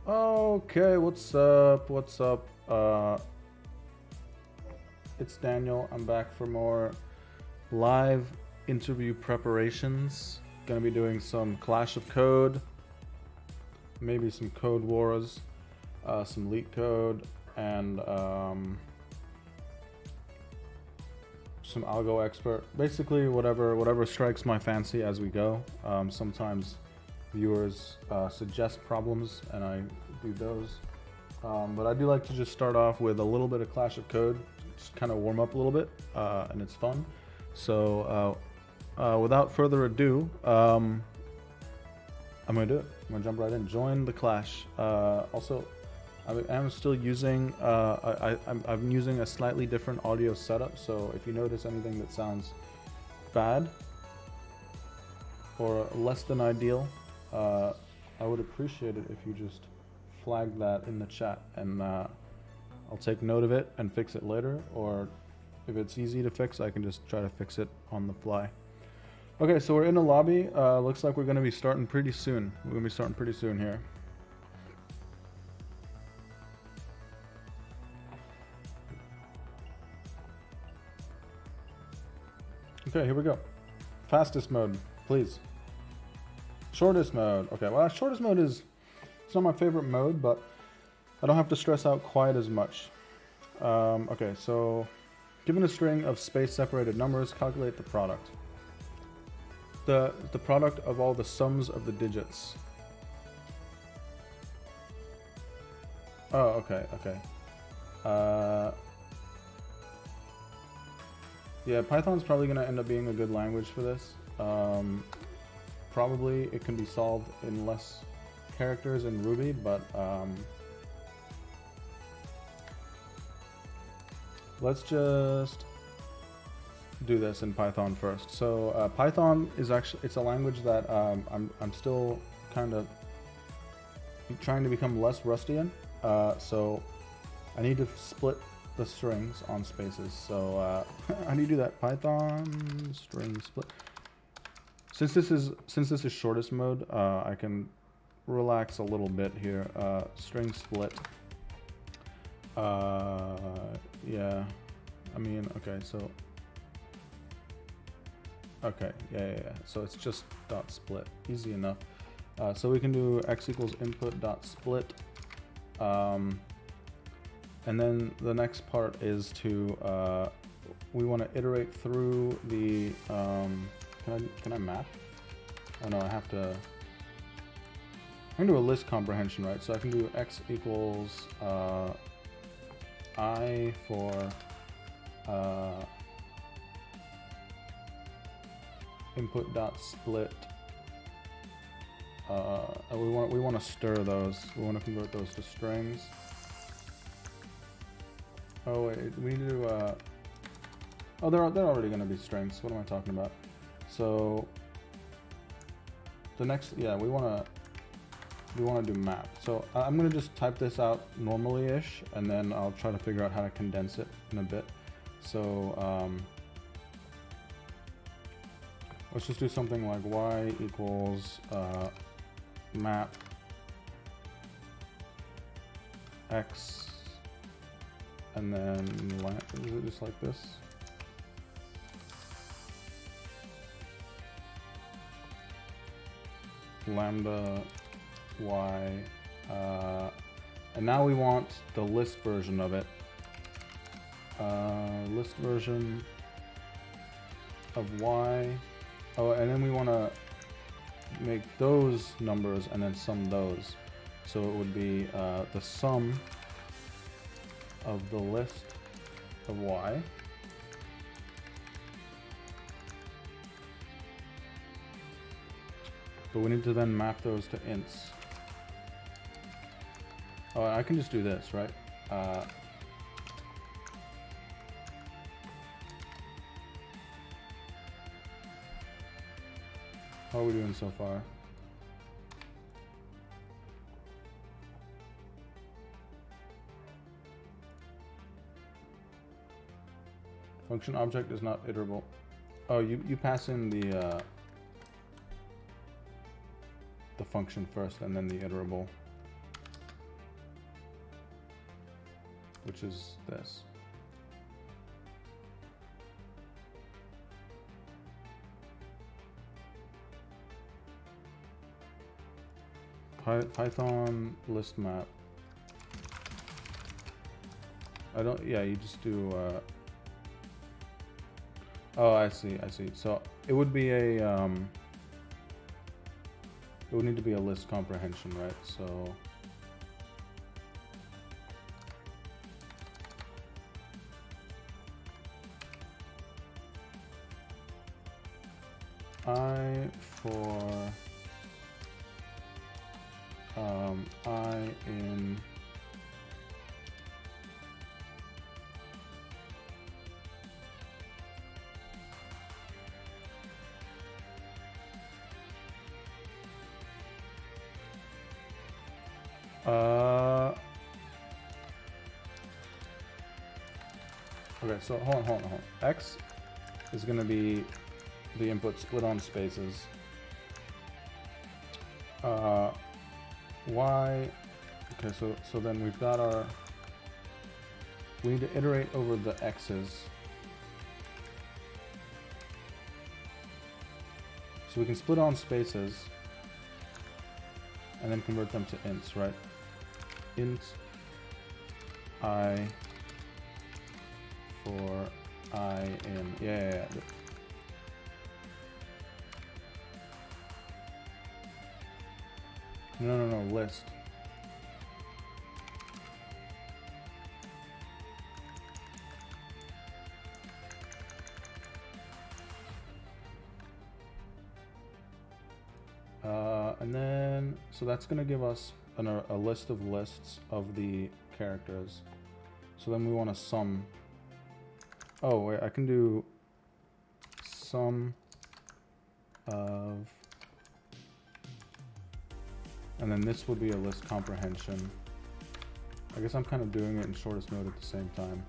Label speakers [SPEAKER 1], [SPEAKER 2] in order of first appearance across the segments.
[SPEAKER 1] Okay, what's up? What's up? It's Daniel. I'm back for more live interview preparations. Gonna be doing some Clash of Code, maybe some Codewars, some LeetCode, and some AlgoExpert. Basically, whatever strikes my fancy as we go. Sometimes viewers suggest problems, and I do those. But I do like to just start off with a little bit of Clash of Code, just kind of warm up a little bit, and it's fun. So without further ado, I'm gonna do it. I'm gonna jump right in. Join the Clash. Also, I'm still using. I'm using a slightly different audio setup. So if you notice anything that sounds bad or less than ideal, I would appreciate it if you just flag that in the chat, and I'll take note of it and fix it later, or if it's easy to fix, I can just try to fix it on the fly. Okay, so we're in a lobby. Looks like we're going to be starting pretty soon. We're going to be starting pretty soon here. Okay, here we go. Fastest mode, please. Shortest mode. Okay, well, shortest mode is, it's not my favorite mode, but I don't have to stress out quite as much. Okay, so given a string of space-separated numbers, calculate the product. The product of all the sums of the digits. Oh, okay. Yeah, Python's probably going to end up being a good language for this. Probably it can be solved in less characters in Ruby, but let's just do this in Python first. So Python is actually, it's a language that I'm still kind of trying to become less rusty in. So I need to split the strings on spaces. So how do you do that? Python string split. Since this is shortest mode, I can relax a little bit here. String split. Yeah. I mean, okay, so. Okay, yeah. So it's just dot split. Easy enough. So we can do x equals input dot split. And then the next part is to we want to iterate through the can I map? Oh no, I have to. I can do a list comprehension, right? So I can do x equals I for input dot split. We want to stir those. We want to convert those to strings. Oh wait, we need to. Oh, they're already going to be strings. What am I talking about? So the next, yeah, we want to do map. So I'm going to just type this out normally-ish, and then I'll try to figure out how to condense it in a bit. So let's just do something like y equals map x, and then is it just like this? Lambda y, and now we want the list version of it. List version of y. Oh, and then we want to make those numbers and then sum those. So it would be the sum of the list of y but we need to then map those to ints. Oh, I can just do this, right? How are we doing so far? Function object is not iterable. Oh, you pass in the function first and then the iterable. which is this. Python list map. I don't, yeah, you just do, oh, I see. So it would be a, it would need to be a list comprehension, right? So I for I in okay, so hold on. X is going to be the input split on spaces. Y, okay, so then we've got our, we need to iterate over the X's. So we can split on spaces and then convert them to ints, right? Int I for I in, yeah. No, list. And then, so that's going to give us a list of lists of the characters. So then we want to sum. Oh, wait, I can do sum of, and then this would be a list comprehension. I guess I'm kind of doing it in shortest mode at the same time.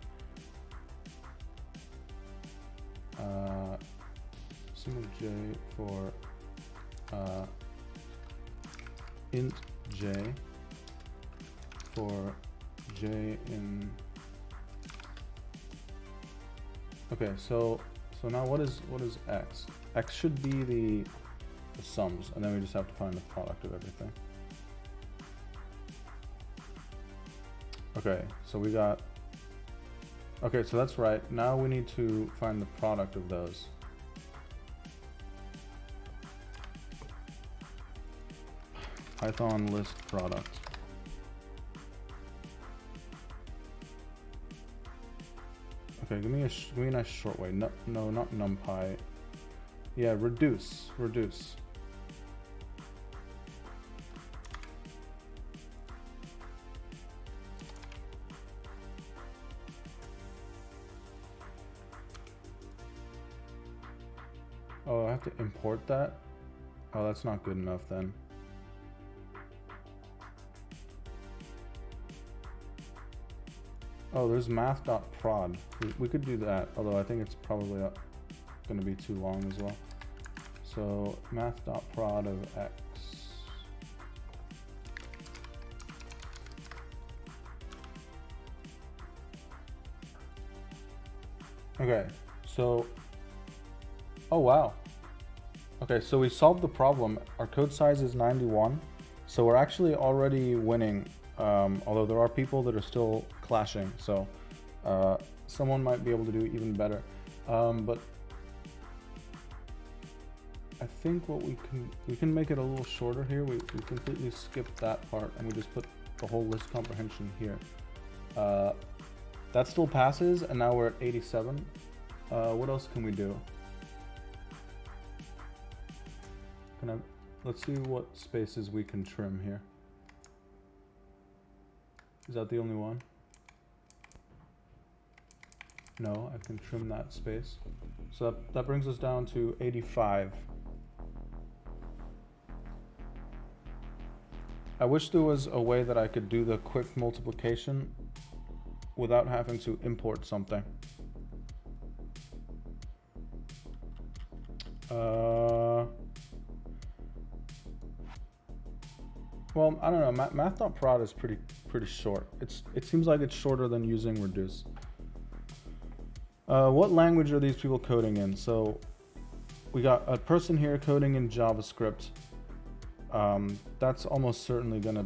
[SPEAKER 1] Sum of j for int j for j in. Okay, so now what is x? X should be the sums, and then we just have to find the product of everything. Okay, so we got, okay, so that's right. Now we need to find the product of those. Python list product. Okay, give me a nice short way. No, not numpy. Yeah, reduce. Oh, I have to import that? Oh, that's not good enough then. Oh, there's math.prod. We could do that, although I think it's probably going to be too long as well. So math.prod of x. Okay, so, oh wow. Okay, so we solved the problem. Our code size is 91, so we're actually already winning, although there are people that are still clashing, so someone might be able to do even better. But I think what we can make it a little shorter here. We completely skipped that part and we just put the whole list comprehension here. That still passes, and now we're at 87. What else can we do? Let's see what spaces we can trim here. Is that the only one? No, I can trim that space. So that brings us down to 85. I wish there was a way that I could do the quick multiplication without having to import something. Well, I don't know. Math.prod is pretty pretty short. It seems like it's shorter than using reduce. What language are these people coding in? So we got a person here coding in JavaScript. That's almost certainly gonna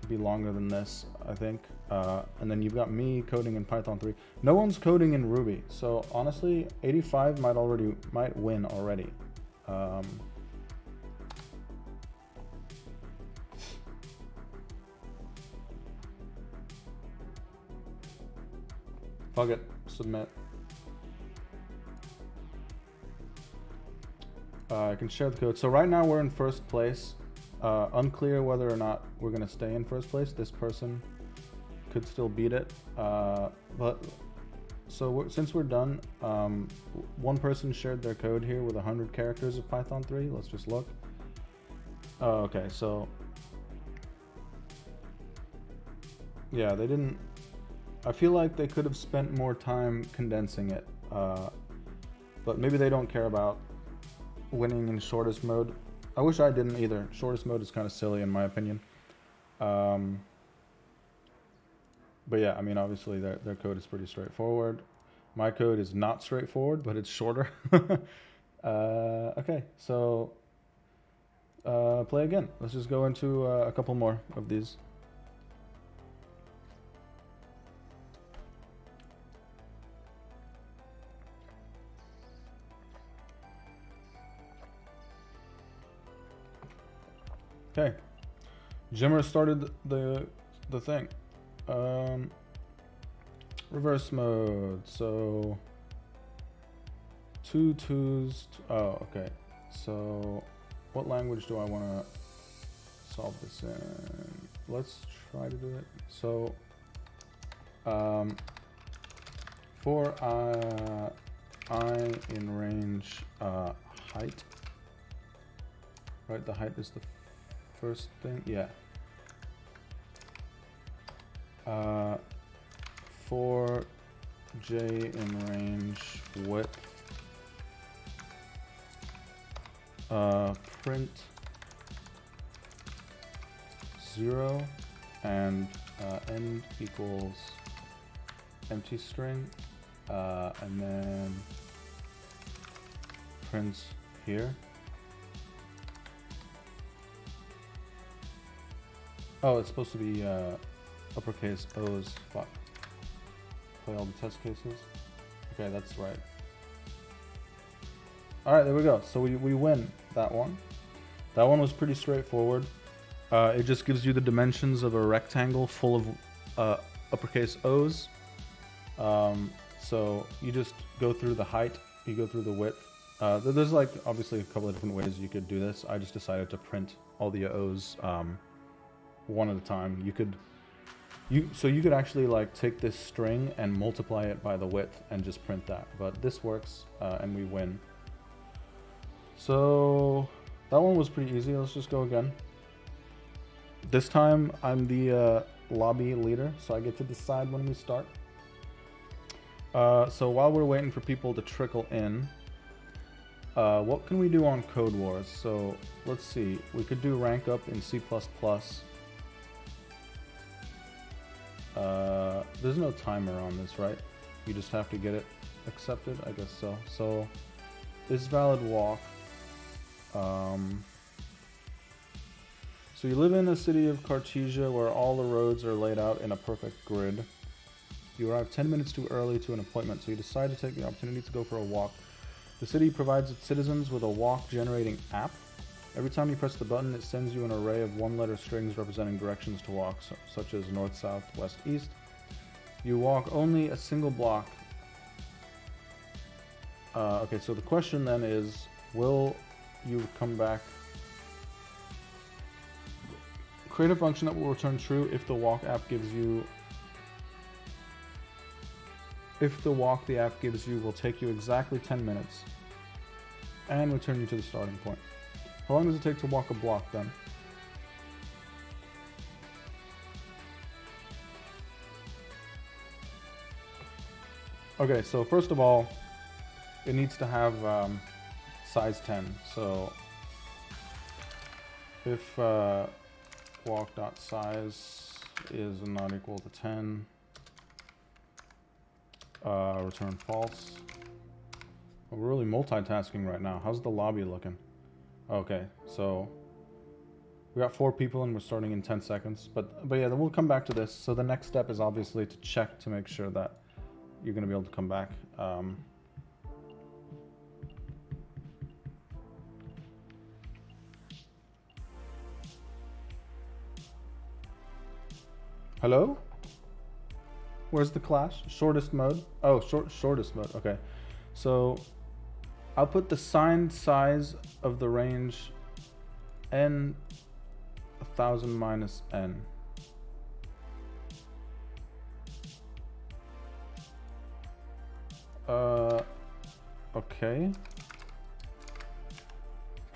[SPEAKER 1] be longer than this, I think. And then you've got me coding in Python 3. No one's coding in Ruby. So honestly, 85 might win already. Fuck it, submit. I can share the code. So right now we're in first place. Unclear whether or not we're gonna stay in first place. This person could still beat it. Since we're done, one person shared their code here with 100 characters of Python 3. Let's just look. Oh, okay, so yeah, they didn't. I feel like they could have spent more time condensing it, but maybe they don't care about winning in shortest mode. I wish I didn't either. Shortest mode is kind of silly in my opinion. But yeah, I mean, obviously their code is pretty straightforward. My code is not straightforward, but it's shorter. Okay, so play again. Let's just go into a couple more of these. Okay, Jimmer started the thing. Reverse mode. So 2 2s. Oh, okay. So what language do I want to solve this in? Let's try to do it. So for I in range height. Right, the height is the first thing, yeah. For j in range width, print 0 and end equals empty string, and then prints here. Oh, it's supposed to be uppercase O's. Fuck. Play all the test cases. Okay, that's right. Alright, there we go. So we win that one. That one was pretty straightforward. It just gives you the dimensions of a rectangle full of uppercase O's. So you just go through the height, you go through the width. There's like obviously a couple of different ways you could do this. I just decided to print all the O's one at a time. You could actually like take this string and multiply it by the width and just print that, but this works and we win. So that one was pretty easy. Let's just go again. This time I'm the lobby leader, so I get to decide when we start. So while we're waiting for people to trickle in, what can we do on Codewars? So let's see, we could do rank up in C++. There's no timer on this, right? You just have to get it accepted, I guess so. So is valid walk. So you live in the city of Cartesia where all the roads are laid out in a perfect grid. You arrive 10 minutes too early to an appointment, so you decide to take the opportunity to go for a walk. The city provides its citizens with a walk generating app. Every time you press the button, it sends you an array of one-letter strings representing directions to walk, such as north, south, west, east. You walk only a single block. Okay, so the question then is, will you come back? Create a function that will return true if the walk app gives you... If the walk the app gives you will take you exactly 10 minutes and return you to the starting point. How long does it take to walk a block then? Okay, so first of all, it needs to have size 10. So if walk.size is not equal to 10. Return false. We're really multitasking right now. How's the lobby looking? Okay, so we got 4 people and we're starting in 10 seconds. But yeah, then we'll come back to this. So the next step is obviously to check to make sure that you're going to be able to come back. Hello? Where's the clash? Shortest mode? Oh, shortest mode. Okay. So I'll put the signed size of the range n 1000 minus n. Okay.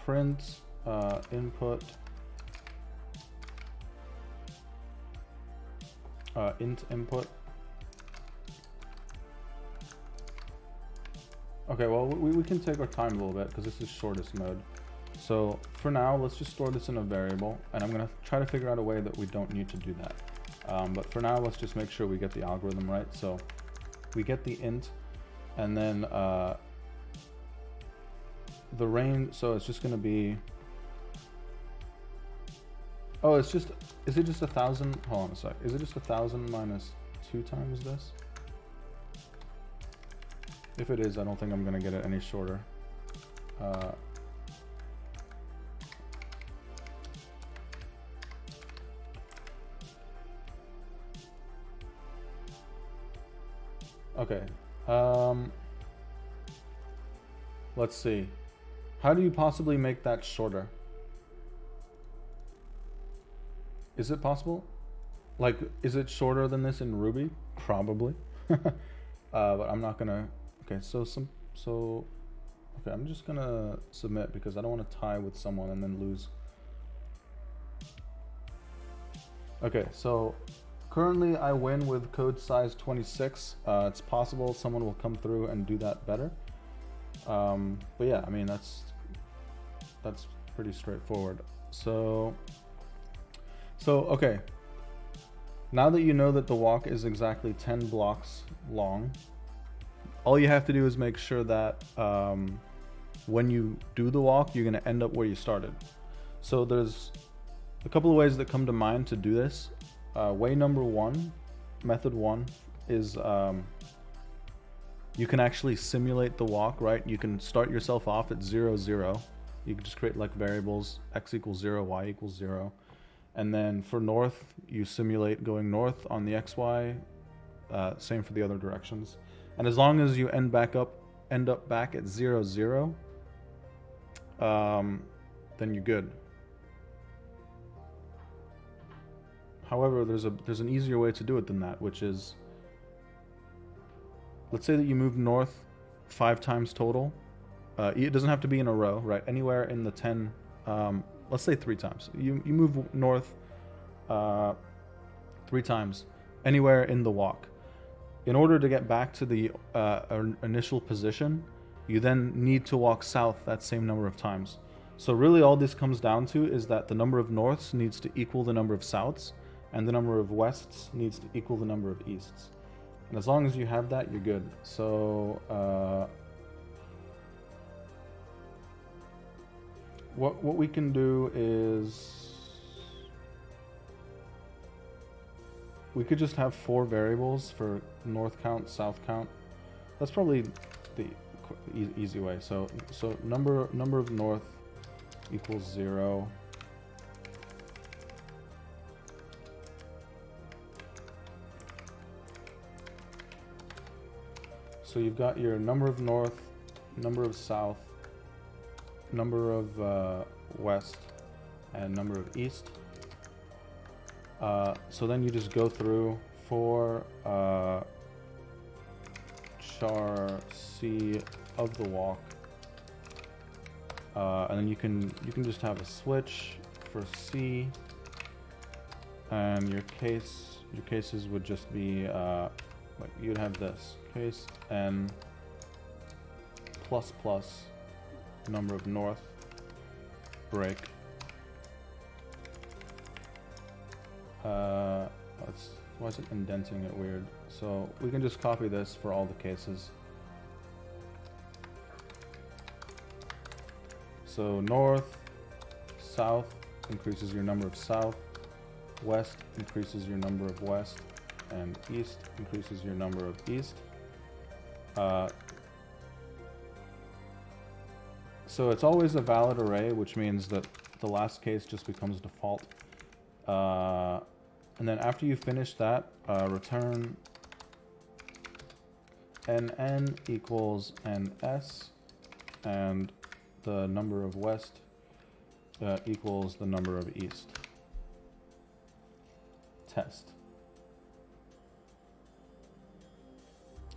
[SPEAKER 1] Print input int input. Okay, well, we can take our time a little bit because this is shortest mode. So for now, let's just store this in a variable, and I'm going to try to figure out a way that we don't need to do that. But for now, let's just make sure we get the algorithm right. So we get the int, and then the range, so it's just going to be, oh, it's just, is it just 1,000? Hold on a sec. Is it just 1,000 minus 2 times this? If it is, I don't think I'm going to get it any shorter. Okay. Let's see. How do you possibly make that shorter? Is it possible? Like, is it shorter than this in Ruby? Probably. But I'm not going to... Okay, okay, I'm just gonna submit because I don't want to tie with someone and then lose. Okay, so currently I win with code size 26. It's possible someone will come through and do that better. But yeah, I mean, that's pretty straightforward. So okay. Now that you know that the walk is exactly 10 blocks long, all you have to do is make sure that when you do the walk, you're going to end up where you started. So there's a couple of ways that come to mind to do this. Way number 1, method 1, is you can actually simulate the walk, right? You can start yourself off at 0, 0. You can just create like variables, x equals 0, y equals 0. And then for north, you simulate going north on the xy. Same for the other directions. And as long as you end up back at 0, 0, then you're good. However, there's an easier way to do it than that, which is, let's say that you move north 5 times total. It doesn't have to be in a row, right? Anywhere in the 10, let's say 3 times. You move north 3 times, anywhere in the walk. In order to get back to the initial position, you then need to walk south that same number of times. So really all this comes down to is that the number of norths needs to equal the number of souths, and the number of wests needs to equal the number of easts. And as long as you have that, you're good. So what we can do is, we could just have 4 variables for north count, south count. That's probably the easy way. So number of north equals 0. So you've got your number of north, number of south, number of west, and number of east. So then you just go through for char C of the walk, and then you can just have a switch for C, and your cases would just be like you'd have this case n plus plus number of north break. Why is it indenting it weird? So we can just copy this for all the cases. So north, south increases your number of south, west increases your number of west, and east increases your number of east. So it's always a valid array, which means that the last case just becomes default. And then after you finish that, return nn equals ns, and the number of west equals the number of east. Test.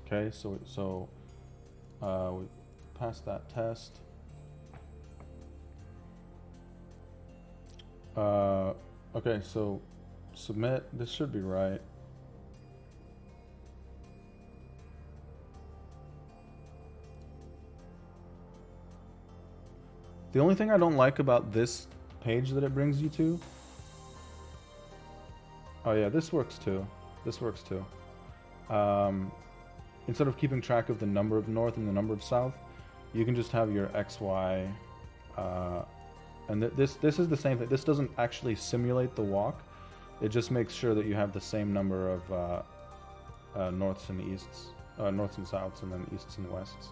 [SPEAKER 1] Okay, so we passed that test. Okay, so submit. This should be right. The only thing I don't like about this page that it brings you to... Oh yeah, this works too. This works too. Instead of keeping track of the number of north and the number of south, you can just have your XY. And this is the same thing. This doesn't actually simulate the walk. It just makes sure that you have the same number of norths and easts, norths and souths, and then easts and wests.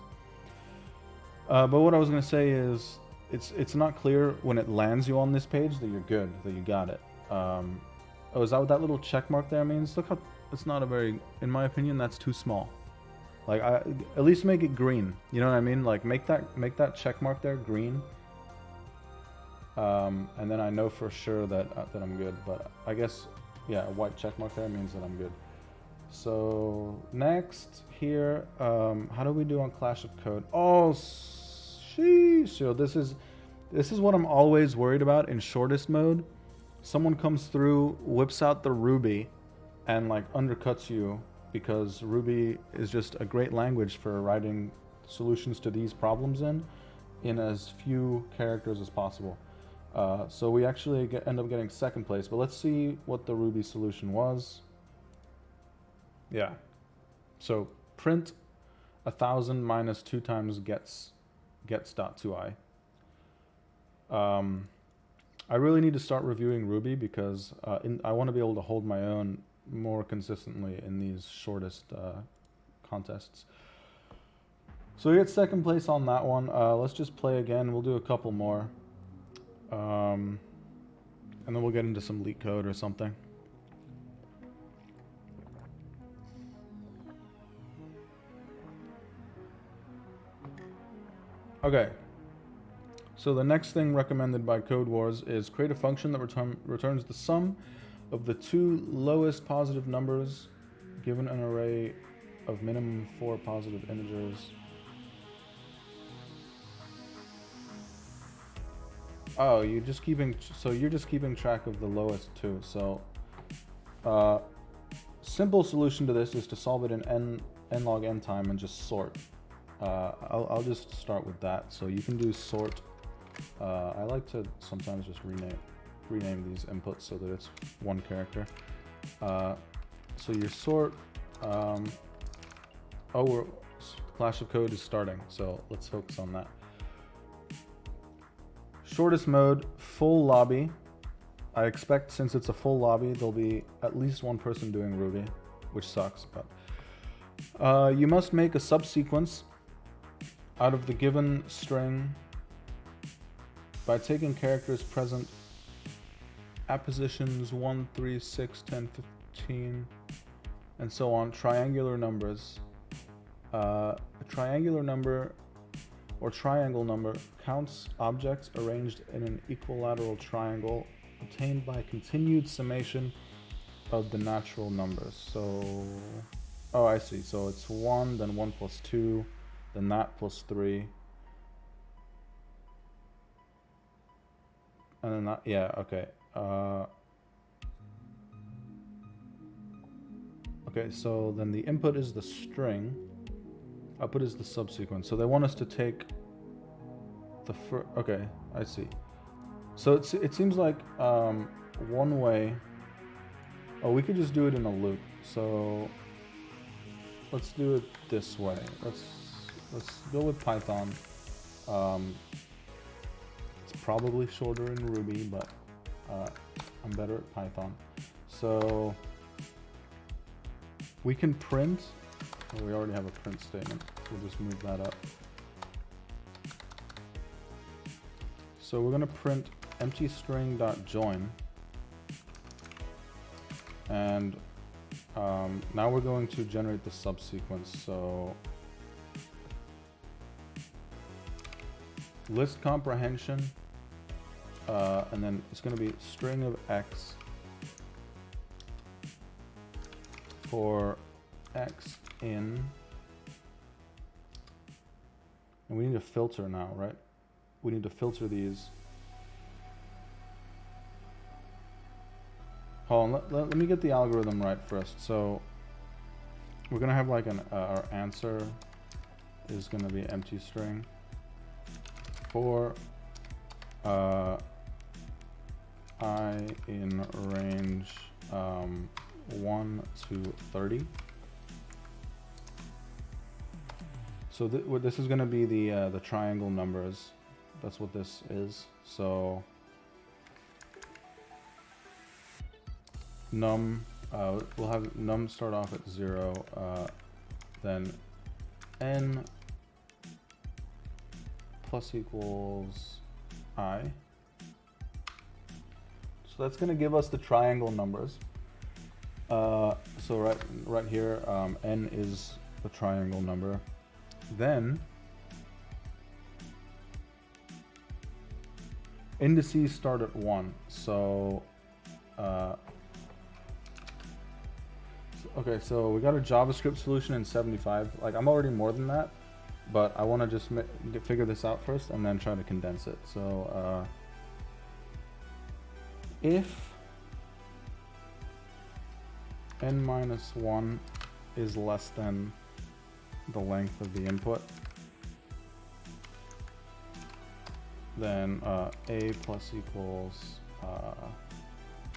[SPEAKER 1] But what I was going to say is, it's not clear when it lands you on this page that you're good, that you got it. Oh, is that what that little check mark there means? Look how it's not a very, in my opinion, that's too small. Like, at least make it green. You know what I mean? Like, make that check mark there green. And then I know for sure that I'm good. But I guess, yeah, a white check mark there means that I'm good. So next here, how do we do on Clash of Code? Oh, sheesh. So this is what I'm always worried about in shortest mode. Someone comes through, whips out the Ruby, and like undercuts you, because Ruby is just a great language for writing solutions to these problems in as few characters as possible. So we actually end up getting second place, but let's see what the Ruby solution was. Yeah. So print 1000 minus 2 times gets.2i. I really need to start reviewing Ruby because I want to be able to hold my own more consistently in these shortest contests. So we get second place on that one. Let's just play again. We'll do a couple more. And then we'll get into some LeetCode or something. Okay. So the next thing recommended by Codewars is create a function that returns the sum of the 2 lowest positive numbers given an array of minimum 4 positive integers. Oh, you're just keeping track of the lowest 2. So simple solution to this is to solve it in n log n time and just sort. I'll just start with that. So you can do sort. I like to sometimes just rename these inputs so that it's one character. So your sort. Clash of Code is starting, so let's focus on that. Shortest mode, full lobby. I expect since it's a full lobby, there'll be at least one person doing Ruby, which sucks. But you must make a subsequence out of the given string by taking characters present at positions 1, 3, 6, 10, 15, and so on, triangular numbers. A triangular number or triangle number counts objects arranged in an equilateral triangle obtained by continued summation of the natural numbers. So, oh, I see. So it's 1, then 1 plus 2, then that plus 3. And then that, yeah, okay. Okay, so then the input is the string, output is the subsequence. So they want us to take the first, okay, I see. So it seems like one way Oh, we could just do it in a loop. So let's do it this way. Let's go with Python. It's probably shorter in Ruby, but I'm better at Python. So we can print. Oh, we already have a print statement. We'll just move that up. So we're going to print empty string.join. And now we're going to generate the subsequence. So list comprehension, and then it's going to be string of x for x in, and we need to filter now, right? We need to filter these. Hold on, let me get the algorithm right first. So we're gonna have like our answer is gonna be empty string for I in range 1 to 30. So this is gonna be the triangle numbers. That's what this is. So num, we'll have num start off at 0, then n plus equals I. So that's going to give us the triangle numbers. So right here, n is the triangle number. Then indices start at 1. So okay, so we got a JavaScript solution in 75. Like, I'm already more than that, but I want to just figure this out first and then try to condense it. So if n minus 1 is less than the length of the input, then a plus equals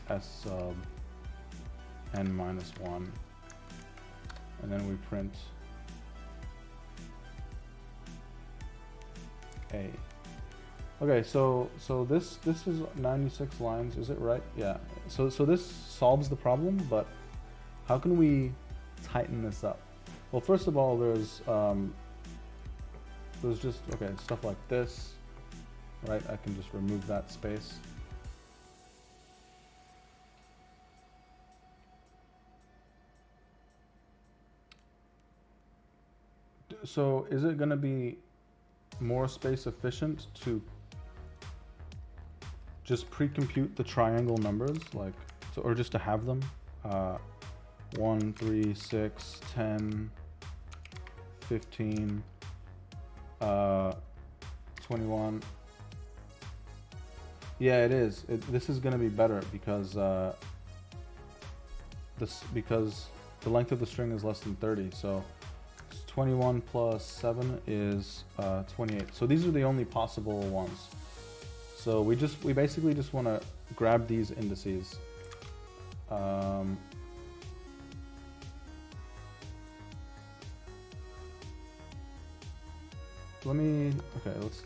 [SPEAKER 1] s sub n minus 1, and then we print a. Okay, so this is 96 lines, is it right? Yeah. So this solves the problem, but how can we tighten this up? Well, first of all, there's just, okay, stuff like this, right? I can just remove that space. So is it going to be more space efficient to just pre-compute the triangle numbers, like, so, or just to have them 1, 3, 6, 10, 15, 21. Yeah, it is. This is going to be better because because the length of the string is less than 30. So 21 plus 7 is 28. So these are the only possible ones. So we basically just want to grab these indices.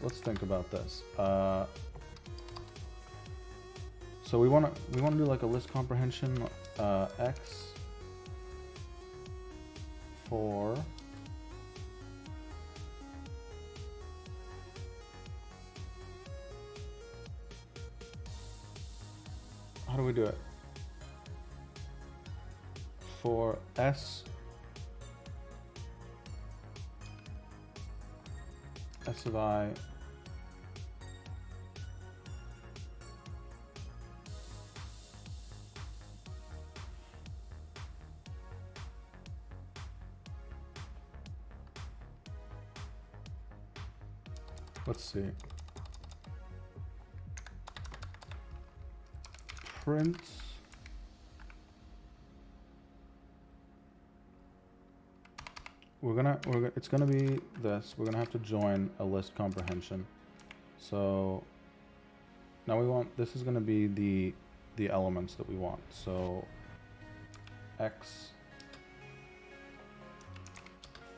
[SPEAKER 1] Let's think about this. So we want to do like a list comprehension x for how do we do it? For s of I let's see, print it's gonna be this. We're gonna have to join a list comprehension. So now this is gonna be the elements that we want. So x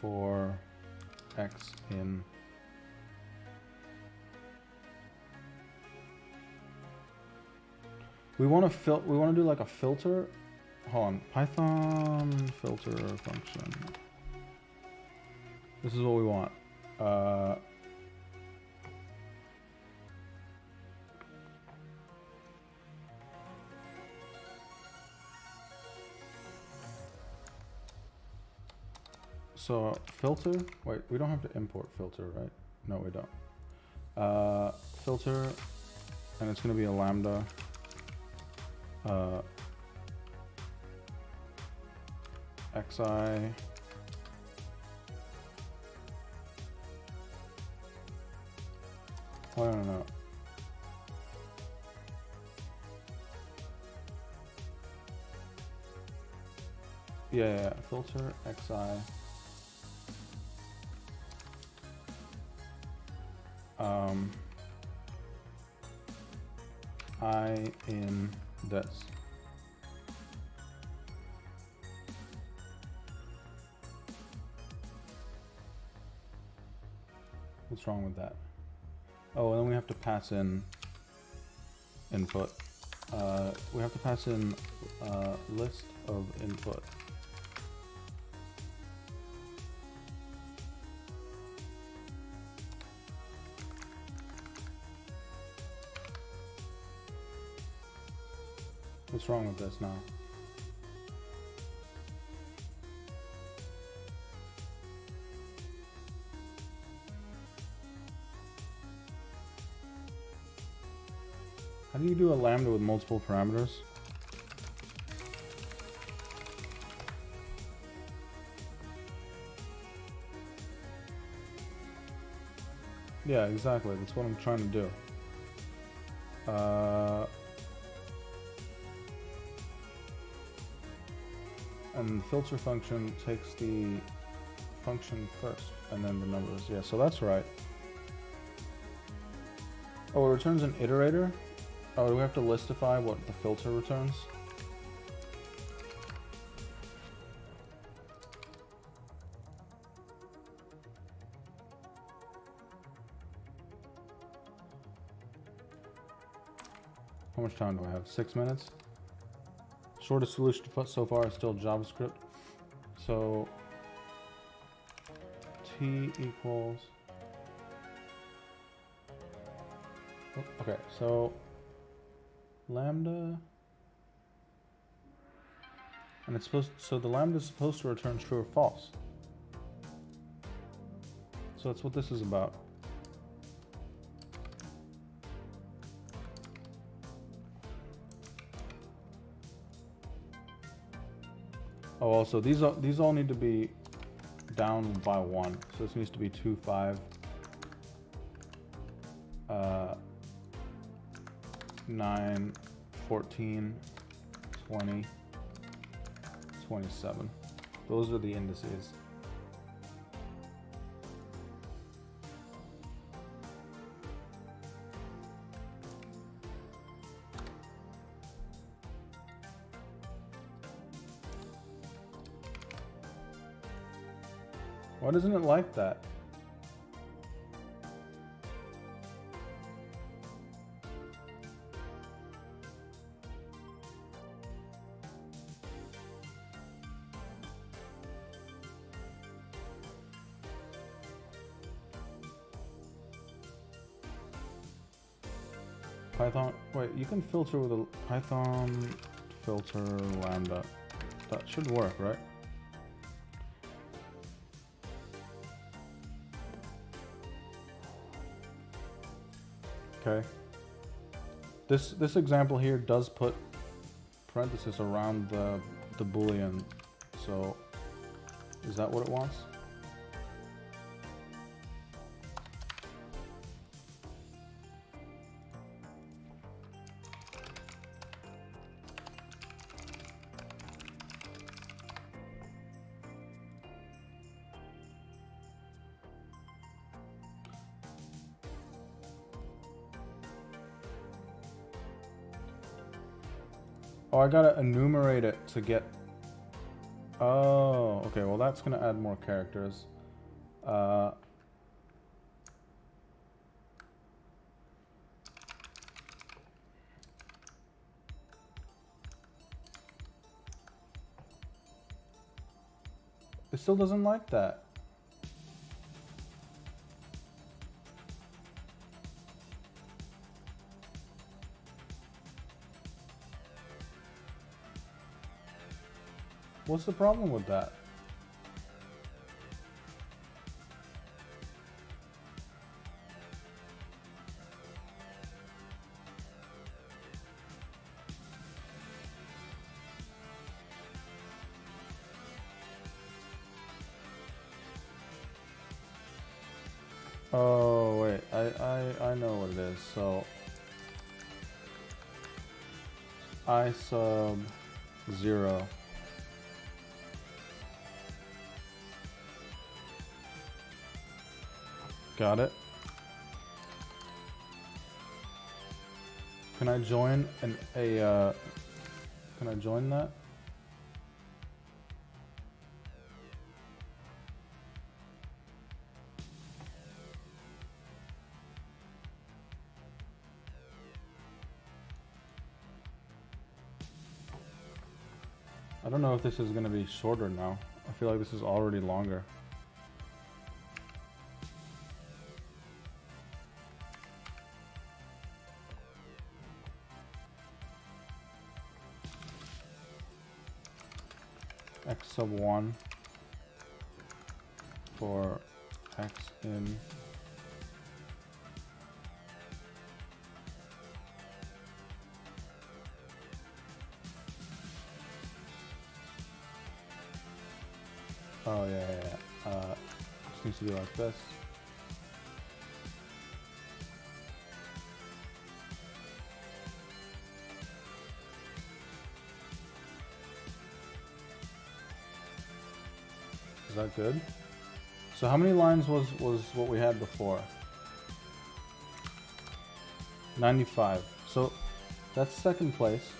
[SPEAKER 1] for x in we want to do like a filter. Hold on, Python filter function. This is what we want. So filter, wait, we don't have to import filter, right? No, we don't. Filter, and it's going to be a lambda. Xi. I don't know. Yeah, filter xi. I in this. What's wrong with that? Oh, and then we have to pass in input. We have to pass in list of input. What's wrong with this now? How do you do a lambda with multiple parameters? Yeah, exactly. That's what I'm trying to do. And the filter function takes the function first, and then the numbers. Yeah, so that's right. Oh, it returns an iterator? Oh, do we have to listify what the filter returns? How much time do I have? 6 minutes? Shortest solution so far is still JavaScript. So t equals. Okay, so lambda, and it's supposed. So the lambda is supposed to return true or false. So that's what this is about. Oh, also these all need to be down by 1. So this needs to be 2, 5, 9, 14, 20, 27. Those are the indices. Why doesn't it like that? Python, wait, you can filter with a Python filter lambda. That should work, right? Okay. This example here does put parentheses around the Boolean. So is that what it wants? Oh, I gotta enumerate it to get Oh, okay, well that's gonna add more characters. It still doesn't like that. What's the problem with that? Oh wait, I know what it is. So I sub 0. Got it. Can I join can I join that? I don't know if this is going to be shorter now. I feel like this is already longer. X sub 1 for X in oh yeah, just needs to be like this. Is that good? So how many lines was what we had before? 95. So that's second place.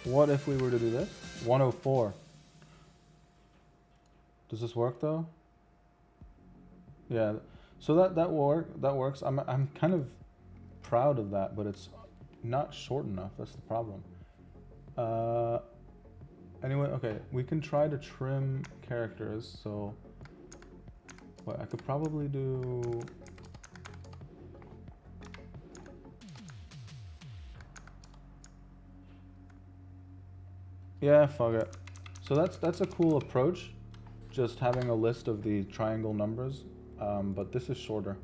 [SPEAKER 1] What if we were to do this? 104. Does this work though? Yeah. So that works. I'm kind of proud of that, but it's not short enough. That's the problem. Anyway, okay, we can try to trim characters. So what I could probably do. Yeah, fuck it. So that's a cool approach, just having a list of the triangle numbers, but this is shorter.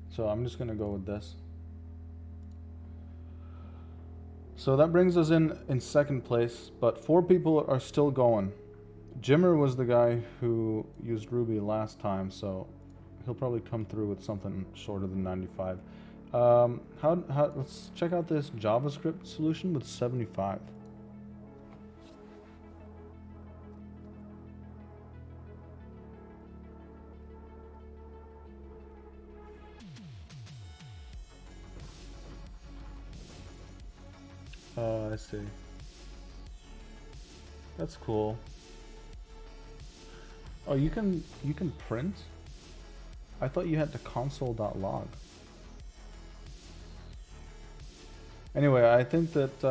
[SPEAKER 1] So I'm just gonna go with this. So that brings us in second place, but 4 people are still going. Jimmer was the guy who used Ruby last time, so he'll probably come through with something shorter than 95. Let's check out this JavaScript solution with 75. I see. That's cool. Oh, you can print? I thought you had to console.log. Anyway, I think that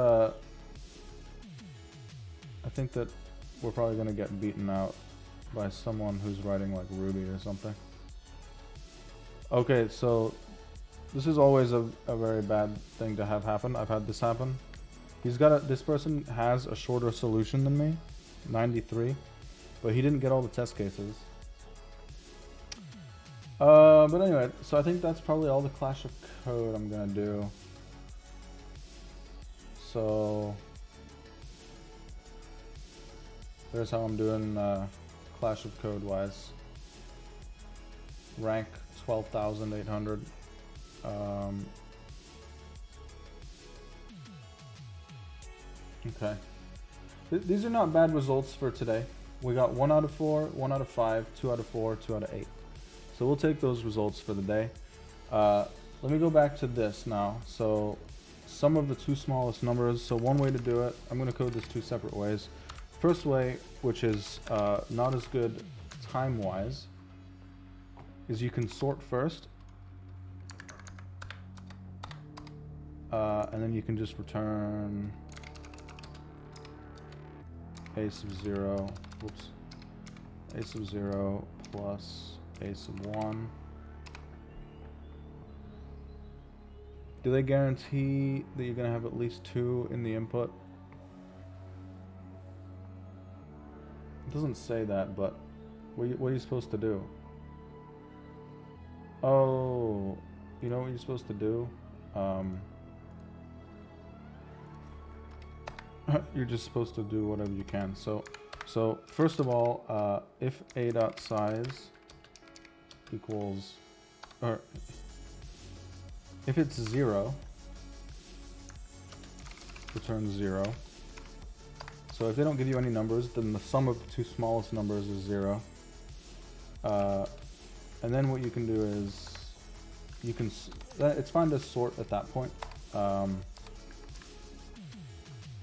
[SPEAKER 1] we're probably gonna get beaten out by someone who's writing like Ruby or something. Okay, so this is always a very bad thing to have happen. I've had this happen. This person has a shorter solution than me, 93, but he didn't get all the test cases. But anyway, so I think that's probably all the Clash of Code I'm gonna do. So there's how I'm doing Clash of Code wise. Rank 12,800. Okay. These are not bad results for today. We got 1 out of 4, 1 out of 5, 2 out of 4, 2 out of 8. So we'll take those results for the day. Let me go back to this now. So sum of the two smallest numbers. So one way to do it, I'm going to code this 2 separate ways. first way, which is not as good time-wise, is you can sort first, and then you can just return a sub 0, whoops, a sub 0 plus a sub 1. Do they guarantee that you're going to have at least 2 in the input? It doesn't say that, but what are you supposed to do? Oh, you know what you're supposed to do? You're just supposed to do whatever you can. So first of all, if a.size equals, or if it's 0, return 0. So if they don't give you any numbers, then the sum of the two smallest numbers is 0. And then what you can do is, you can, it's fine to sort at that point.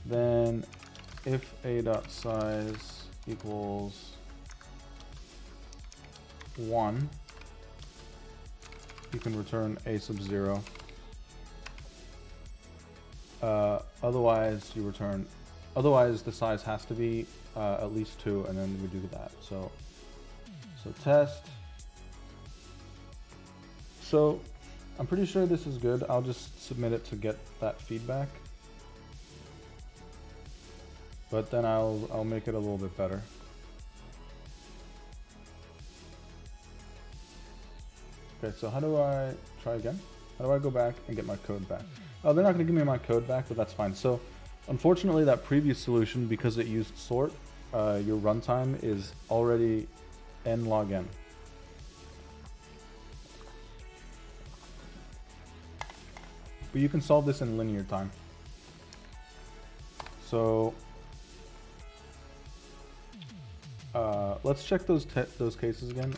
[SPEAKER 1] Then if a.size equals 1, you can return a sub 0. Otherwise you return, otherwise the size has to be at least 2, and then we do that. So test. So I'm pretty sure this is good. I'll just submit it to get that feedback. But then I'll make it a little bit better. Okay, so how do I try again? How do I go back and get my code back? Oh, they're not going to give me my code back, but that's fine. So unfortunately, that previous solution, because it used sort, your runtime is already n log n. But you can solve this in linear time. So let's check those cases again.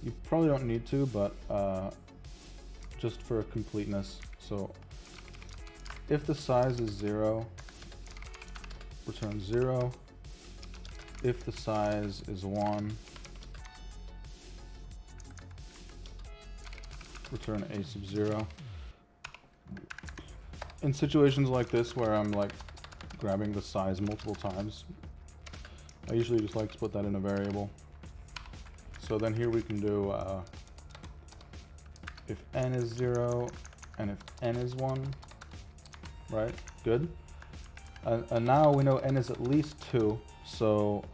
[SPEAKER 1] You probably don't need to, but just for completeness. So if the size is 0, return 0. If the size is 1, return a sub 0. In situations like this where I'm like grabbing the size multiple times, I usually just like to put that in a variable. So then here we can do if n is 0 and if n is 1, right? Good. And now we know n is at least 2, so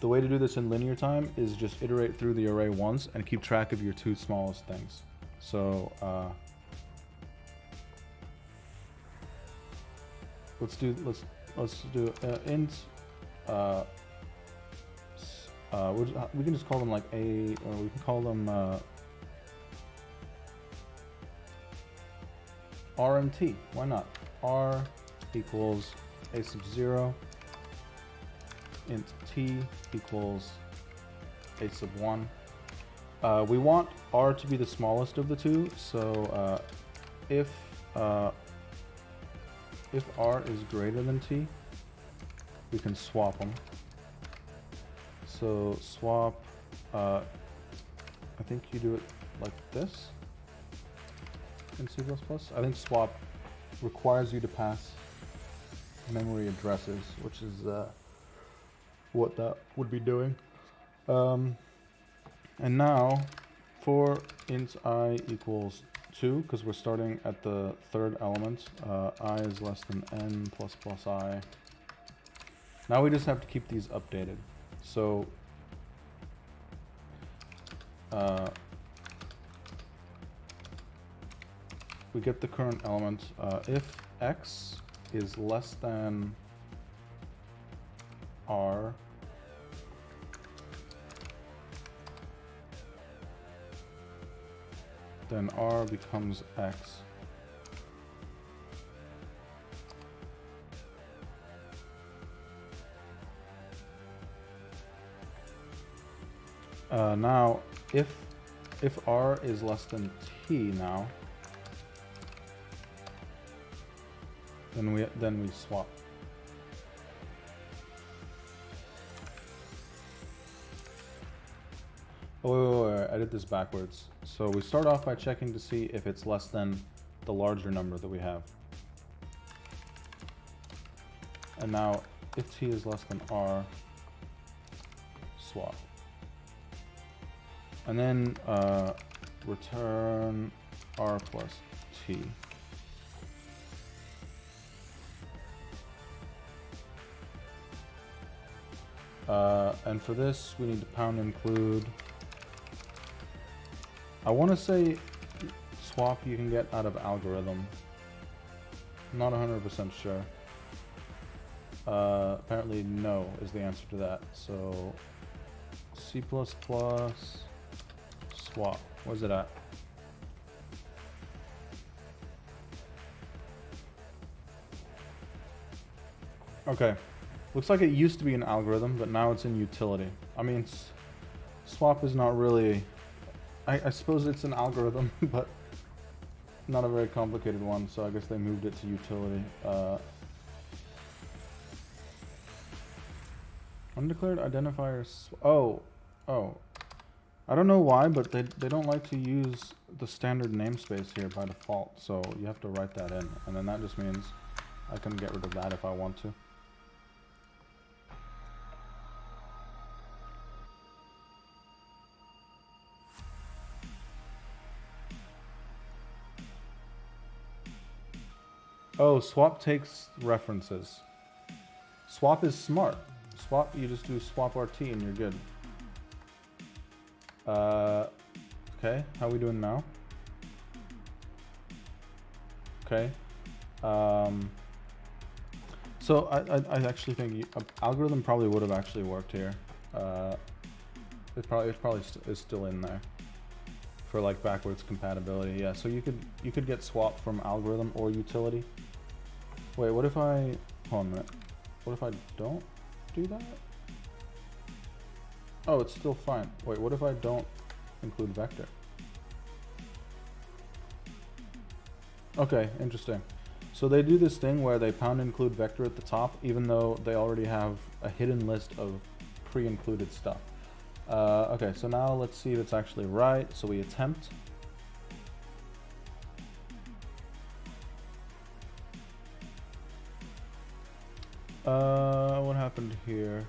[SPEAKER 1] the way to do this in linear time is just iterate through the array once and keep track of your two smallest things. So let's do int. We can just call them like a, or we can call them r and t. Why not? R equals a sub 0. Int t equals a sub 1. We want r to be the smallest of the two. So if r is greater than t, we can swap them. So swap, I think you do it like this in C++. I think swap requires you to pass memory addresses, which is what that would be doing. And now for int I equals 2, because we're starting at the third element, I is less than n plus plus I. Now we just have to keep these updated. So we get the current element. If x is less than r, then r becomes x. Now, if r is less than t now, then we swap. Oh, wait, I did this backwards. So we start off by checking to see if it's less than the larger number that we have. And now, if t is less than r, swap. And then return r plus t. And for this, we need to pound include. I want to say swap you can get out of algorithm. I'm not 100% sure. Apparently no is the answer to that. So C++ swap. Where's it at? Okay. Looks like it used to be an algorithm, but now it's in utility. I mean, swap is not really... I suppose it's an algorithm, but not a very complicated one, so I guess they moved it to utility. Undeclared identifiers... Oh. I don't know why, but they don't like to use the standard namespace here by default, so you have to write that in, and then that just means I can get rid of that if I want to. Oh, swap takes references. Swap is smart. Swap, you just do swap RT and you're good. Okay, how are we doing now? Okay. So I actually think algorithm probably would have actually worked here. It probably is still in there for like backwards compatibility. Yeah, so you could get swap from algorithm or utility. Wait, what if I... Hold on a minute. What if I don't do that? Oh, it's still fine. Wait, what if I don't include vector? Okay, interesting. So they do this thing where they pound include vector at the top, even though they already have a hidden list of pre-included stuff. Okay, so now let's see if it's actually right. So we attempt. What happened here?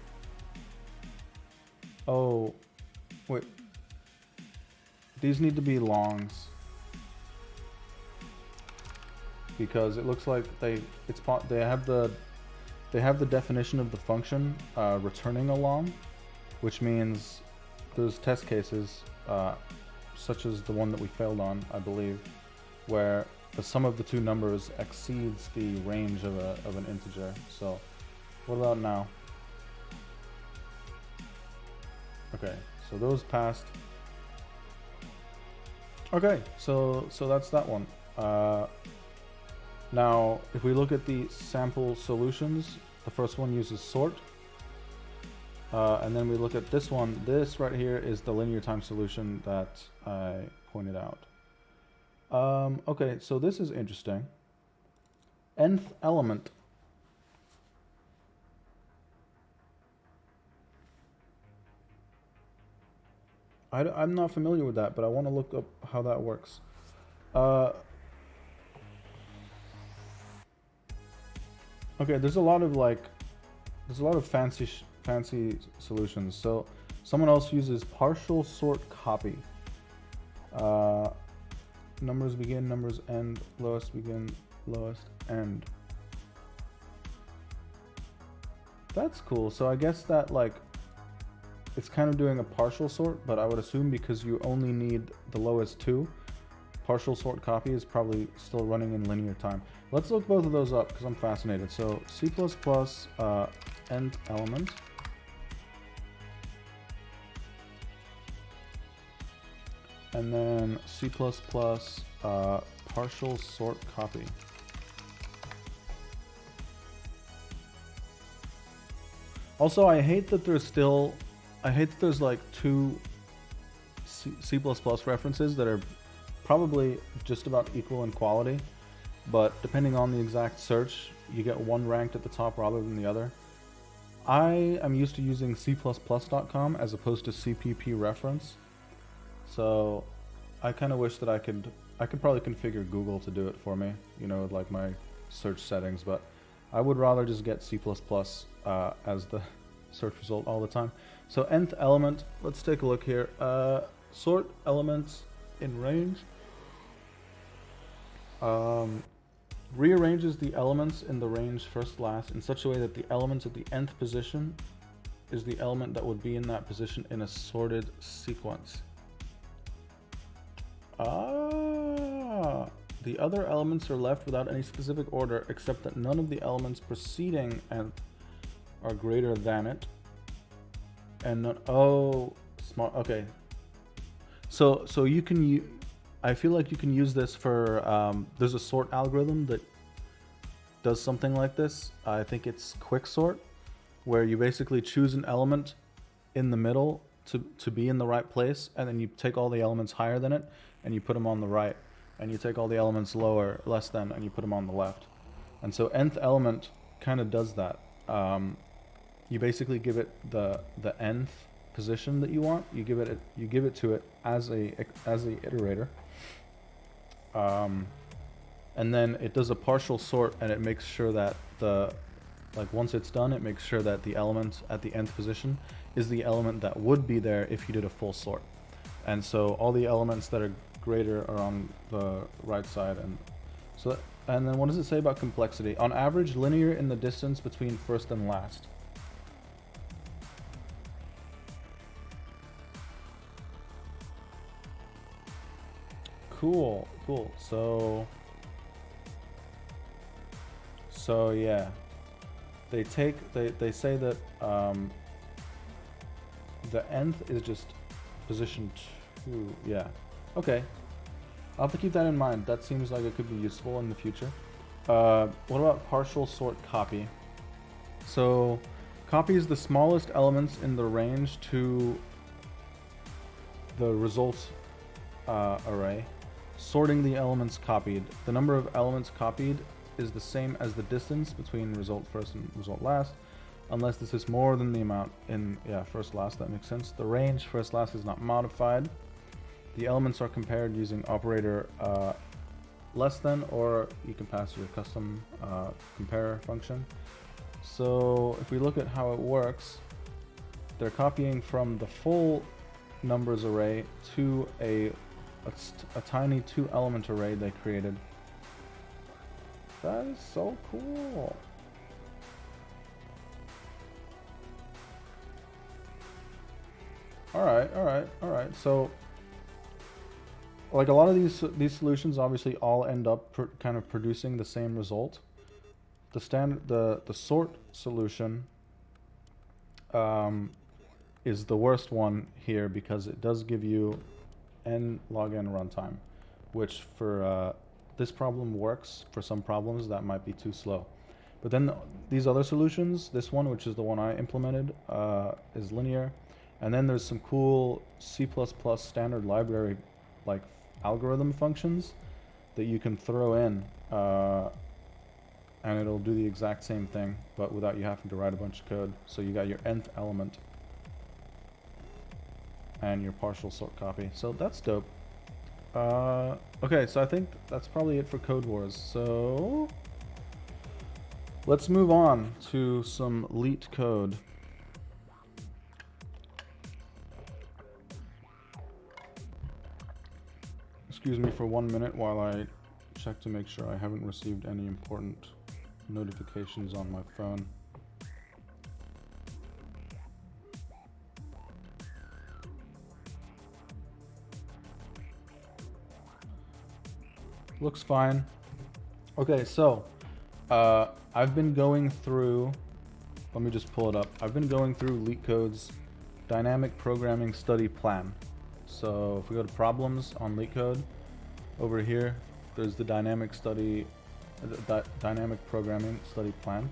[SPEAKER 1] Oh, wait. These need to be longs. Because it looks like they have the definition of the function returning a long, which means those test cases, such as the one that we failed on, I believe, where the sum of the two numbers exceeds the range of an integer. So what about now? Okay, so those passed. Okay, so that's that one. Now, if we look at the sample solutions, the first one uses sort. And then we look at this one. This right here is the linear time solution that I pointed out. Okay, so this is interesting. Nth element. I'm not familiar with that, but I want to look up how that works. Okay, there's a lot of fancy solutions. So someone else uses partial sort copy. Numbers begin, numbers end, lowest begin, lowest end. That's cool. So I guess that like it's kind of doing a partial sort, but I would assume because you only need the lowest two, partial sort copy is probably still running in linear time. Let's look both of those up because I'm fascinated. So C++ end element. And then C++ partial sort copy. Also, I hate that there's like two C++ references that are probably just about equal in quality, but depending on the exact search, you get one ranked at the top rather than the other. I am used to using cplus.com as opposst to cpp reference, So I kind of wish that I could probably configure Google to do it for me, you know, with like my search settings, but I would rather just get C++ as the search result all the time. So nth element, let's take a look here. Sort elements in range. Rearranges the elements in the range first last in such a way that the elements at the nth position is the element that would be in that position in a sorted sequence. The other elements are left without any specific order except that none of the elements preceding nth are greater than it. And not, oh, smart, okay. So you can I feel like you can use this for, there's a sort algorithm that does something like this. I think it's quicksort, where you basically choose an element in the middle to be in the right place, and then you take all the elements higher than it, and you put them on the right, and you take all the elements less than, and you put them on the left. And so nth element kind of does that. You basically give it the nth position that you want. You give it to it as a iterator. And then it does a partial sort, and it makes sure that once it's done, it makes sure that the element at the nth position is the element that would be there if you did a full sort. And so all the elements that are greater are on the right side. And then what does it say about complexity? On average, linear in the distance between first and last. Cool. So yeah, they say that the nth is just position 2. Yeah, okay. I'll have to keep that in mind. That seems like it could be useful in the future. What about partial sort copy? So copy is the smallest elements in the range to the results array, sorting the elements copied. The number of elements copied is the same as the distance between result first and result last, unless this is more than the amount in first last. That makes sense. The range first last is not modified. The elements are compared using operator less than, or you can pass your custom compare function. So if we look at how it works, they're copying from the full numbers array to a tiny 2-element array they created. That is so cool. All right. So, like, a lot of these solutions obviously all end up kind of producing the same result. The sort solution is the worst one here because it does give you n log n runtime, which for this problem works. For some problems that might be too slow. But then these other solutions, this one, which is the one I implemented, is linear. And then there's some cool C++ standard library like algorithm functions that you can throw in, and it'll do the exact same thing, but without you having to write a bunch of code. So you got your nth element and your partial sort copy. So that's dope. Okay, so I think that's probably it for Codewars. So let's move on to some LeetCode. Excuse me for 1 minute while I check to make sure I haven't received any important notifications on my phone. Looks fine. Okay, so I've been going through, let me just pull it up. I've been going through LeetCode's dynamic programming study plan. So if we go to problems on LeetCode, over here, there's the dynamic programming study plan.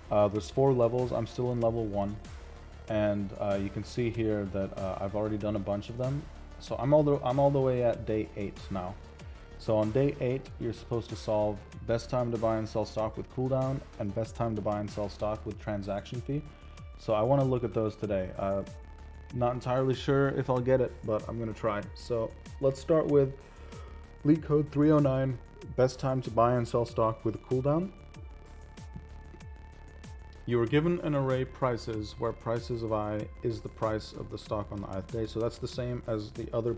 [SPEAKER 1] There's 4 levels. I'm still in level 1, and you can see here that I've already done a bunch of them. So I'm all the way at day 8 now. So on day 8, you're supposed to solve best time to buy and sell stock with cooldown and best time to buy and sell stock with transaction fee. So I want to look at those today. Not entirely sure if I'll get it, but I'm gonna try. So let's start with LeetCode 309, best time to buy and sell stock with a cooldown. You were given an array prices where prices of I is the price of the stock on the ith day. So that's the same as the other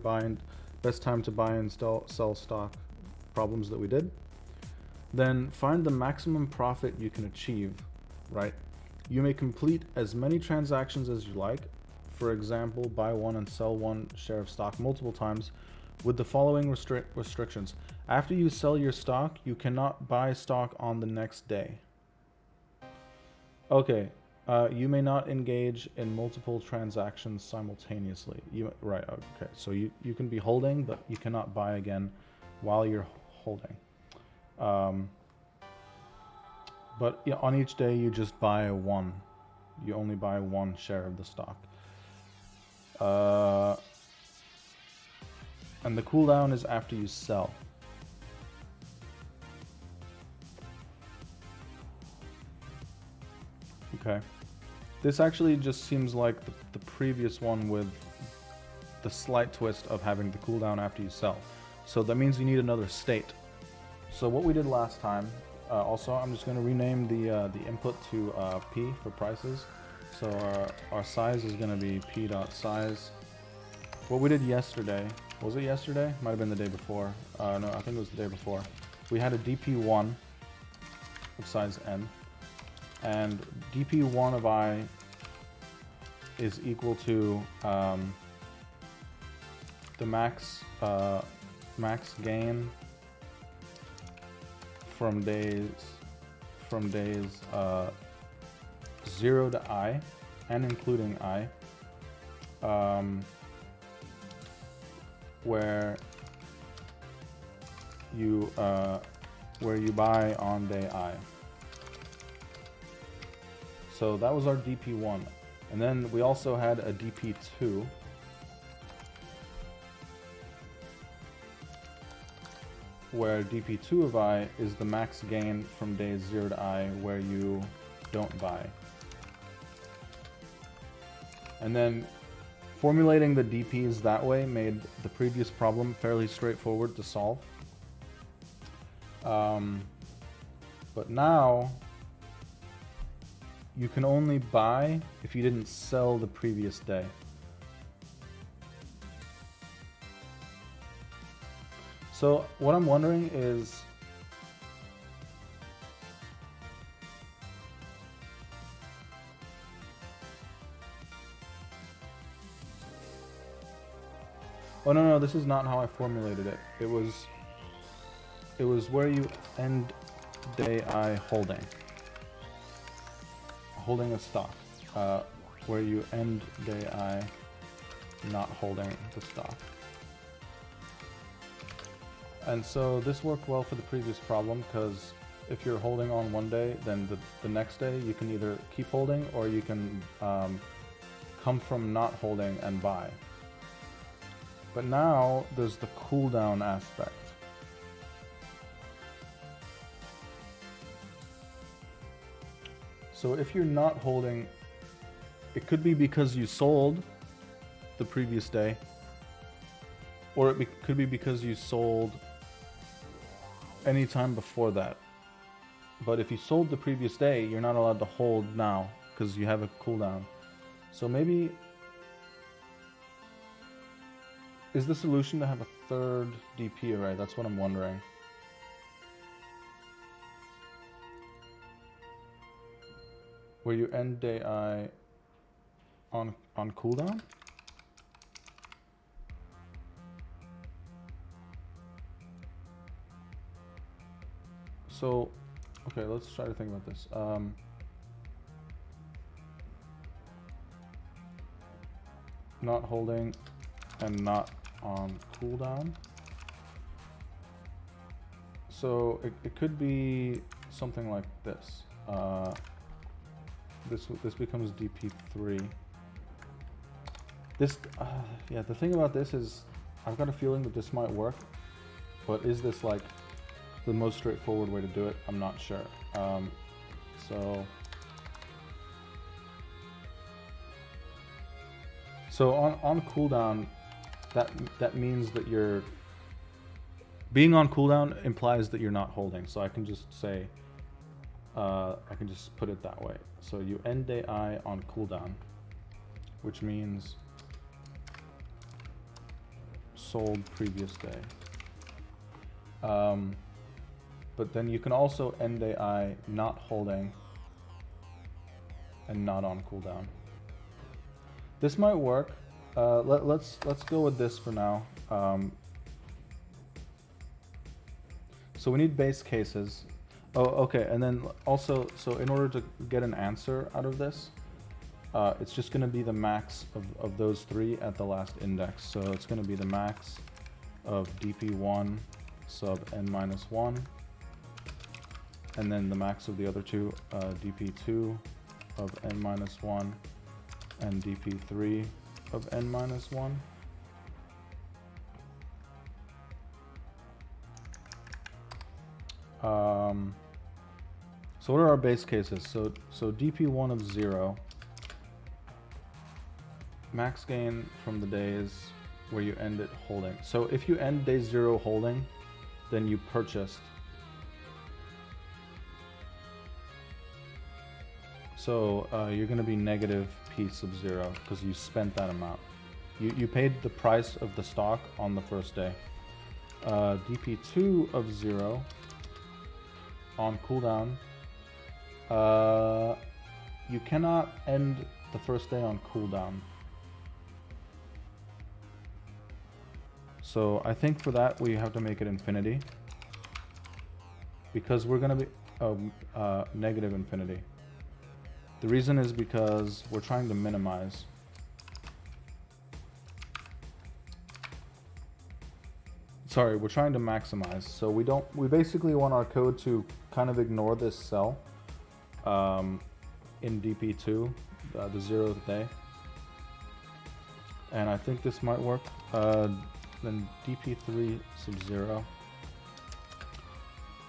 [SPEAKER 1] best time to buy and sell stock problems that we did. Then find the maximum profit you can achieve, right? You may complete as many transactions as you like. For example, buy one and sell one share of stock multiple times with the following restrictions. After you sell your stock, you cannot buy stock on the next day. Okay, you may not engage in multiple transactions simultaneously. Right, okay, so you can be holding, but you cannot buy again while you're holding. But yeah, on each day, you just buy one. You only buy one share of the stock. And the cooldown is after you sell. Okay. This actually just seems like the previous one with the slight twist of having the cooldown after you sell. So that means you need another state. So what we did last time, also I'm just going to rename the input to p for prices. So our size is going to be p.size. What we did yesterday, was it yesterday? Might have been the day before. No, I think it was the day before. We had a dp1 of size n, and dp1 of I is equal to the max gain from days 0 to I, and including I, where you buy on day I. So that was our dp1, and then we also had a dp2, where dp2 of I is the max gain from days 0 to I where you don't buy. And then formulating the DPs that way made the previous problem fairly straightforward to solve. But now you can only buy if you didn't sell the previous day. So what I'm wondering is, oh no, this is not how I formulated it. It was where you end day I holding a stock, where you end day I not holding the stock. And so this worked well for the previous problem, because if you're holding on one day, then the next day you can either keep holding or you can come from not holding and buy. But now there's the cooldown aspect. So if you're not holding, it could be because you sold the previous day, or it could be because you sold any time before that. But if you sold the previous day, you're not allowed to hold now because you have a cooldown. So maybe, is the solution to have a third DP array? That's what I'm wondering. Where you end day I on cooldown? So, okay, let's try to think about this. Not holding and not on cooldown. So it could be something like this. This becomes DP3. Yeah, the thing about this is, I've got a feeling that this might work, but is this like the most straightforward way to do it? I'm not sure. So So on cooldown, that means that you're being on cooldown implies that you're not holding. So I can just say, I can just put it that way. So you end day I on cooldown, which means sold previous day. But then you can also end day I not holding and not on cooldown. This might work. Let's go with this for now. So we need base cases. Oh, okay, and then also, so in order to get an answer out of this, it's just going to be the max of those three at the last index. So it's going to be the max of dp1 sub n-1, and then the max of the other two, dp2 of n-1 and dp3 of n-1. So what are our base cases? So dp1 of 0, max gain from the days where you end it holding. So if you end day 0 holding, then you purchased. So you're going to be negative p sub 0 because you spent that amount. You paid the price of the stock on the first day. dp2 of 0 on cooldown. You cannot end the first day on cooldown. So I think for that we have to make it infinity, because we're going to be negative infinity. The reason is because we're trying to minimize. Sorry, we're trying to maximize. So we basically want our code to kind of ignore this cell in dp2, the 0th day. And I think this might work. Then dp3 sub 0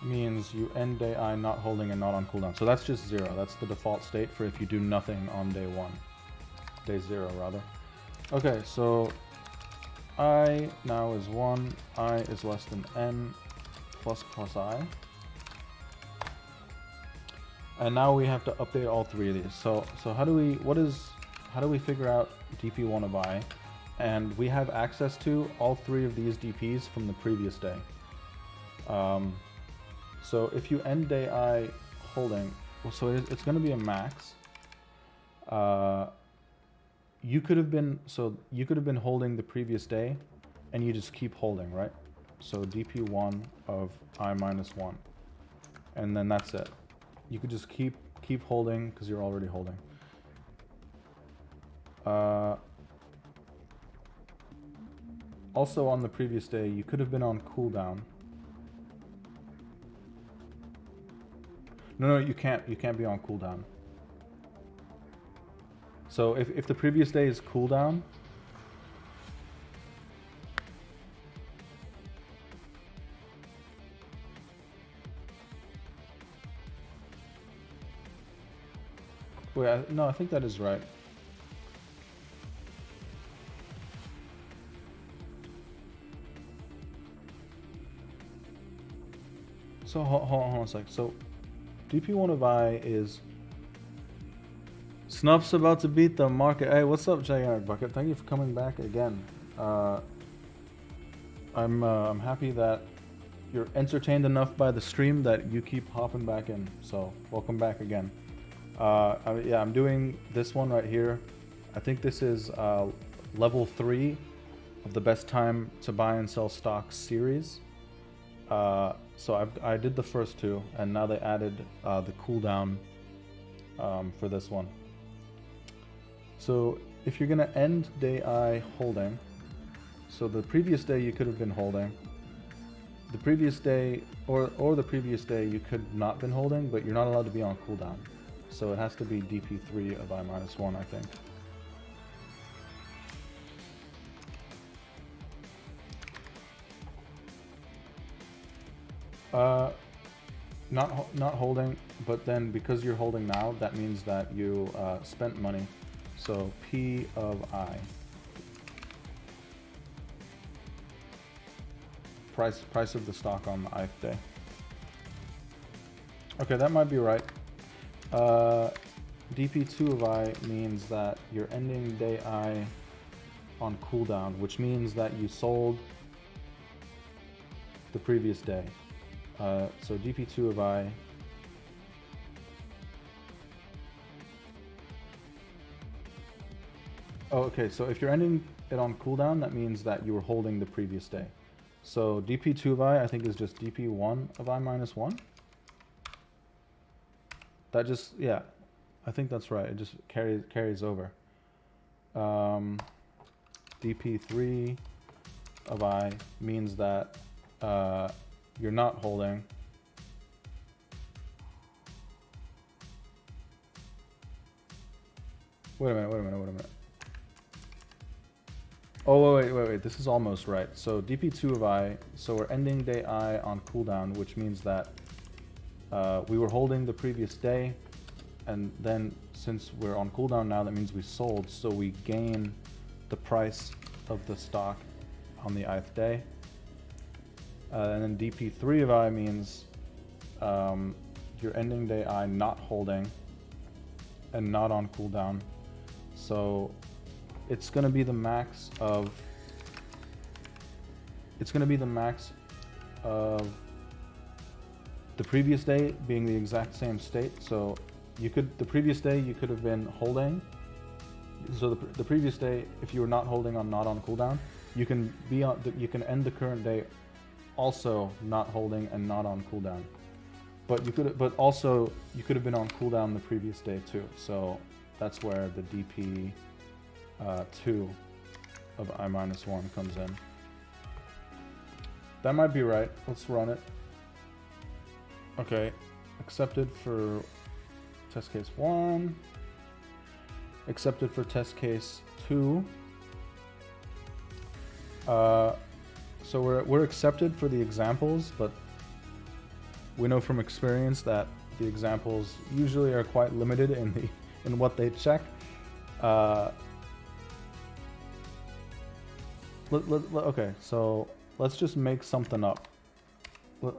[SPEAKER 1] means you end day I not holding and not on cooldown. So that's just 0. That's the default state for if you do nothing on day 1. Day 0 rather. Okay, so I now is 1, I is less than n plus I. And now we have to update all three of these. So how do we figure out dp1 of I? And we have access to all three of these DPs from the previous day. So if you end day I holding, well, so it's going to be a max. You could have been holding the previous day, and you just keep holding, right? So dp1 of I minus 1, and then that's it. You could just keep holding because you're already holding. Also on the previous day, you could have been on cooldown. No, you can't be on cooldown. So if the previous day is cooldown, wait, no, I think that is right. So hold on a sec. So dp1 of I is Snuff's about to beat the market. Hey, what's up, Gigantic Bucket? Thank you for coming back again. I'm happy that you're entertained enough by the stream that you keep hopping back in. So welcome back again. Yeah, I'm doing this one right here. I think this is level 3 of the best time to buy and sell stocks series. So I did the first two, and now they added the cooldown for this one. So if you're going to end day I holding, so the previous day you could have been holding, the previous day or the previous day you could not been holding, but you're not allowed to be on cooldown. So it has to be dp3 of I minus 1, I think. Not holding, but then because you're holding now, that means that you spent money. So P of I. price of the stock on the ith day. Okay, that might be right. dp2 of I means that you're ending day I on cooldown, which means that you sold the previous day. So dp2 of I oh, okay, so if you're ending it on cooldown, that means that you were holding the previous day. So dp2 of I think is just dp1 of I minus 1. That just, yeah, I think that's right. It just carries over. dp3 of I means that you're not holding. Wait a minute. Oh, wait, this is almost right. So dp2 of I, so we're ending day I on cooldown, which means that we were holding the previous day, and then since we're on cooldown now, that means we sold, so we gain the price of the stock on the ith day. And then dp3 of I means you're ending day I not holding and not on cooldown. So it's going to be the max of the previous day being the exact same state. So the previous day you could have been holding. So the previous day, if you were not holding on not on cooldown, you can end the current day also not holding and not on cooldown. But you could have been on cooldown the previous day too. So that's where the dp 2 of I minus 1 comes in. That might be right. Let's run it. Okay, accepted for test case 1. Accepted for test case 2. So we're accepted for the examples, but we know from experience that the examples usually are quite limited in what they check. Okay, so let's just make something up.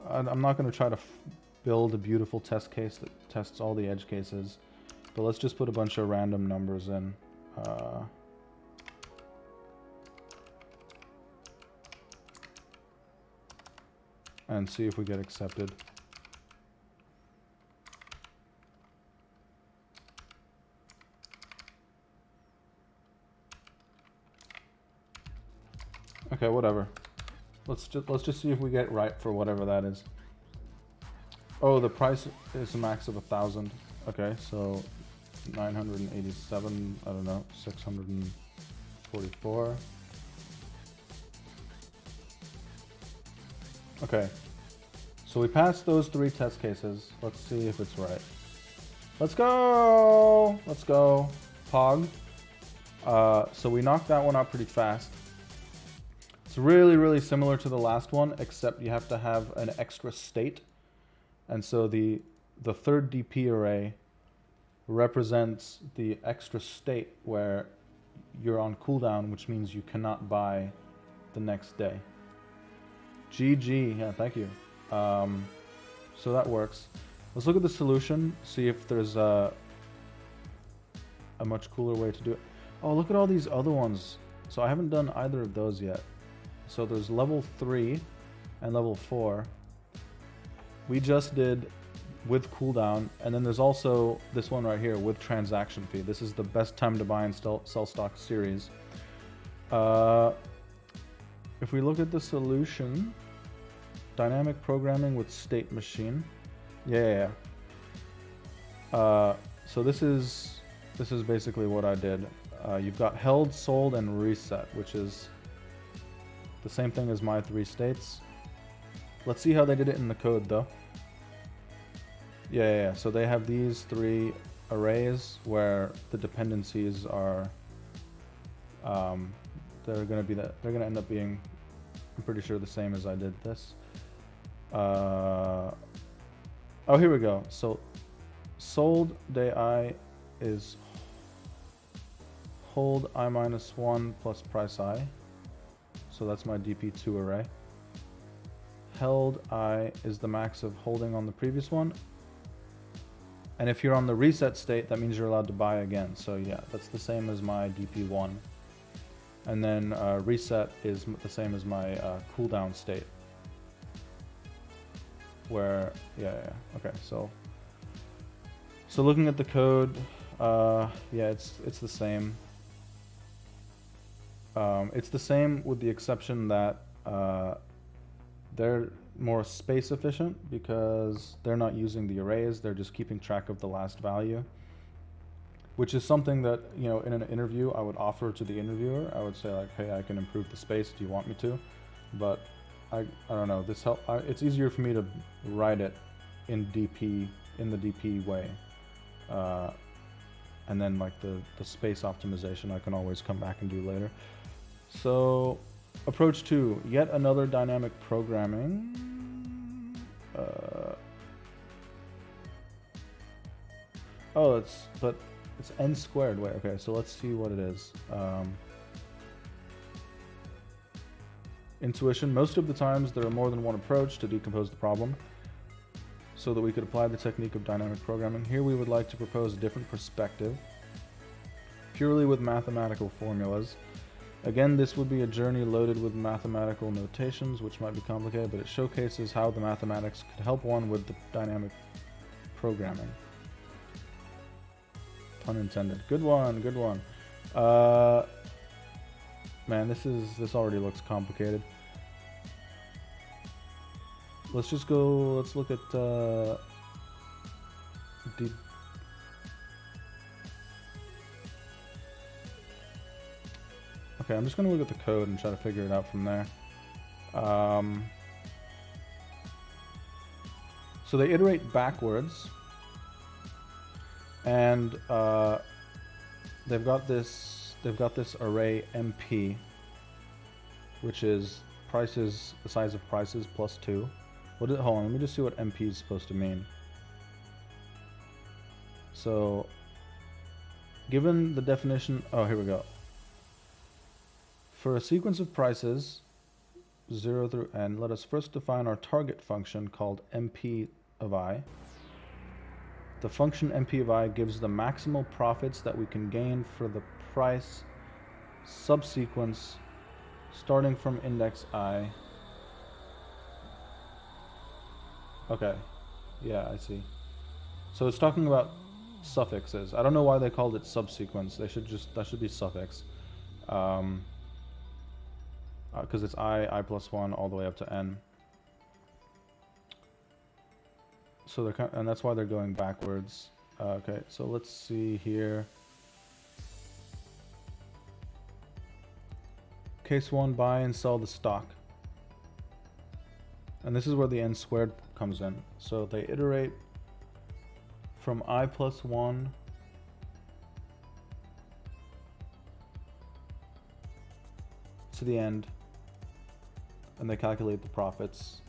[SPEAKER 1] I'm not going to try to build a beautiful test case that tests all the edge cases, but let's just put a bunch of random numbers in. And see if we get accepted. Okay, whatever. Let's just see if we get right for whatever that is. Oh, the price is a max of 1,000. Okay, so 987. I don't know, 644. Okay, so we passed those 3 test cases. Let's see if it's right. Let's go! Let's go. Pog. So we knocked that one out pretty fast. It's really, really similar to the last one, except you have to have an extra state. And so the third DP array represents the extra state where you're on cooldown, which means you cannot buy the next day. GG, yeah, thank you. So that works. Let's look at the solution, see if there's a much cooler way to do it. Oh, look at all these other ones. So I haven't done either of those yet. So there's level 3 and level 4. We just did with cooldown, and then there's also this one right here with transaction fee. This is the best time to buy and sell stock series. If we look at the solution, dynamic programming with state machine. Yeah. So this is basically what I did. You've got held, sold, and reset, which is the same thing as my 3 states. Let's see how they did it in the code though. Yeah. So they have these 3 arrays where the dependencies are they're gonna end up being, I'm pretty sure, the same as I did this. Oh, here we go. So sold day I is hold I minus 1 plus price I. So that's my DP2 array. held I is the max of holding on the previous one. And if you're on the reset state, that means you're allowed to buy again. So yeah, that's the same as my DP1. And then reset is the same as my cooldown state. Where, yeah, okay, so looking at the code, yeah, it's the same. It's the same with the exception that they're more space efficient because they're not using the arrays, they're just keeping track of the last value, which is something that, you know, in an interview I would offer to the interviewer. I would say like, hey, I can improve the space, do you want me to? But I don't know, it's easier for me to write it in the DP way. And then like the space optimization I can always come back and do later. So approach 2, yet another dynamic programming. It's n squared. Wait, okay, so let's see what it is. Intuition. Most of the times there are more than one approach to decompose the problem so that we could apply the technique of dynamic programming. Here we would like to propose a different perspective, purely with mathematical formulas. Again, this would be a journey loaded with mathematical notations, which might be complicated, but it showcases how the mathematics could help one with the dynamic programming. Pun intended. Good one, good one. Man, this already looks complicated. Let's look at okay, I'm just going to look at the code and try to figure it out from there. So they iterate backwards, and they've got this array MP, which is prices, the size of prices plus 2. Hold on, let me just see what MP is supposed to mean. So, given the definition, oh, here we go. For a sequence of prices, 0 through n, let us first define our target function called MP of I. The function MP of I gives the maximal profits that we can gain for the price subsequence starting from index I. Okay, yeah, I see. So it's talking about suffixes. I don't know why they called it subsequence. That should be suffix. Because it's I plus 1 all the way up to n. So they're and that's why they're going backwards. Okay, so let's see here. Case 1, buy and sell the stock. And this is where the n squared comes in. So they iterate from I plus 1 to the end, and they calculate the profits.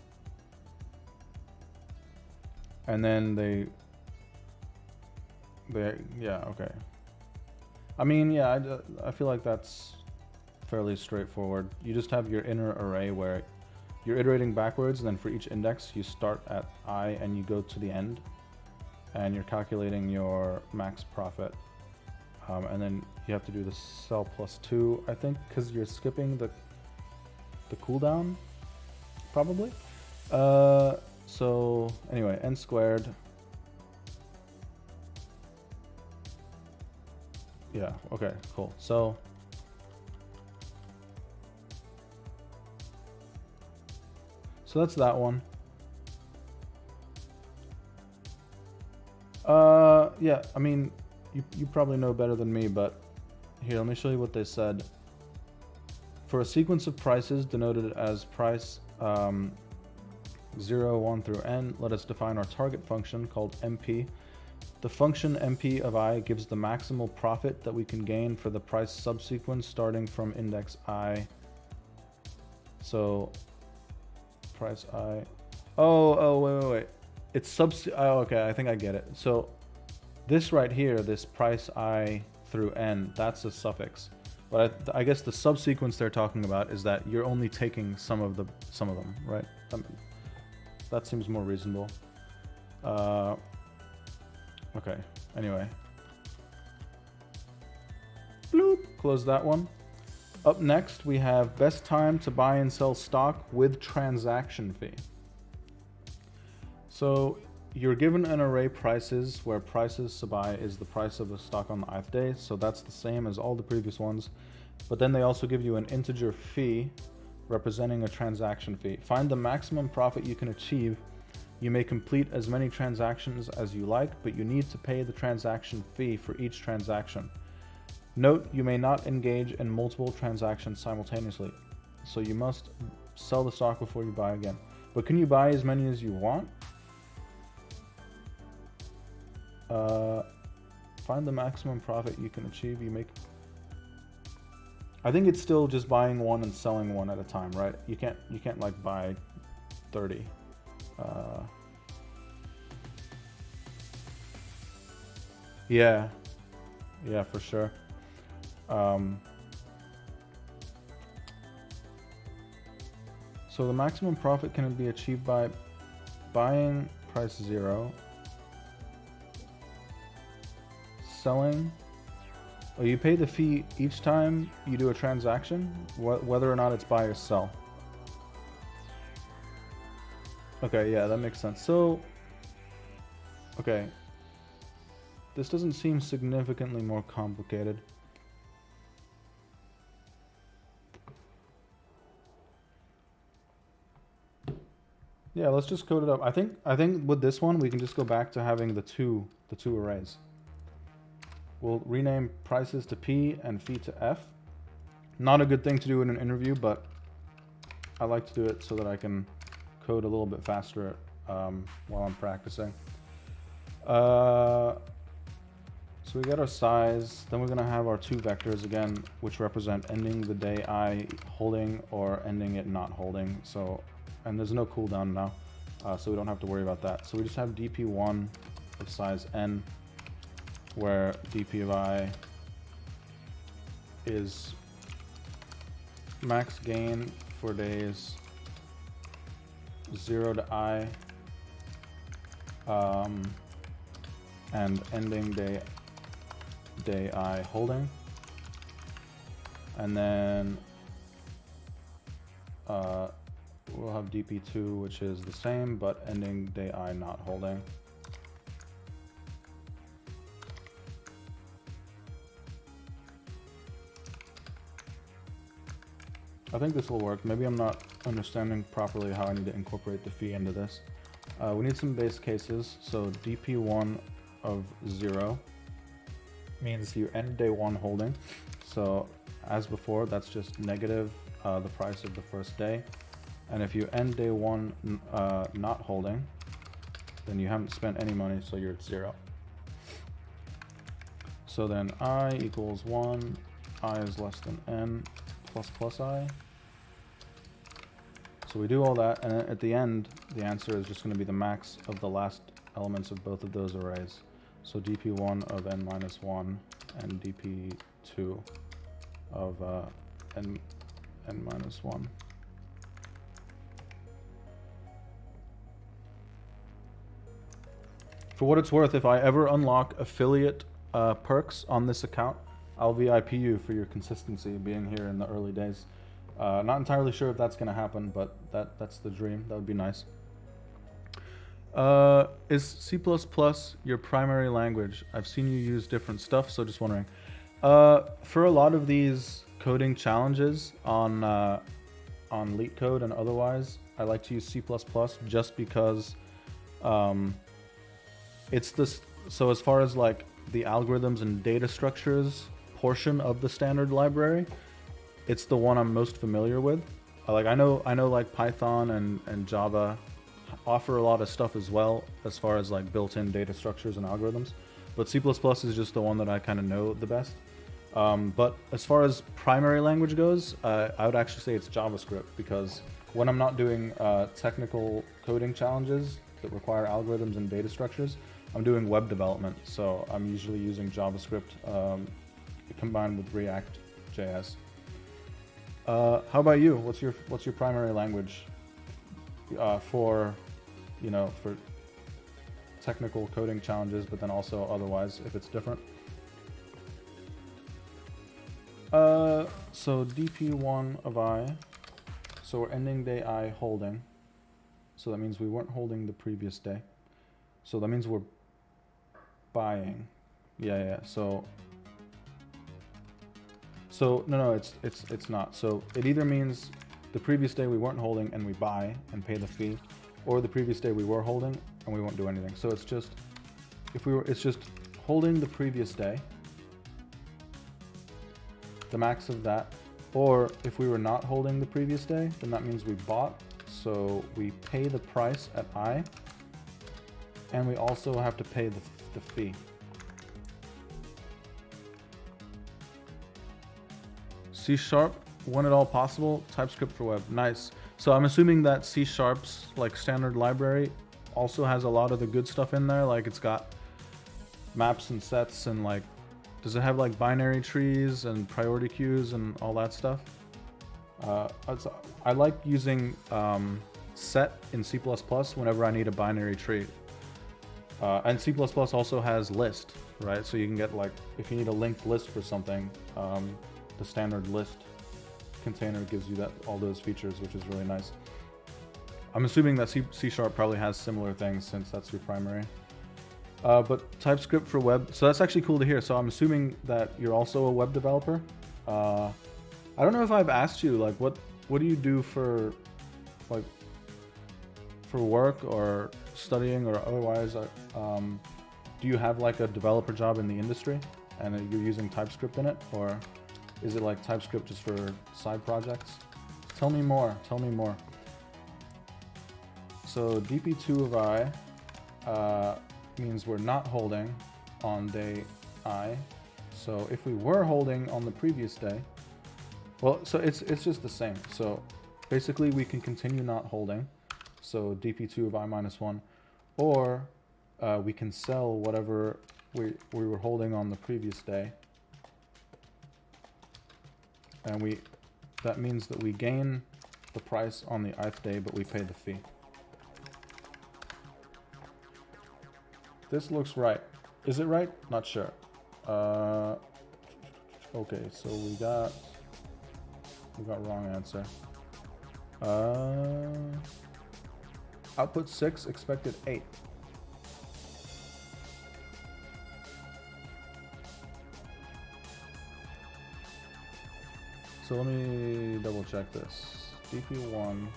[SPEAKER 1] And then they yeah, okay. I mean, yeah, I feel like that's fairly straightforward. You just have your inner array where you're iterating backwards, and then for each index you start at I and you go to the end, and you're calculating your max profit. And then you have to do the sell plus 2, I think, because you're skipping the cooldown, probably. So anyway, n squared. Yeah, okay, cool. So that's that one. Yeah, I mean, you probably know better than me, but here, let me show you what they said. For a sequence of prices denoted as price 0, 1 through n, let us define our target function called MP. The function MP of I gives the maximal profit that we can gain for the price subsequence starting from index I. So price I. Oh, wait. It's oh, okay, I think I get it. So this right here, this price I through n, that's a suffix. But I guess the subsequence they're talking about is that you're only taking some of them, right? That seems more reasonable. Okay, anyway. Bloop, close that one. Up next, we have best time to buy and sell stock with transaction fee. So you're given an array prices where prices to buy is the price of the stock on the ith day. So that's the same as all the previous ones. But then they also give you an integer fee representing a transaction fee. Find the maximum profit you can achieve. You may complete as many transactions as you like, but you need to pay the transaction fee for each transaction. Note, you may not engage in multiple transactions simultaneously, so you must sell the stock before you buy again. But can you buy as many as you want? Find the maximum profit you can achieve. You make... I think it's still just buying one and selling one at a time, right? You can't like buy 30. Yeah, for sure. So the maximum profit can be achieved by buying price 0, selling. Oh, you pay the fee each time you do a transaction, whether or not it's buy or sell. Okay, yeah, that makes sense. So, okay. This doesn't seem significantly more complicated. Yeah, let's just code it up. I think with this one we can just go back to having the two arrays. We'll rename prices to P and fee to F. Not a good thing to do in an interview, but I like to do it so that I can code a little bit faster while I'm practicing. So we got our size, then we're gonna have our two vectors again, which represent ending the day I holding or ending it not holding. So, and there's no cooldown now, so we don't have to worry about that. So we just have dp1 of size n, where dp of I is max gain for days 0 to I, and ending day I holding, and then we'll have dp2, which is the same but ending day I not holding. I think this will work. Maybe I'm not understanding properly how I need to incorporate the fee into this. We need some base cases. So dp1 of 0 means you end day 1 holding. So as before, that's just negative the price of the first day. And if you end day 1 not holding, then you haven't spent any money, so you're at 0. So then I equals 1, I is less than n plus I. So we do all that, and at the end, the answer is just going to be the max of the last elements of both of those arrays. So dp1 of n minus 1 and dp2 of n minus 1. For what it's worth, if I ever unlock affiliate perks on this account, I'll VIP you for your consistency being here in the early days. Not entirely sure if that's going to happen, but that's the dream. That would be nice. Is C++ your primary language? I've seen you use different stuff, so just wondering. For a lot of these coding challenges on LeetCode and otherwise, I like to use C++ just because it's this. So as far as like the algorithms and data structures portion of the standard library, it's the one I'm most familiar with. Like I know like Python and Java offer a lot of stuff as well as far as like built-in data structures and algorithms, but C++ is just the one that I kind of know the best. But as far as primary language goes, I would actually say it's JavaScript, because when I'm not doing technical coding challenges that require algorithms and data structures, I'm doing web development, so I'm usually using JavaScript combined with React.js. How about you? What's your primary language for you know, for technical coding challenges, but then also otherwise if it's different. So dp1 of I, so we're ending day I holding. So that means we weren't holding the previous day. So that means we're buying. Yeah. So no, it's not. So it either means the previous day we weren't holding and we buy and pay the fee, or the previous day we were holding and we won't do anything. So it's just it's just holding the previous day, the max of that, or if we were not holding the previous day, then that means we bought. So we pay the price at I, and we also have to pay the fee. C#, when at all possible, TypeScript for web. Nice. So I'm assuming that C#'s like standard library also has a lot of the good stuff in there. Like it's got maps and sets and like, does it have like binary trees and priority queues and all that stuff? I like using set in C++ whenever I need a binary tree. And C++ also has list, right? So you can get like, if you need a linked list for something, the standard list container gives you all those features, which is really nice. I'm assuming that C# probably has similar things since that's your primary. But TypeScript for web, so that's actually cool to hear. So I'm assuming that you're also a web developer. I don't know if I've asked you, like, what do you do for, like, for work or studying or otherwise? Do you have like a developer job in the industry and you're using TypeScript in it, or is it like TypeScript just for side projects? Tell me more. Tell me more. So dp2 of I means we're not holding on day I. So if we were holding on the previous day, well, so it's just the same. So basically we can continue not holding. So dp2 of I minus 1, or we can sell whatever we were holding on the previous day. And that means that we gain the price on the ith day, but we pay the fee. This looks right. Is it right? Not sure. Okay, so we got wrong answer. Output 6, expected 8. So let me double check this. dp1,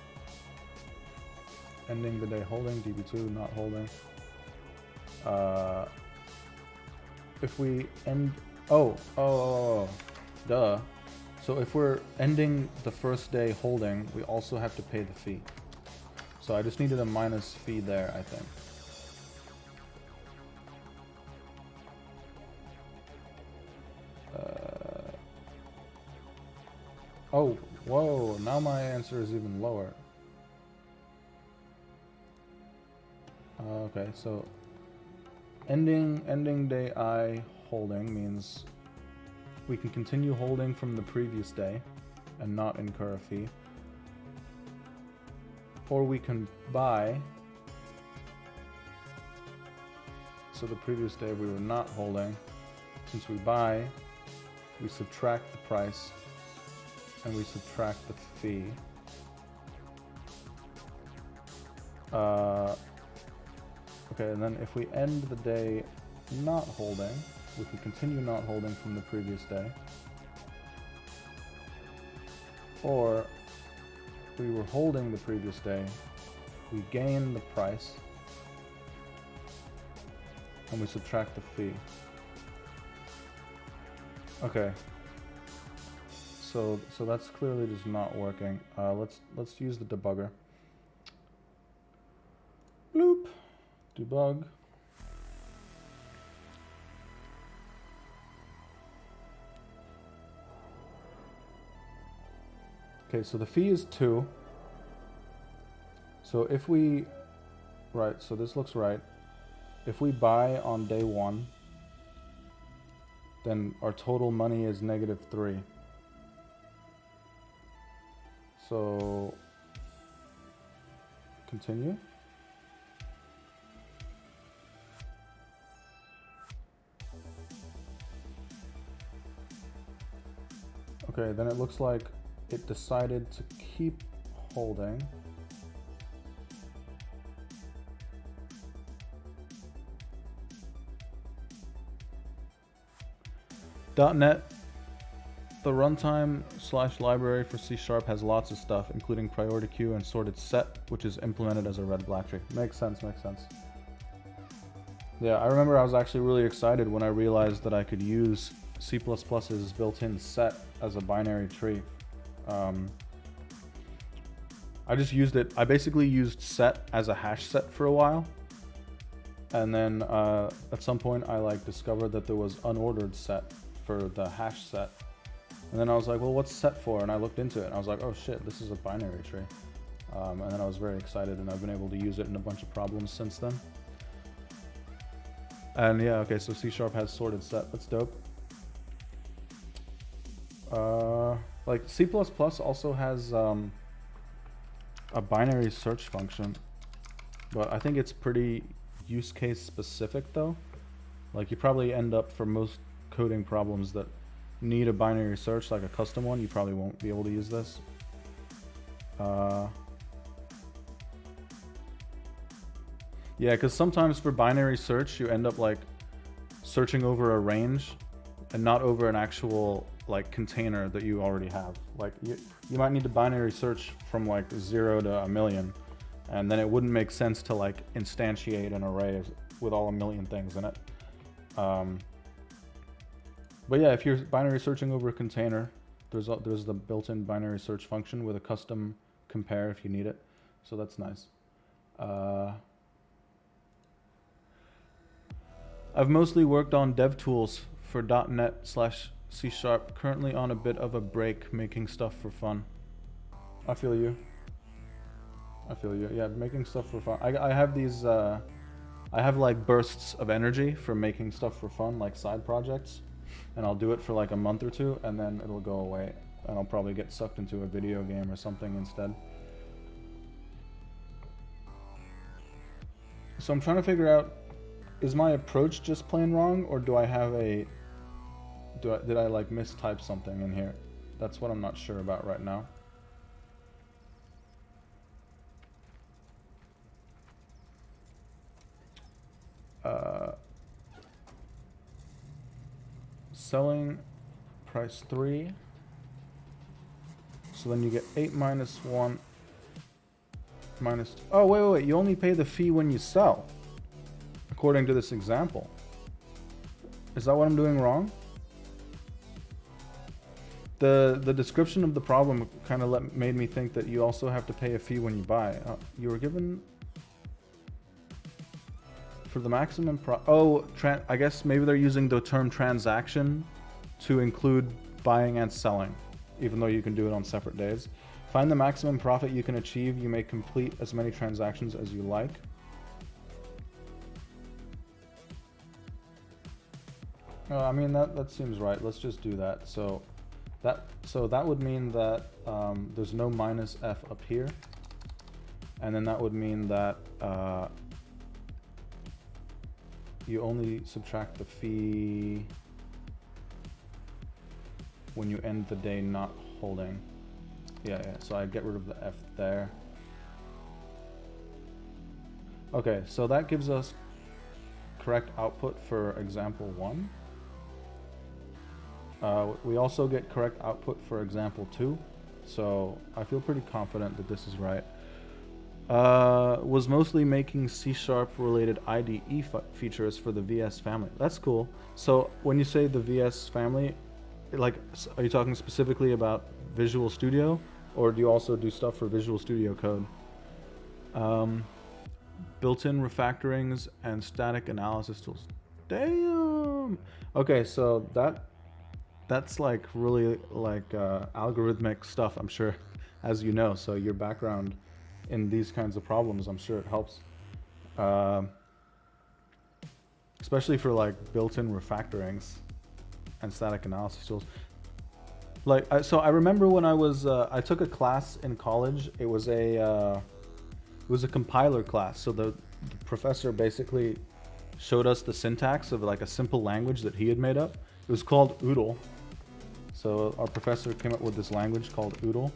[SPEAKER 1] ending the day holding, dp2 not holding. If we end, duh. So if we're ending the first day holding, we also have to pay the fee. So I just needed a minus fee there, I think. Oh, whoa, now my answer is even lower. Okay, so ending day I holding means we can continue holding from the previous day and not incur a fee. Or we can buy. So the previous day we were not holding. Since we buy, we subtract the price and we subtract the fee. Okay, and then if we end the day not holding, we can continue not holding from the previous day. Or we were holding the previous day, we gain the price, and we subtract the fee. Okay. So that's clearly just not working. Let's use the debugger. Bloop. Debug. Okay, so the fee is 2. So if we, right, so this looks right. If we buy on day 1, then our total money is -3. So, continue. Okay, then it looks like it decided to keep holding. .NET, the runtime / library for C# has lots of stuff, including priority queue and sorted set, which is implemented as a red-black tree. Makes sense, makes sense. Yeah, I remember I was actually really excited when I realized that I could use C++'s built-in set as a binary tree. I just used it, I basically used set as a hash set for a while. And then at some point I discovered that there was unordered set for the hash set. And then I was like, well, what's set for? And I looked into it and I was like, oh shit, this is a binary tree. And then I was very excited and I've been able to use it in a bunch of problems since then. And yeah, okay, so C# has sorted set, that's dope. C++ also has a binary search function, but I think it's pretty use case specific though. Like you probably end up for most coding problems that need a binary search, like a custom one, you probably won't be able to use this. Yeah, because sometimes for binary search, you end up searching over a range and not over an actual container that you already have. You might need to binary search from 0 to 1,000,000, and then it wouldn't make sense to instantiate an array with all 1,000,000 things in it. But yeah, if you're binary searching over a container, there's the built-in binary search function with a custom compare if you need it. So that's nice. I've mostly worked on dev tools for .NET/C#, currently on a bit of a break making stuff for fun. I feel you. I feel you. Yeah, making stuff for fun. I have these, I have bursts of energy for making stuff for fun, side projects. And I'll do it for a month or two and then it'll go away. And I'll probably get sucked into a video game or something instead. So I'm trying to figure out, is my approach just plain wrong, or do I have did I mistype something in here? That's what I'm not sure about right now. Selling price 3. So then you get 8 minus 1 minus... Oh, wait. You only pay the fee when you sell, according to this example. Is that what I'm doing wrong? The description of the problem kind of made me think that you also have to pay a fee when you buy. You were given... For the maximum I guess maybe they're using the term transaction to include buying and selling, even though you can do it on separate days. Find the maximum profit you can achieve. You may complete as many transactions as you like. I mean, that seems right. Let's just do that. So that would mean that there's no minus f up here, and then that would mean that you only subtract the fee when you end the day not holding. Yeah, so I get rid of the f there. Okay, so that gives us correct output for example 1. We also get correct output for example 2, so I feel pretty confident that this is right. Was mostly making C# related IDE features for the VS family. That's cool. So when you say the VS family, are you talking specifically about Visual Studio, or do you also do stuff for Visual Studio Code? Built-in refactorings and static analysis tools. Damn. Okay, so that's really algorithmic stuff, I'm sure, as you know. So your background in these kinds of problems, I'm sure it helps, especially for built-in refactorings and static analysis tools. So I remember when I took a class in college. It was a compiler class. So the professor basically showed us the syntax of a simple language that he had made up. It was called OODLE. So our professor came up with this language called OODLE.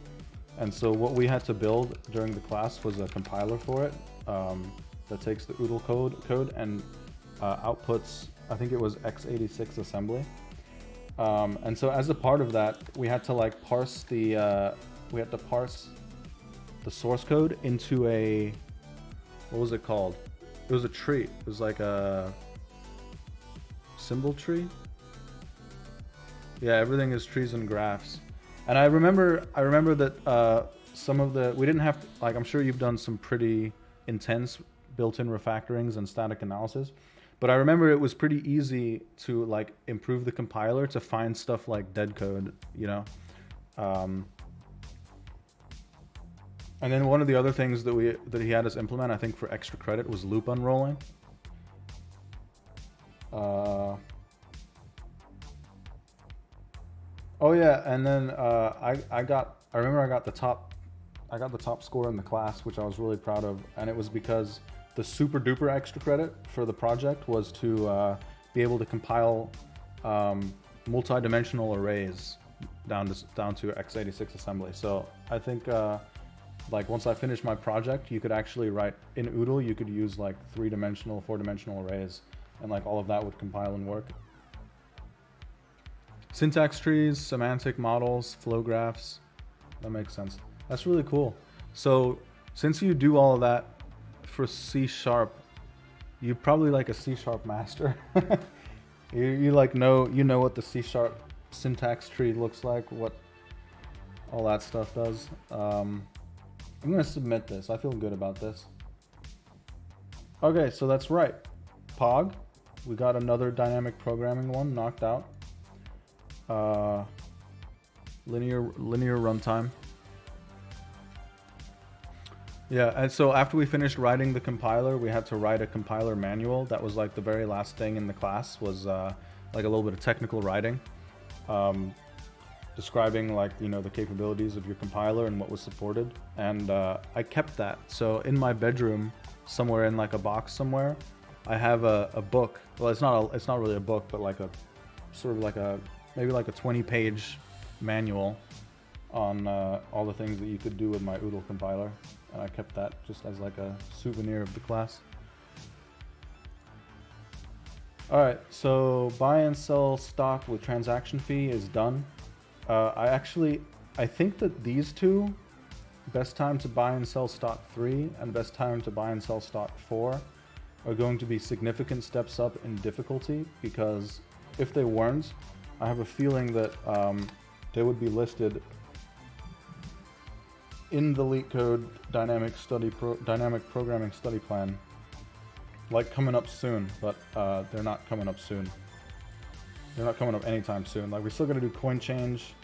[SPEAKER 1] And so what we had to build during the class was a compiler for it that takes the OODLE code and outputs, I think it was x86 assembly. And so as a part of that, we had to like parse the source code into a, what was it called? It was a tree. It was like a symbol tree. Yeah, everything is trees and graphs. And I remember that some of the, we didn't have, like, I'm sure you've done some pretty intense built-in refactorings and static analysis, but I remember it was pretty easy to like improve the compiler to find stuff like dead code, you know? And then one of the other things that he had us implement, I think for extra credit, was loop unrolling. Oh yeah, and then I remember I got the top score in the class, which I was really proud of, and it was because the super duper extra credit for the project was to be able to compile multi-dimensional arrays down to x86 assembly. So I think like once I finished my project, you could actually write in OODLE, you could use like 3-dimensional, 4-dimensional arrays, and like all of that would compile and work. Syntax trees, semantic models, flow graphs. That makes sense. That's really cool. So since you do all of that for C#, you're probably like a C# master. you like know what the C# syntax tree looks like, what all that stuff does. I'm gonna submit this. I feel good about this. Okay, so that's right. POG. We got another dynamic programming one knocked out. Linear runtime. Yeah, and so after we finished writing the compiler, we had to write a compiler manual. That was like the very last thing in the class, was like a little bit of technical writing, describing like, you know, the capabilities of your compiler and what was supported. And I kept that. So in my bedroom, somewhere in like a box somewhere, I have a book. Well, it's not really a book, but like a sort of like maybe like a 20-page manual on all the things that you could do with my OODLE compiler. And I kept that just as like a souvenir of the class. All right, so buy and sell stock with transaction fee is done. I think that these two, best time to buy and sell stock 3 and best time to buy and sell stock 4, are going to be significant steps up in difficulty, because if they weren't, I have a feeling that they would be listed in the LeetCode dynamic programming study plan, like coming up soon, but they're not coming up soon. They're not coming up anytime soon. Like, we still got to do coin change.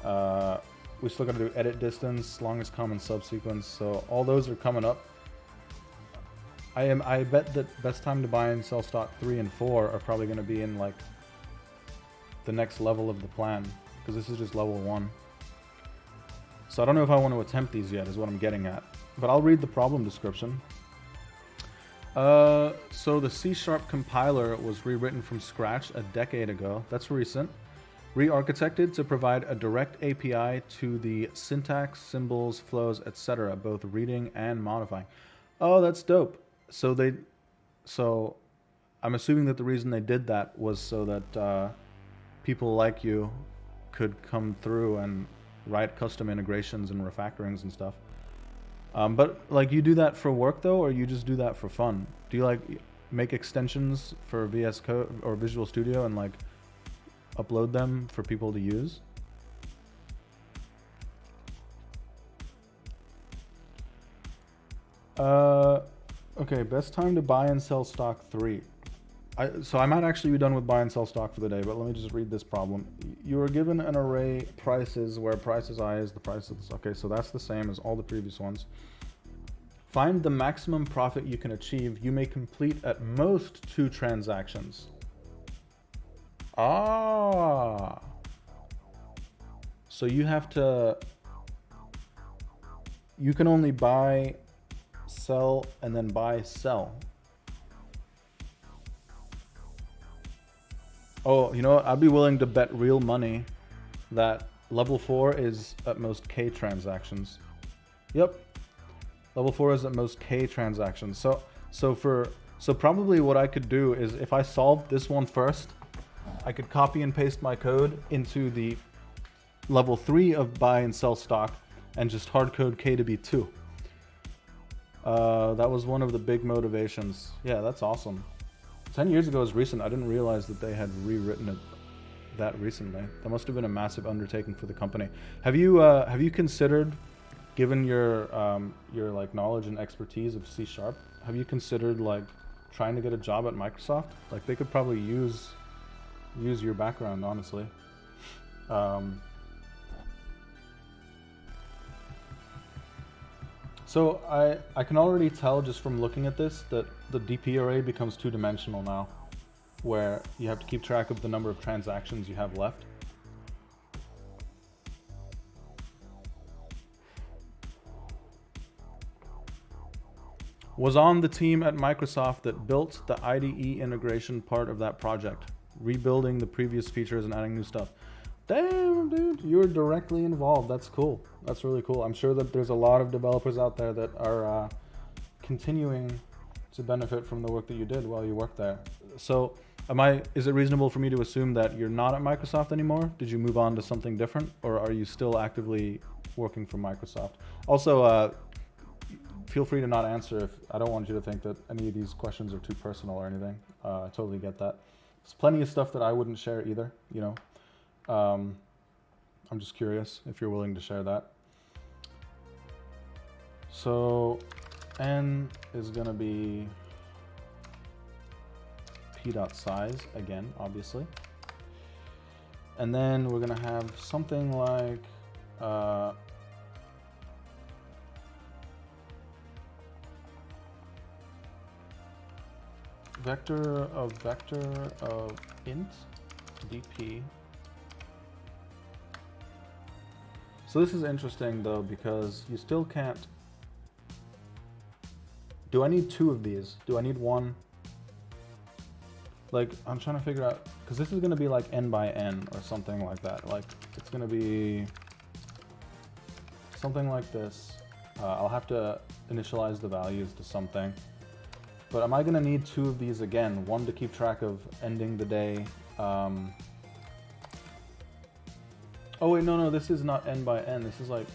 [SPEAKER 1] We still got to do edit distance, longest common subsequence. So all those are coming up. I bet that best time to buy and sell stock 3 and 4 are probably going to be in like the next level of the plan, because this is just level 1. So I don't know if I want to attempt these yet, is what I'm getting at. But I'll read the problem description. So the C# compiler was rewritten from scratch a decade ago. That's recent. Re-architected to provide a direct API to the syntax, symbols, flows, etc., both reading and modifying. Oh, that's dope. So I'm assuming that the reason they did that was so that people like you could come through and write custom integrations and refactorings and stuff. But like, you do that for work though, or you just do that for fun? Do you like make extensions for VS Code or Visual Studio and like upload them for people to use? Okay, best time to buy and sell stock 3. So I might actually be done with buy and sell stock for the day, but let me just read this problem. You are given an array prices where prices I is the price of this. Okay, so that's the same as all the previous ones. Find the maximum profit you can achieve. You may complete at most 2 transactions. Ah. So you can only buy, sell, and then buy, sell. Oh, you know what? I'd be willing to bet real money that level 4 is at most K transactions. Yep. Level 4 is at most K transactions. So probably what I could do is if I solved this one first, I could copy and paste my code into the level 3 of buy and sell stock and just hard code K to be 2. That was one of the big motivations. Yeah, that's awesome. 10 years ago is recent. I didn't realize that they had rewritten it that recently. That must have been a massive undertaking for the company. Have you considered, given your like knowledge and expertise of C#, have you considered like trying to get a job at Microsoft? Like they could probably use your background, honestly. So I can already tell just from looking at this that the DP array becomes two-dimensional now, where you have to keep track of the number of transactions you have left. Was on the team at Microsoft that built the IDE integration part of that project, rebuilding the previous features and adding new stuff. Damn, dude, you're directly involved. That's cool. That's really cool. I'm sure that there's a lot of developers out there that are continuing to benefit from the work that you did while you worked there. So is it reasonable for me to assume that you're not at Microsoft anymore? Did you move on to something different, or are you still actively working for Microsoft? Also, feel free to not answer if I don't want you to think that any of these questions are too personal or anything. I totally get that. There's plenty of stuff that I wouldn't share either, you know. I'm just curious if you're willing to share that. So n is going to be p.size again, obviously. And then we're going to have something like vector of int dp. So this is interesting though, because you still can't. Do I need 2 of these? Do I need 1? Like, I'm trying to figure out, because this is going to be like n by n or something like that. Like, it's going to be something like this. I'll have to initialize the values to something. But am I going to need 2 of these again? One to keep track of ending the day. Oh wait, no, this is not n by n. This is like,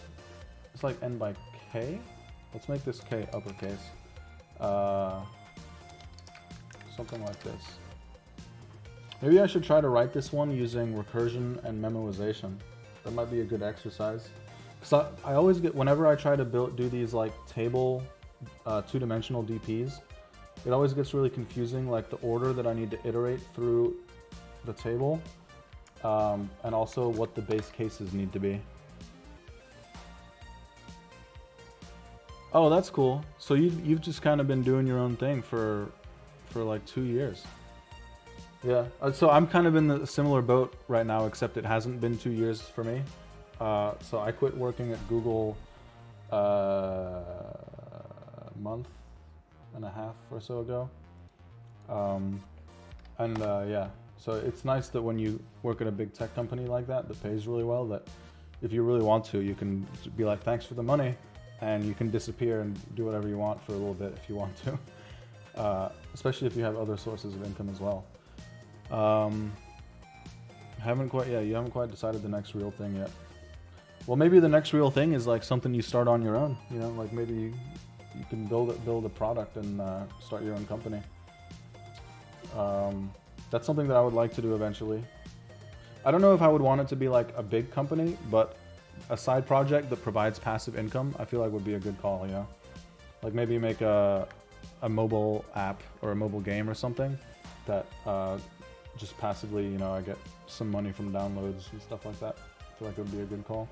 [SPEAKER 1] it's like n by k. Let's make this k uppercase. Something like this. Maybe I should try to write this one using recursion and memoization. That might be a good exercise. Because I always get, whenever I try to do these like table, two-dimensional DPs, it always gets really confusing, like the order that I need to iterate through the table. And also what the base cases need to be. Oh, that's cool. So you've just kind of been doing your own thing for like 2 years. Yeah, so I'm kind of in the similar boat right now, except it hasn't been 2 years for me. So I quit working at Google a month and a half or so ago. Yeah, so it's nice that when you work at a big tech company like that pays really well, that if you really want to, you can be like, thanks for the money, and you can disappear and do whatever you want for a little bit if you want to. Especially if you have other sources of income as well. You haven't quite decided the next real thing yet. Well, maybe the next real thing is like something you start on your own, you know, like maybe you can build a product and start your own company. That's something that I would like to do eventually. I don't know if I would want it to be like a big company, but a side project that provides passive income, I feel like would be a good call, yeah. Like maybe make a mobile app or a mobile game or something that just passively, you know, I get some money from downloads and stuff like that. I feel like it would be a good call.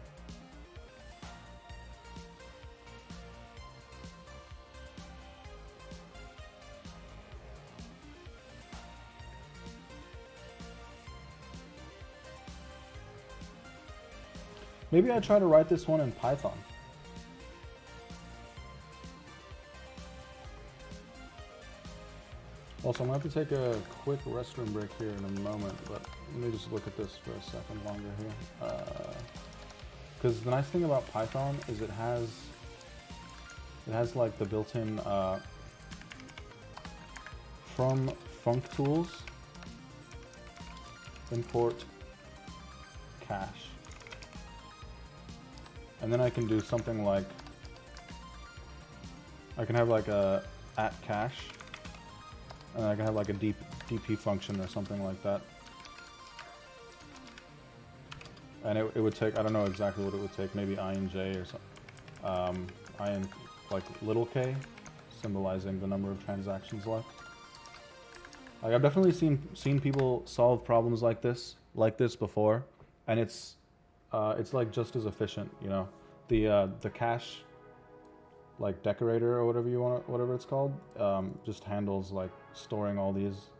[SPEAKER 1] Maybe I try to write this one in Python. Also, I'm going to have to take a quick restroom break here in a moment, but let me just look at this for a second longer here. Because the nice thing about Python is it has like the built-in from functools import cache, and then I can do something like I can have like a @cache, and I can have like a DP function or something like that. And it would take, I don't know exactly what it would take, maybe int or something. int like little k, symbolizing the number of transactions left. Like I've definitely seen people solve problems like this before, and it's like just as efficient, you know. The cache like decorator or whatever it's called, just handles like storing all these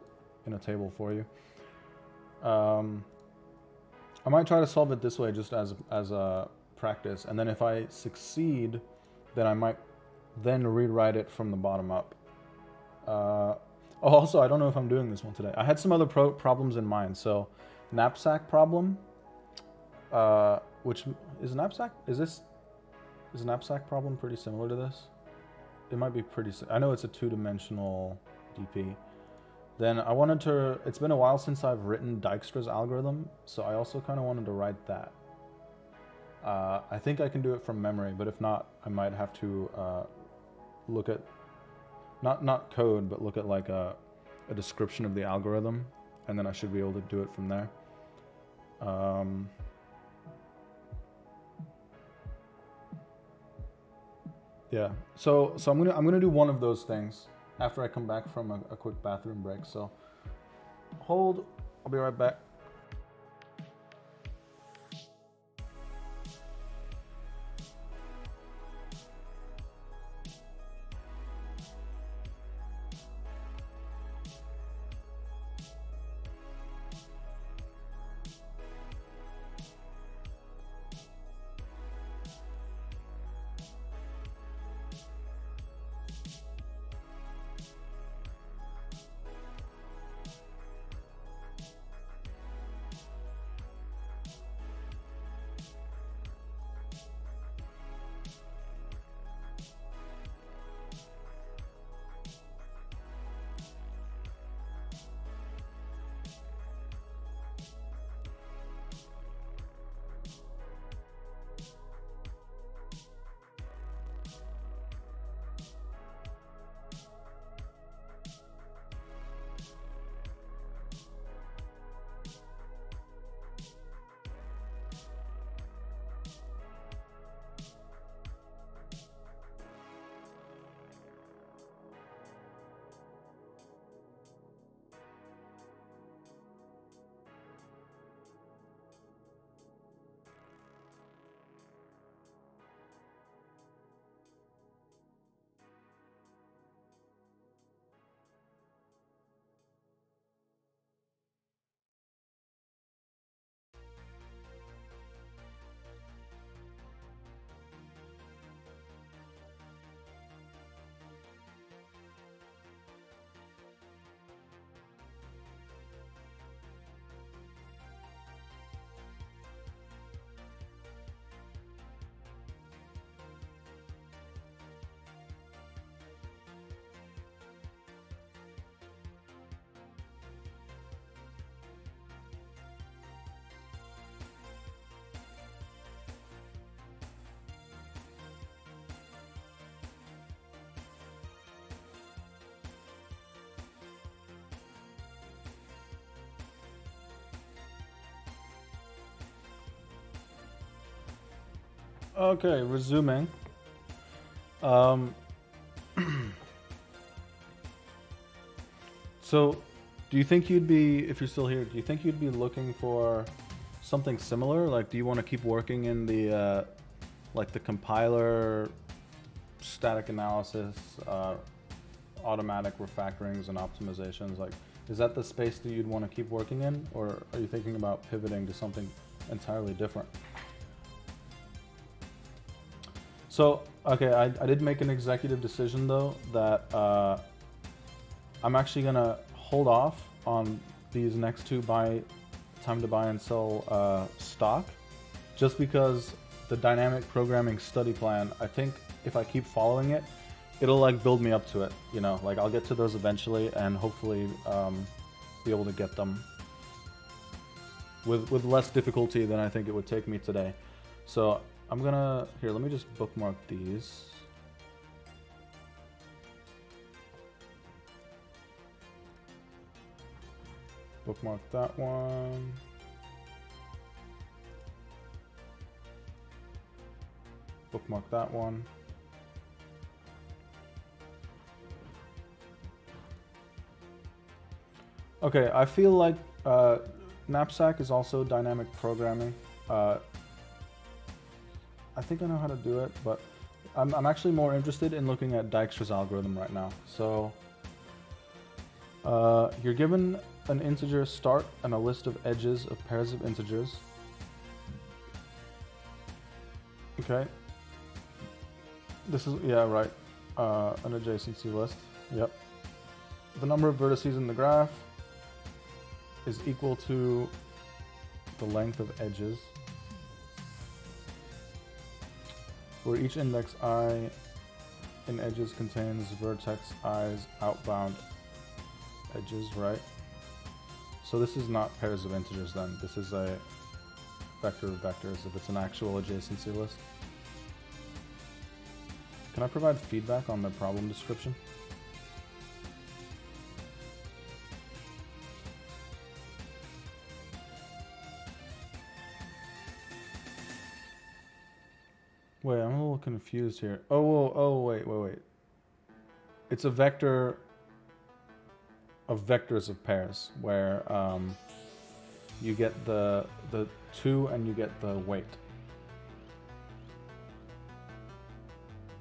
[SPEAKER 1] in a table for you. I might try to solve it this way just as a practice, and then if I succeed, then I might then rewrite it from the bottom up. Also, I don't know if I'm doing this one today. I had some other problems in mind. So, knapsack problem, which is knapsack. Is knapsack problem pretty similar to this? It might be pretty. I know it's a two-dimensional DP. Then I wanted to. It's been a while since I've written Dijkstra's algorithm, so I also kind of wanted to write that. I think I can do it from memory, but if not, I might have to look at not code, but look at like a description of the algorithm, and then I should be able to do it from there. Yeah. So I'm gonna do one of those things after I come back from a quick bathroom break. So hold. I'll be right back. Okay, resuming. So, do you think you'd be, if you're still here, do you think you'd be looking for something similar? Like, do you want to keep working in the, like the compiler, static analysis, automatic refactorings and optimizations? Like, is that the space that you'd want to keep working in? Or are you thinking about pivoting to something entirely different? So, okay, I did make an executive decision though that I'm actually gonna hold off on these next two time to buy and sell stock, just because the dynamic programming study plan, I think if I keep following it, it'll like build me up to it, you know, like I'll get to those eventually and hopefully be able to get them with less difficulty than I think it would take me today. So I'm gonna, here, let me just bookmark these. Bookmark that one. Bookmark that one. Okay, I feel like Knapsack is also dynamic programming. I think I know how to do it, but I'm actually more interested in looking at Dijkstra's algorithm right now. So you're given an integer start and a list of edges of pairs of integers. Okay. This is, yeah, right. An adjacency list. Yep. The number of vertices in the graph is equal to the length of edges, where each index I in edges contains vertex i's outbound edges, right? So this is not pairs of integers then. This is a vector of vectors if it's an actual adjacency list. Can I provide feedback on the problem description? Wait, I'm a little confused here. Oh, wait. It's a vector of vectors of pairs where you get the 2 and you get the weight.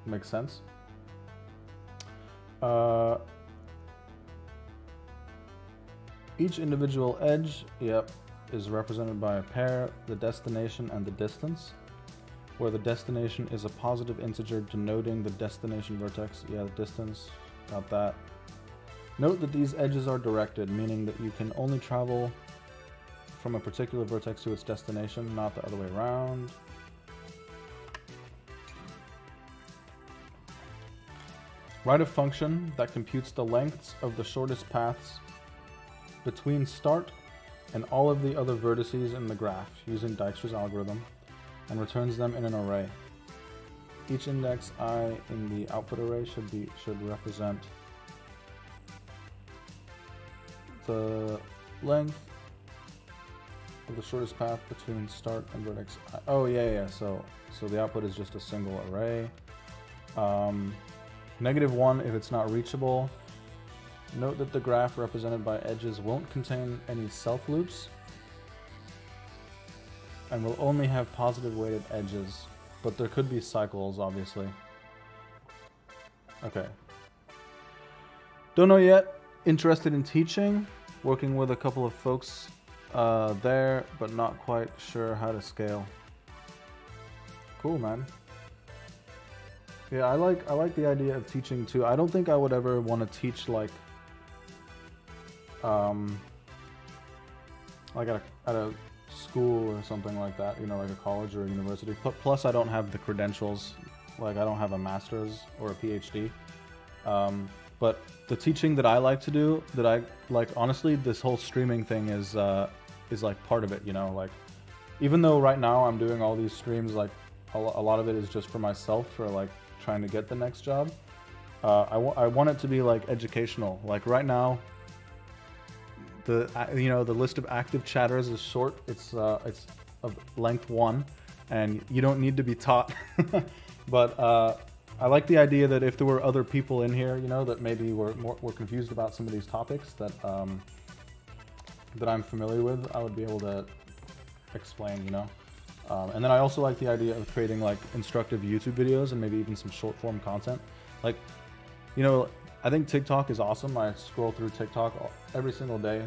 [SPEAKER 1] Makes sense? Each individual edge, yep, is represented by a pair, the destination and the distance, where the destination is a positive integer denoting the destination vertex. Yeah, the distance, got that. Note that these edges are directed, meaning that you can only travel from a particular vertex to its destination, not the other way around. Write a function that computes the lengths of the shortest paths between start and all of the other vertices in the graph using Dijkstra's algorithm, and returns them in an array. Each index I in the output array should represent the length of the shortest path between start and vertex I. Oh yeah. So the output is just a single array. -1 if it's not reachable. Note that the graph represented by edges won't contain any self loops and will only have positive weighted edges, but there could be cycles, obviously. Okay. Don't know yet. Interested in teaching, working with a couple of folks there, but not quite sure how to scale. Cool, man. Yeah, I like the idea of teaching too. I don't think I would ever want to teach like at a school or something like that, you know, like a college or a university. Plus, I don't have the credentials. Like, I don't have a master's or a PhD. But the teaching that I like to do, that I like, honestly, this whole streaming thing is like part of it, you know. Like, even though right now I'm doing all these streams, like a lot of it is just for myself, for like trying to get the next job. I want it to be like educational. Like right now, the list of active chatters is short. It's of length 1, and you don't need to be taught. But I like the idea that if there were other people in here, you know, that maybe were confused about some of these topics that I'm familiar with, I would be able to explain, you know. And then I also like the idea of creating like instructive YouTube videos and maybe even some short form content. Like, you know, I think TikTok is awesome. I scroll through TikTok every single day,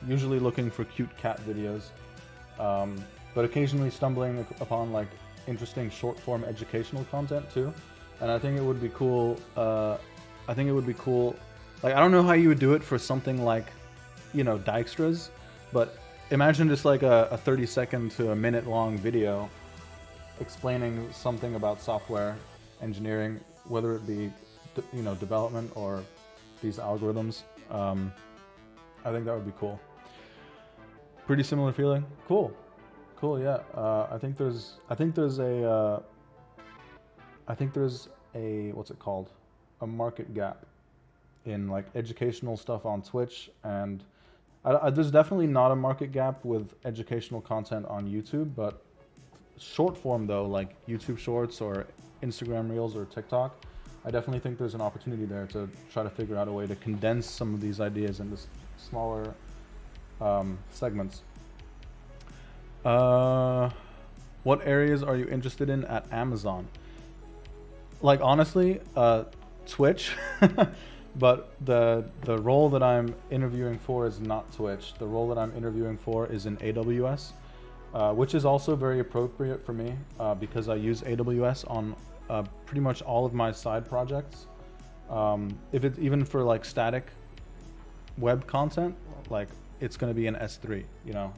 [SPEAKER 1] usually looking for cute cat videos, but occasionally stumbling upon like interesting short form educational content too. And I think it would be cool. Like, I don't know how you would do it for something like, you know, Dijkstra's, but imagine just like a 30-second to a minute-long video explaining something about software engineering, whether it be, you know, development or these algorithms. I think that would be cool. Pretty similar feeling. Cool, cool. Yeah. I think there's a what's it called? A market gap in like educational stuff on Twitch, and there's definitely not a market gap with educational content on YouTube, but short form though, like YouTube Shorts or Instagram Reels or TikTok, I definitely think there's an opportunity there to try to figure out a way to condense some of these ideas into smaller segments. What areas are you interested in at Amazon? Like honestly, Twitch, but the role that I'm interviewing for is not Twitch. The role that I'm interviewing for is in AWS, which is also very appropriate for me because I use AWS on pretty much all of my side projects. If it's even for like static web content, like it's going to be an S3, you know,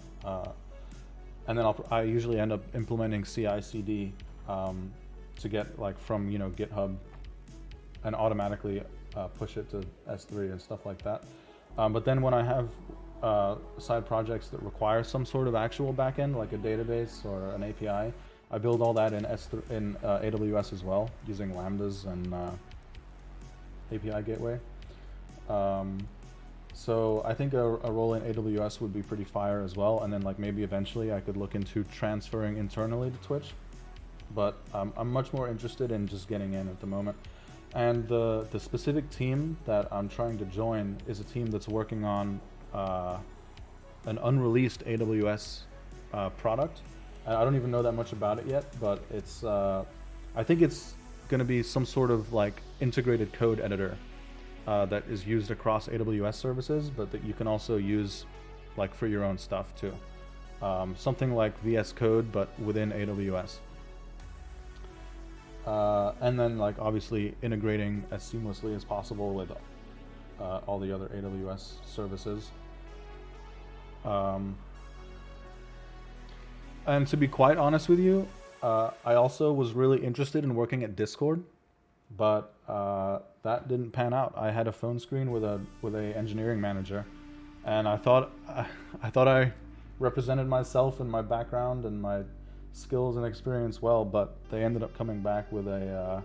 [SPEAKER 1] and then I usually end up implementing CI/CD to get like from, you know, GitHub and automatically push it to S3 and stuff like that. But then when I have side projects that require some sort of actual backend, like a database or an API, I build all that in AWS as well, using Lambdas and API Gateway. So I think a role in AWS would be pretty fire as well, and then like maybe eventually I could look into transferring internally to Twitch. But I'm much more interested in just getting in at the moment. And the specific team that I'm trying to join is a team that's working on an unreleased AWS product. I don't even know that much about it yet, but it's I think it's going to be some sort of like integrated code editor that is used across AWS services, but that you can also use like for your own stuff too. Something like VS Code, but within AWS. And then like obviously integrating as seamlessly as possible with all the other AWS services. And to be quite honest with you, I also was really interested in working at Discord, but that didn't pan out. I had a phone screen with a engineering manager, and I thought I represented myself and my background and my skills and experience well, but they ended up coming back with a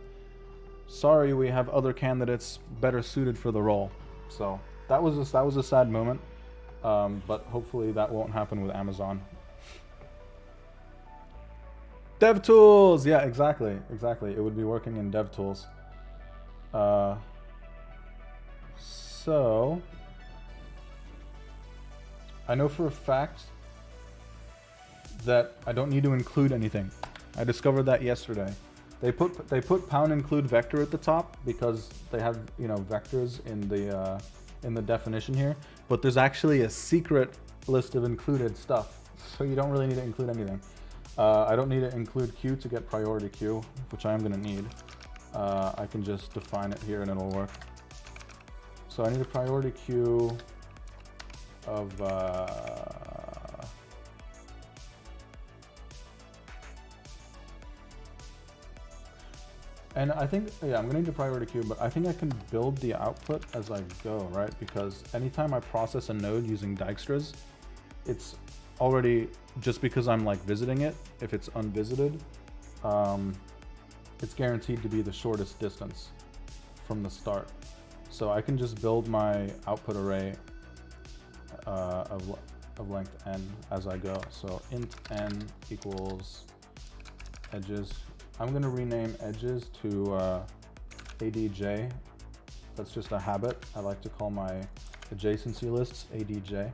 [SPEAKER 1] sorry, we have other candidates better suited for the role. So that was a sad moment, but hopefully that won't happen with Amazon. DevTools, yeah, exactly. It would be working in DevTools. So I know for a fact that I don't need to include anything. I discovered that yesterday. They put pound include vector at the top because they have, you know, vectors in the definition here, but there's actually a secret list of included stuff, so you don't really need to include anything. I don't need to include queue to get priority queue, which I am going to need. I can just define it here and it'll work. So I need a priority queue of and I think, yeah, I'm gonna need a priority queue, but I think I can build the output as I go, right? Because anytime I process a node using Dijkstra's, it's already, just because I'm like visiting it, if it's unvisited, it's guaranteed to be the shortest distance from the start. So I can just build my output array of length n as I go. So int n equals edges. I'm going to rename edges to ADJ. That's just a habit. I like to call my adjacency lists ADJ.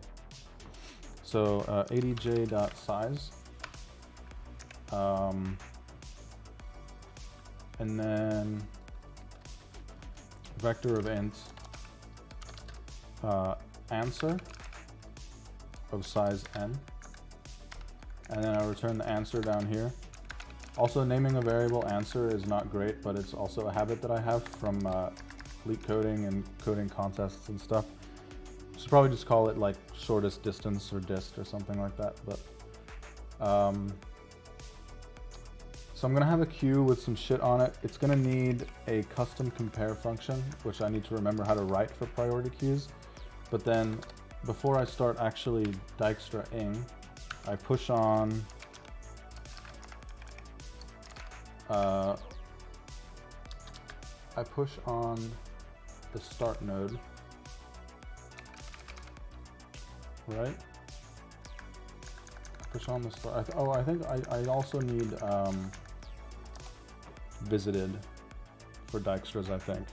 [SPEAKER 1] So ADJ.size. And then vector of int answer of size n. And then I return the answer down here. Also, naming a variable answer is not great, but it's also a habit that I have from LeetCoding and coding contests and stuff. Should probably just call it like shortest distance or dist or something like that. But so I'm gonna have a queue with some shit on it. It's gonna need a custom compare function, which I need to remember how to write for priority queues. But then before I start actually Dijkstra-ing, I push on the start node, right? Push on the start. I think I also need visited for Dijkstra's, I think.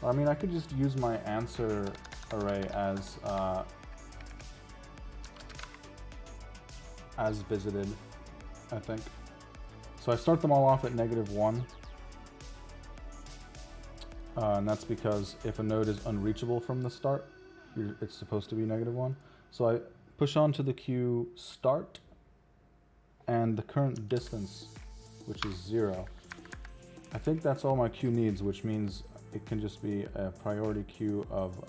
[SPEAKER 1] I mean, I could just use my answer array as visited, I think. So I start them all off at -1. And that's because if a node is unreachable from the start, it's supposed to be -1. So I push on to the queue start and the current distance, which is 0. I think that's all my queue needs, which means it can just be a priority queue of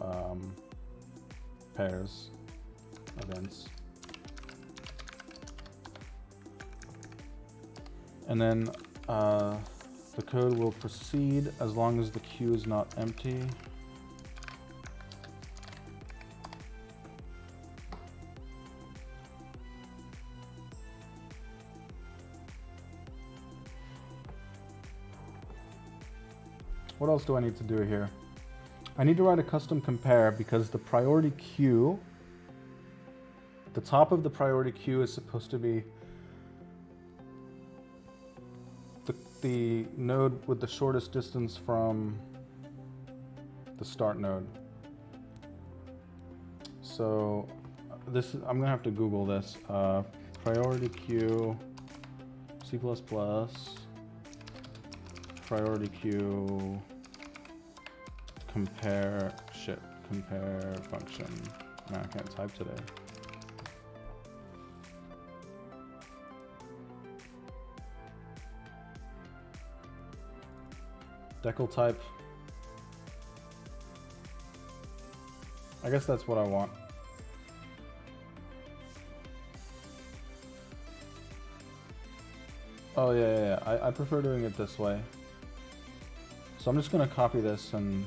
[SPEAKER 1] pairs events. And then the code will proceed as long as the queue is not empty. What else do I need to do here? I need to write a custom compare because the priority queue, the top of the priority queue is supposed to be the node with the shortest distance from the start node. So this is, I'm gonna have to Google this. Priority queue, C++, priority queue, compare function. Man, I can't type today. Decal type. I guess that's what I want. Oh yeah. I prefer doing it this way. So I'm just gonna copy this and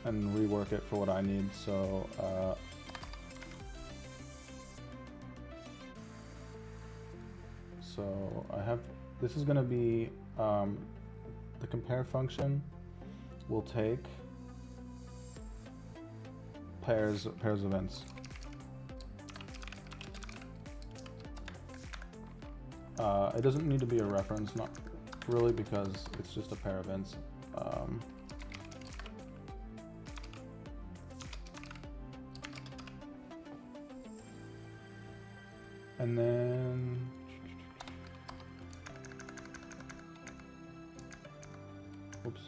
[SPEAKER 1] rework it for what I need. So I have, this is gonna be the compare function will take pairs events. It doesn't need to be a reference, not really, because it's just a pair of events. And then oops.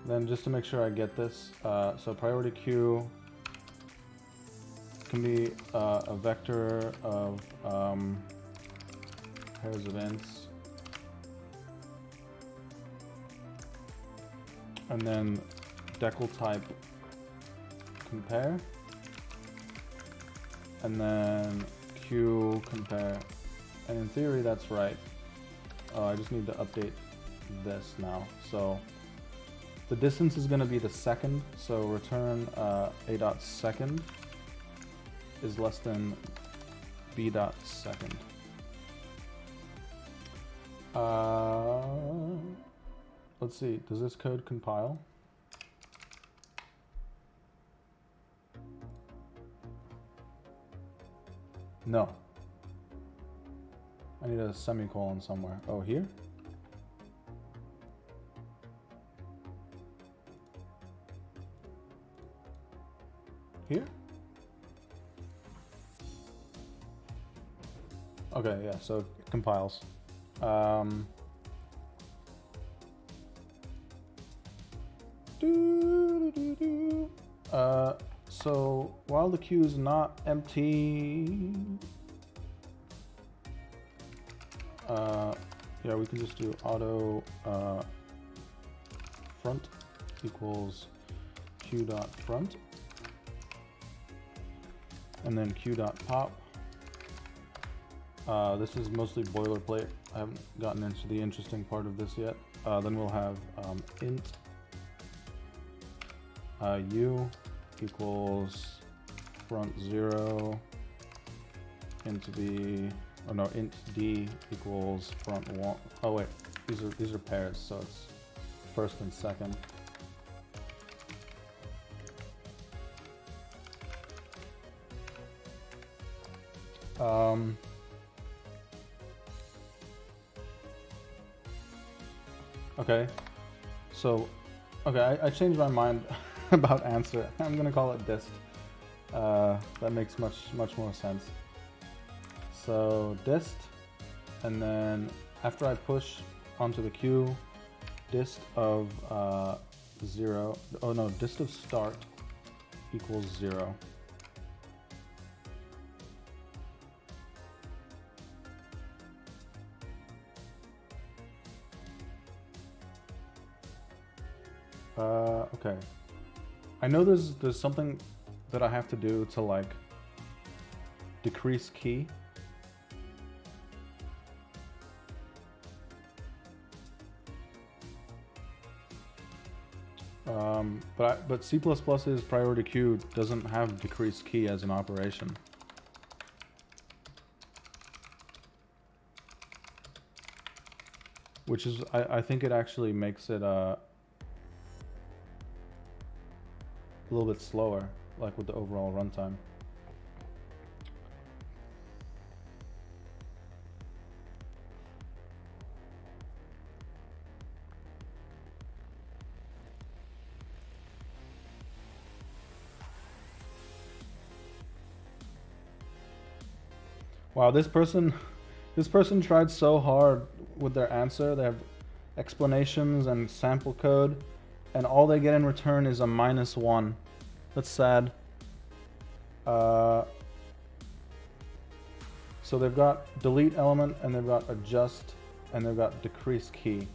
[SPEAKER 1] Then just to make sure I get this, so priority queue can be a vector of pairs events, and then decal type compare, and then queue compare. And in theory, that's right. I just need to update this now. So the distance is going to be the second. So return a.second is less than b.second. Let's see. Does this code compile? No. I need a semicolon somewhere. Oh, here? Here? Okay, yeah, so it compiles. So while the queue is not empty, yeah, we can just do auto front equals q.front, and then q.pop. This is mostly boilerplate. I haven't gotten into the interesting part of this yet. Then we'll have int u equals front 0, int b, oh no, int d equals front 1. Oh wait, these are pairs, so it's first and second. Okay, so, okay, I changed my mind about answer. I'm gonna call it dist. That makes much more sense. So dist, and then after I push onto the queue, dist of 0, oh no, dist of start equals 0. Okay. I know there's something that I have to do to like decrease key. But C++'s priority queue doesn't have decrease key as an operation. Which is, I think it actually makes it a little bit slower, like with the overall runtime. Wow, this person tried so hard with their answer. They have explanations and sample code, and all they get in return is a -1. That's sad. So they've got delete element, and they've got adjust, and they've got decrease key.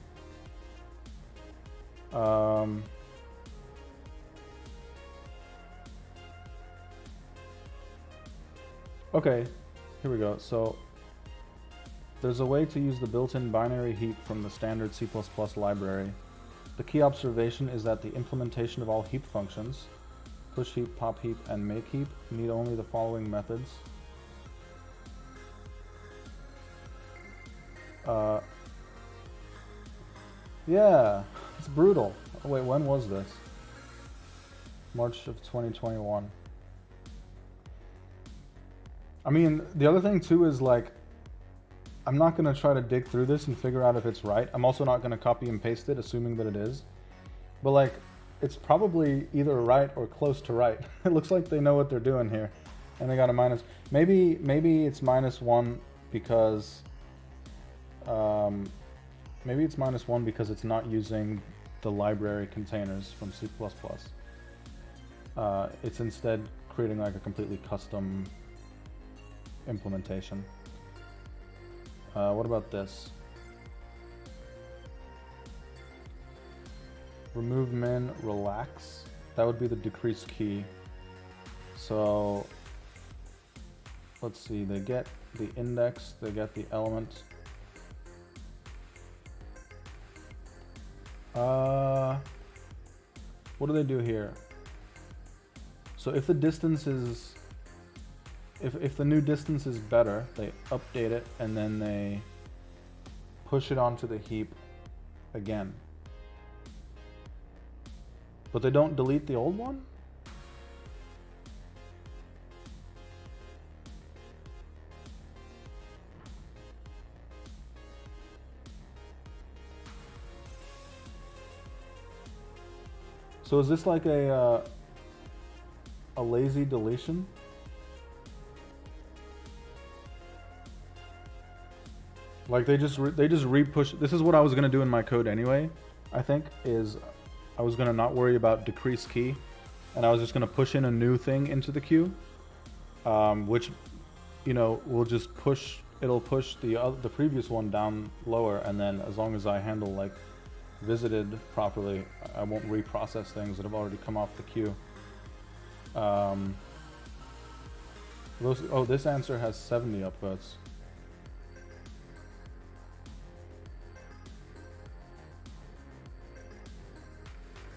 [SPEAKER 1] Okay, here we go. So there's a way to use the built-in binary heap from the standard C++ library. The key observation is that the implementation of all heap functions, push heap, pop heap, and make heap, need only the following methods. Yeah, it's brutal. Oh, wait, when was this? March of 2021. I mean, the other thing too is like, I'm not going to try to dig through this and figure out if it's right. I'm also not going to copy and paste it, assuming that it is. But like, it's probably either right or close to right. It looks like they know what they're doing here. And they got a minus. Maybe it's -1 because... maybe it's -1 because it's not using the library containers from C++. It's instead creating like a completely custom implementation. What about this? Remove min, relax. That would be the decrease key. So let's see, they get the index, they get the element. What do they do here? So if the distance is, if the new distance is better, they update it and then they push it onto the heap again. But they don't delete the old one? So is this like a lazy deletion? Like they just re-push. This is what I was gonna do in my code anyway. I think is I was gonna not worry about decrease key, and I was just going to push in a new thing into the queue, which, you know, will just push, it'll push the previous one down lower, and then as long as I handle like visited properly, I won't reprocess things that have already come off the queue. Oh, this answer has 70 upvotes.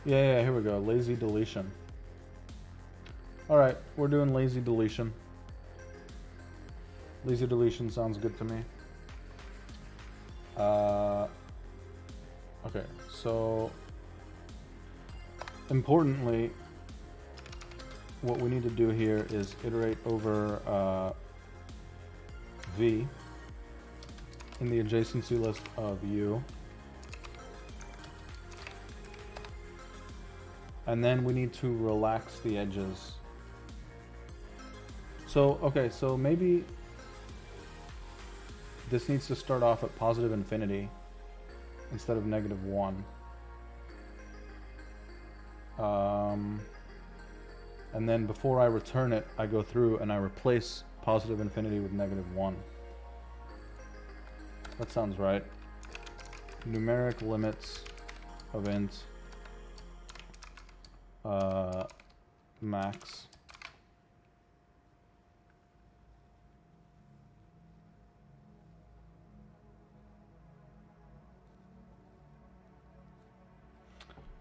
[SPEAKER 1] Yeah, here we go. Lazy deletion. All right, we're doing lazy deletion. Lazy deletion sounds good to me. Okay, so importantly, what we need to do here is iterate over v in the adjacency list of u. And then we need to relax the edges. So, okay, so maybe this needs to start off at positive infinity instead of -1. And then before I return it, I go through and I replace positive infinity with -1. That sounds right. Numeric limits of int max.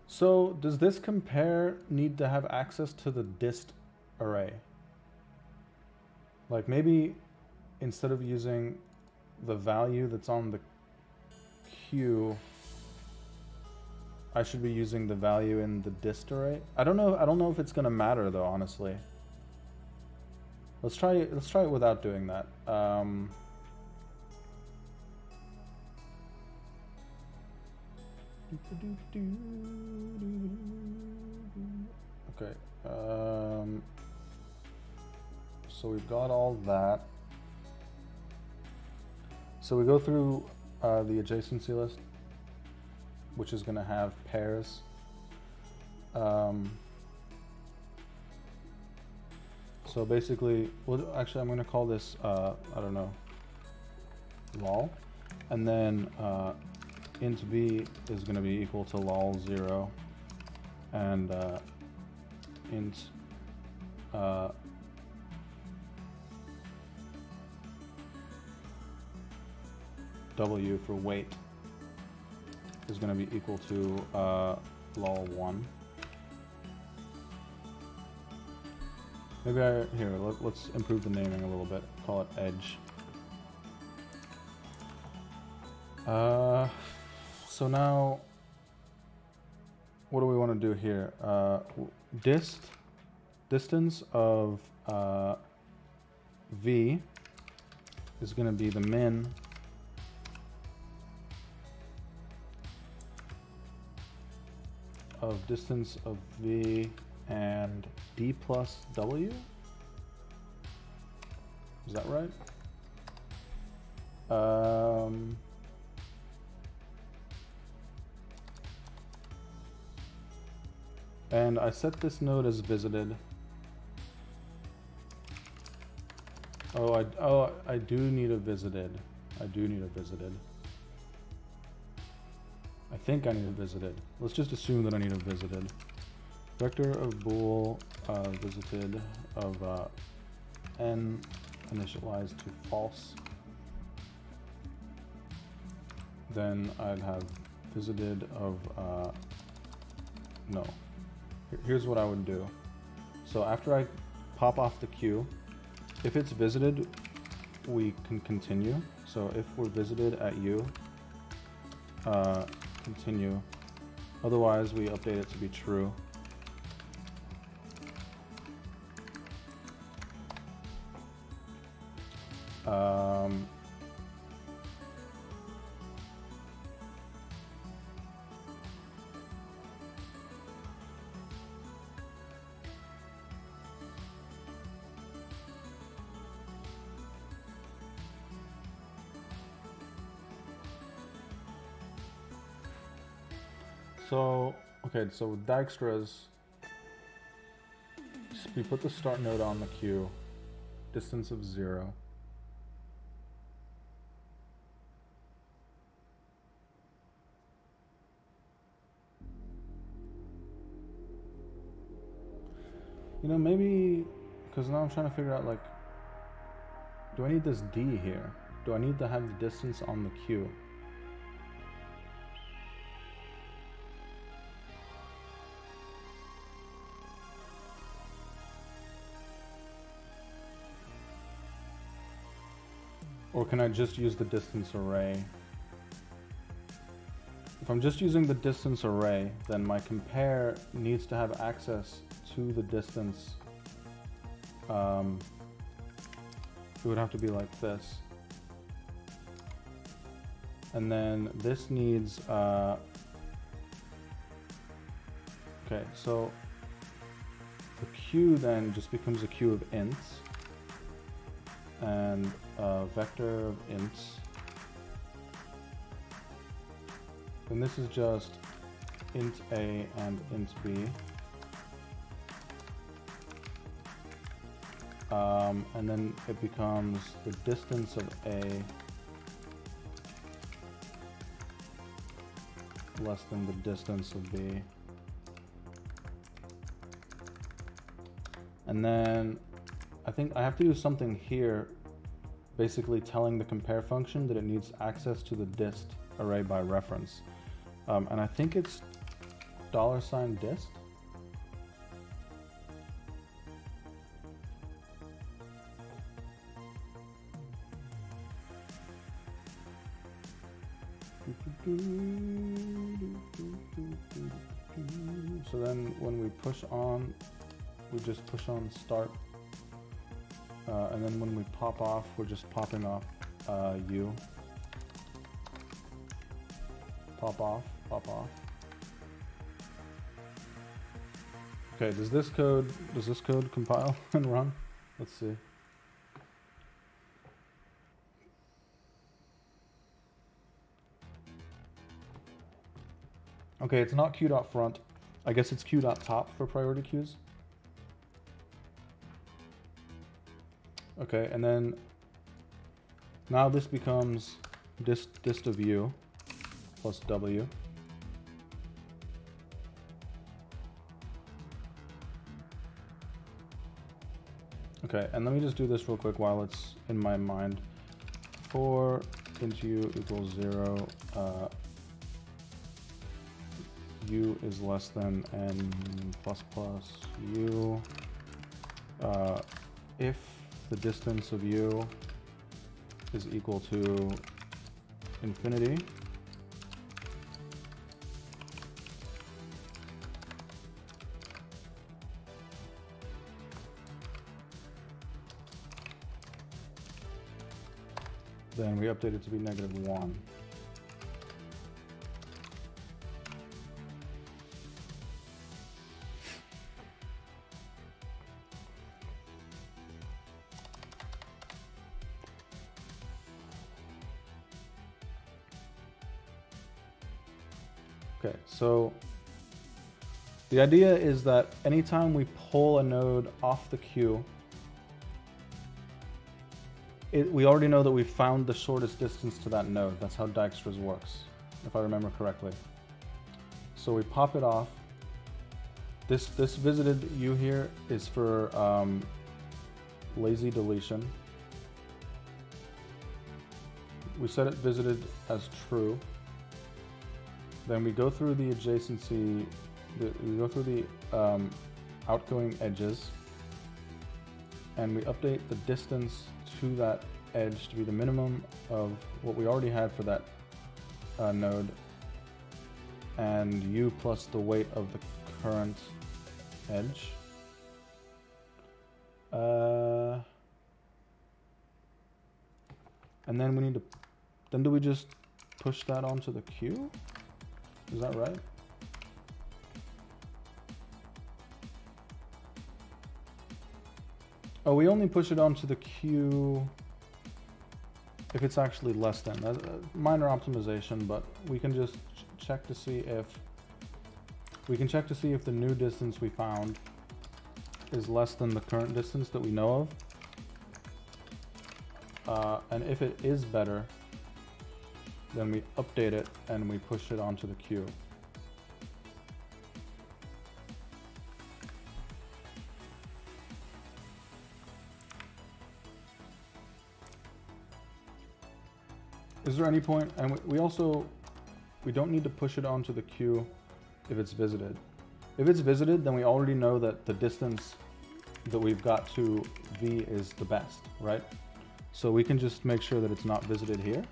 [SPEAKER 1] So does this compare need to have access to the dist array? Like maybe instead of using the value that's on the queue, I should be using the value in the dist array. I don't know if it's gonna matter though, honestly. Let's try it without doing that. Okay. So we've got all that. So we go through the adjacency list, which is going to have pairs. So basically, well, actually, I'm going to call this, I don't know, lol. And then int b is going to be equal to lol0. And int w for weight is going to be equal to lol1. Maybe let's improve the naming a little bit. Call it edge. So now, what do we want to do here? Distance of v is going to be the min of distance of v and d plus w? Is that right? And I set this node as visited. I do need a visited. I think I need a visited. Let's just assume that I need a visited. Vector of bool visited of n initialized to false. Then I'd have visited of no. Here's what I would do. So after I pop off the queue, if it's visited, we can continue. So if we're visited at u, continue. Otherwise, we update it to be true. So, okay, so with Dijkstra's, we put the start node on the queue, distance of 0. You know, maybe, because now I'm trying to figure out, like, do I need this D here? Do I need to have the distance on the queue? Or can I just use the distance array? If I'm just using the distance array, then my compare needs to have access to the distance. It would have to be like this. And then this needs, okay, so the queue then just becomes a queue of ints, and a vector of ints. And this is just int A and int B. And then it becomes the distance of A less than the distance of B. And then I think I have to do something here, basically telling the compare function that it needs access to the dist array by reference. And I think it's $dist. So then when we push on, we just push on start. And then when we pop off, we're just popping off U. Pop off, pop off. Okay, does this code compile and run? Let's see. Okay, it's not q.front. I guess it's q.top for priority queues. Okay, and then now this becomes dist of U plus W. Okay, and let me just do this real quick while it's in my mind. For int U equals 0, U is less than n plus plus U. If the distance of U is equal to infinity, then we update it to be -1. Okay, so the idea is that anytime we pull a node off the queue, we already know that we found the shortest distance to that node. That's how Dijkstra's works, if I remember correctly. So we pop it off. This visited U here is for lazy deletion. We set it visited as true. Then we go through the adjacency, we go through the outgoing edges, and we update the distance to that edge to be the minimum of what we already had for that node, and U plus the weight of the current edge. And then we need to, then do we just push that onto the queue? Is that right? Oh, we only push it onto the queue if it's actually less than. That's a minor optimization, but we can just check to see if the new distance we found is less than the current distance that we know of. And if it is better, then we update it and we push it onto the queue. Is there any point, and we don't need to push it onto the queue if it's visited. If it's visited, then we already know that the distance that we've got to V is the best, right? So we can just make sure that it's not visited here.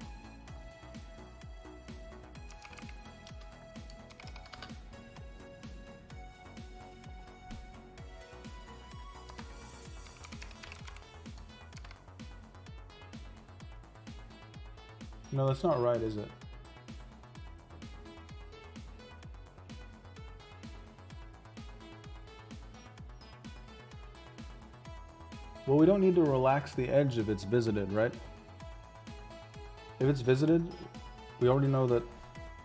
[SPEAKER 1] No, that's not right, is it? Well, we don't need to relax the edge if it's visited, right? If it's visited, we already know that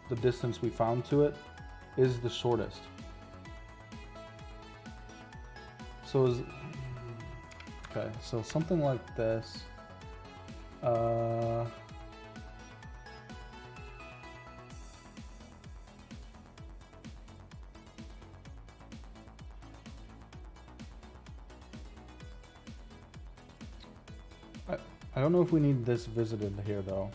[SPEAKER 1] the distance we found to it is the shortest. So okay, so something like this. I don't know if we need this visited here though.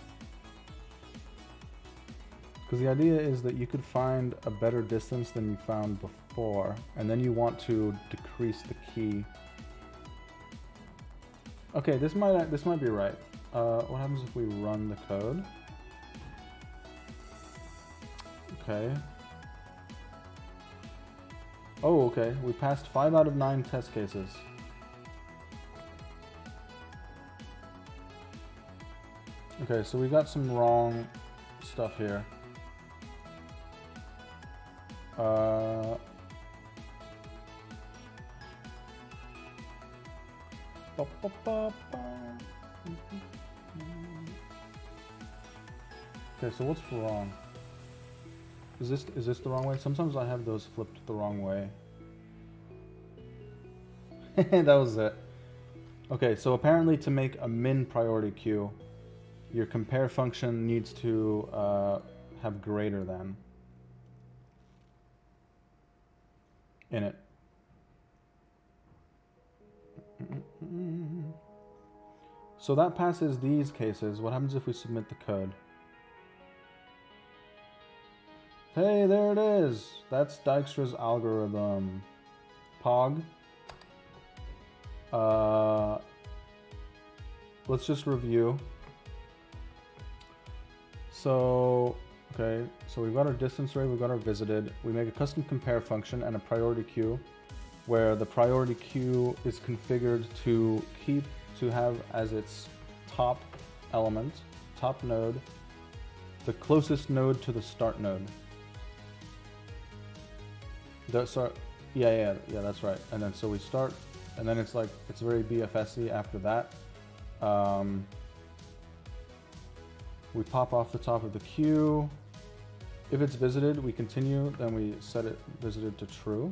[SPEAKER 1] Because the idea is that you could find a better distance than you found before, and then you want to decrease the key. Okay, this might be right. What happens if we run the code? Okay. Oh, okay. We passed 5 out of 9 test cases. Okay, so we got some wrong stuff here. Okay, so what's wrong? Is this the wrong way? Sometimes I have those flipped the wrong way. That was it. Okay, so apparently to make a min priority queue, your compare function needs to have greater than in it. So that passes these cases. What happens if we submit the code? Hey, there it is. That's Dijkstra's algorithm. Pog. Let's just review. So, okay, so we've got our distance array, we've got our visited. We make a custom compare function and a priority queue, where the priority queue is configured to have as its top element, top node, the closest node to the start node. Yeah, that's right. And then so we start, and then it's like, it's very BFS-y after that. We pop off the top of the queue. If it's visited, we continue, then we set it visited to true.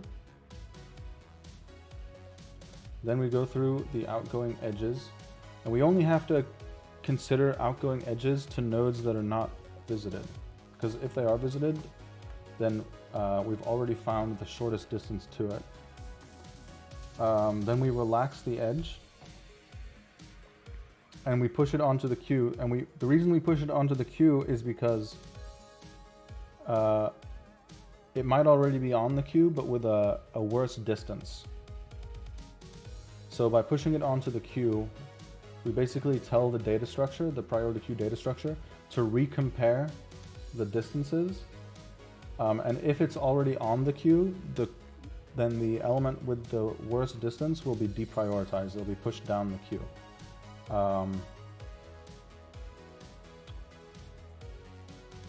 [SPEAKER 1] Then we go through the outgoing edges, and we only have to consider outgoing edges to nodes that are not visited. Because if they are visited, then we've already found the shortest distance to it. Then we relax the edge, and we push it onto the queue. And the reason we push it onto the queue is because it might already be on the queue, but with a worse distance. So by pushing it onto the queue, we basically tell the data structure, the priority queue data structure, to recompare the distances. And if it's already on the queue, then the element with the worst distance will be deprioritized. It'll be pushed down the queue.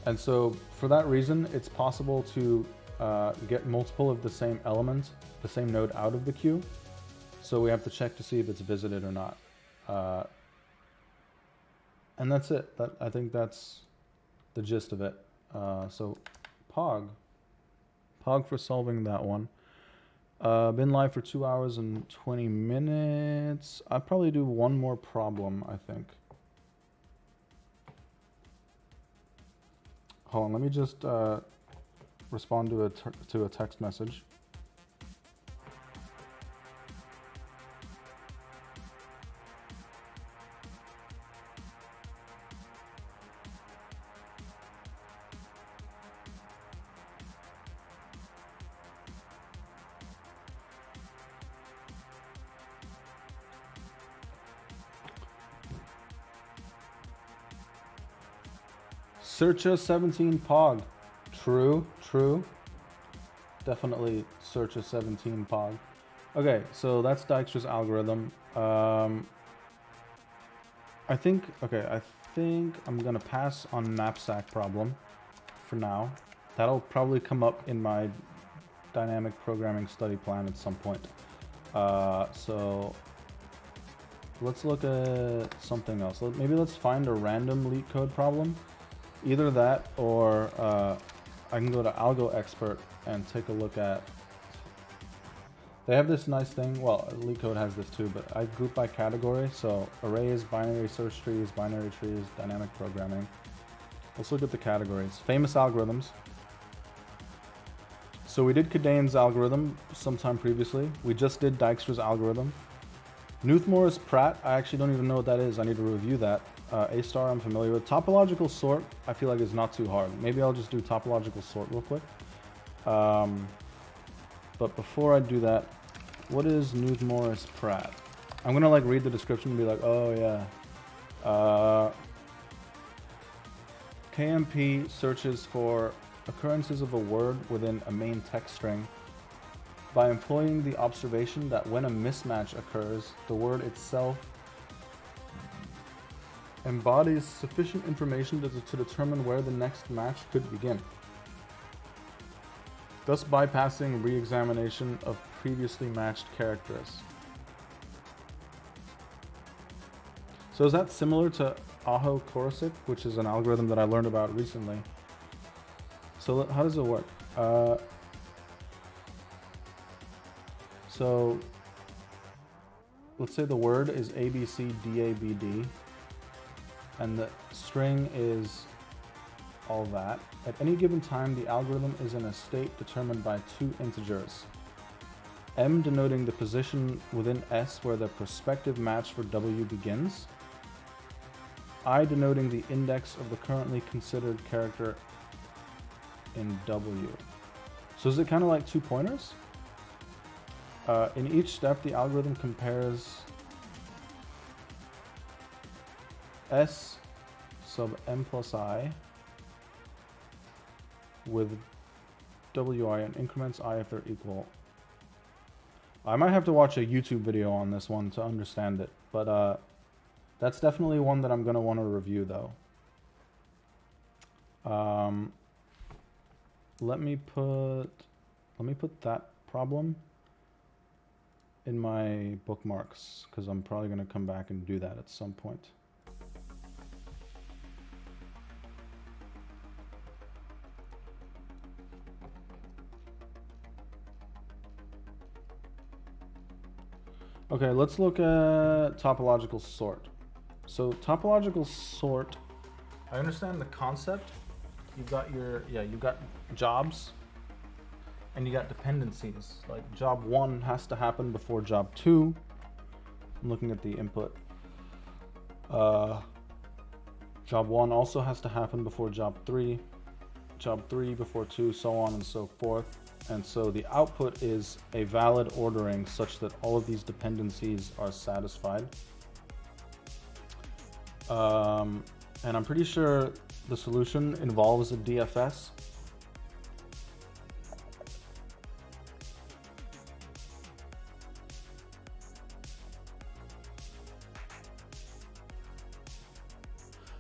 [SPEAKER 1] And so for that reason, it's possible to get multiple of the same element, the same node out of the queue. So we have to check to see if it's visited or not. And that's it. I think that's the gist of it. So Pog for solving that one. Been live for 2 hours and 20 minutes. I'll probably do one more problem, I think. Hold on, let me just respond to a text message. Searcha 17 Pog. True, true. Definitely Searcha 17 Pog. Okay, so that's Dijkstra's algorithm. I think I'm gonna pass on knapsack problem for now. That'll probably come up in my dynamic programming study plan at some point. So let's look at something else. Maybe let's find a random LeetCode problem. Either that or I can go to AlgoExpert and take a look at... They have this nice thing, well, LeetCode has this too, but I group by category, so arrays, binary search trees, binary trees, dynamic programming. Let's look at the categories. Famous algorithms. So we did Codain's algorithm sometime previously. We just did Dijkstra's algorithm. Knuth-Morris Pratt, I actually don't even know what that is. I need to review that. A-star I'm familiar with. Topological sort, I feel like is not too hard. Maybe I'll just do topological sort real quick. But before I do that, what is Knuth-Morris Pratt? I'm gonna like read the description and be like, oh yeah. KMP searches for occurrences of a word within a main text string by employing the observation that when a mismatch occurs, the word itself embodies sufficient information to determine where the next match could begin, thus bypassing re-examination of previously matched characters. So is that similar to Aho Korosik, which is an algorithm that I learned about recently? So how does it work? So let's say the word is ABCDABD and the string is all that. At any given time, the algorithm is in a state determined by two integers. M denoting the position within S where the prospective match for W begins. I denoting the index of the currently considered character in W. So is it kind of like two pointers? In each step, the algorithm compares S sub M plus I with Wi and increments I if they're equal. I might have to watch a YouTube video on this one to understand it, but that's definitely one that I'm going to want to review though. Let me put that problem in my bookmarks because I'm probably going to come back and do that at some point. Okay, let's look at topological sort. So topological sort, I understand the concept. You've got you've got jobs and you got dependencies. Like job 1 has to happen before job 2. I'm looking at the input. Job 1 also has to happen before job 3. Job 3 before 2, so on and so forth. And so the output is a valid ordering such that all of these dependencies are satisfied. And I'm pretty sure the solution involves a DFS.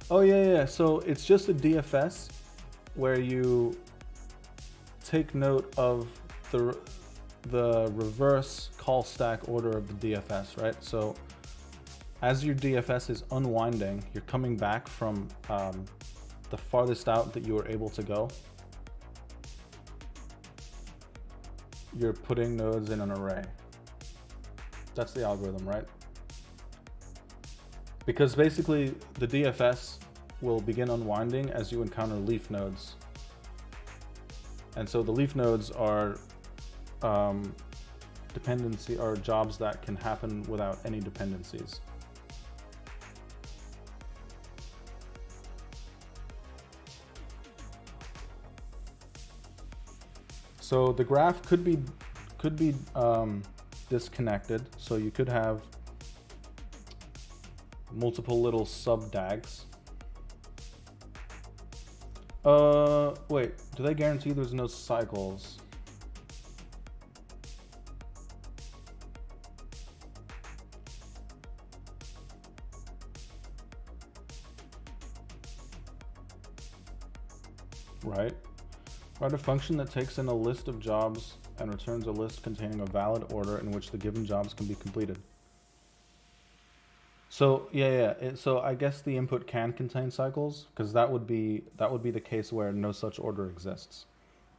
[SPEAKER 1] Oh yeah, so it's just a DFS where you take note of the reverse call stack order of the DFS, right? So as your DFS is unwinding, you're coming back from the farthest out that you were able to go. you're putting nodes in an array. That's the algorithm, right? Because basically the DFS will begin unwinding as you encounter leaf nodes. And so the leaf nodes are dependency are jobs that can happen without any dependencies. So the graph could be disconnected. So you could have multiple little sub-DAGs. Wait, do they guarantee there's no cycles? Right? Write a function that takes in a list of jobs and returns a list containing a valid order in which the given jobs can be completed. So so I guess the input can contain cycles, because that would be the case where no such order exists.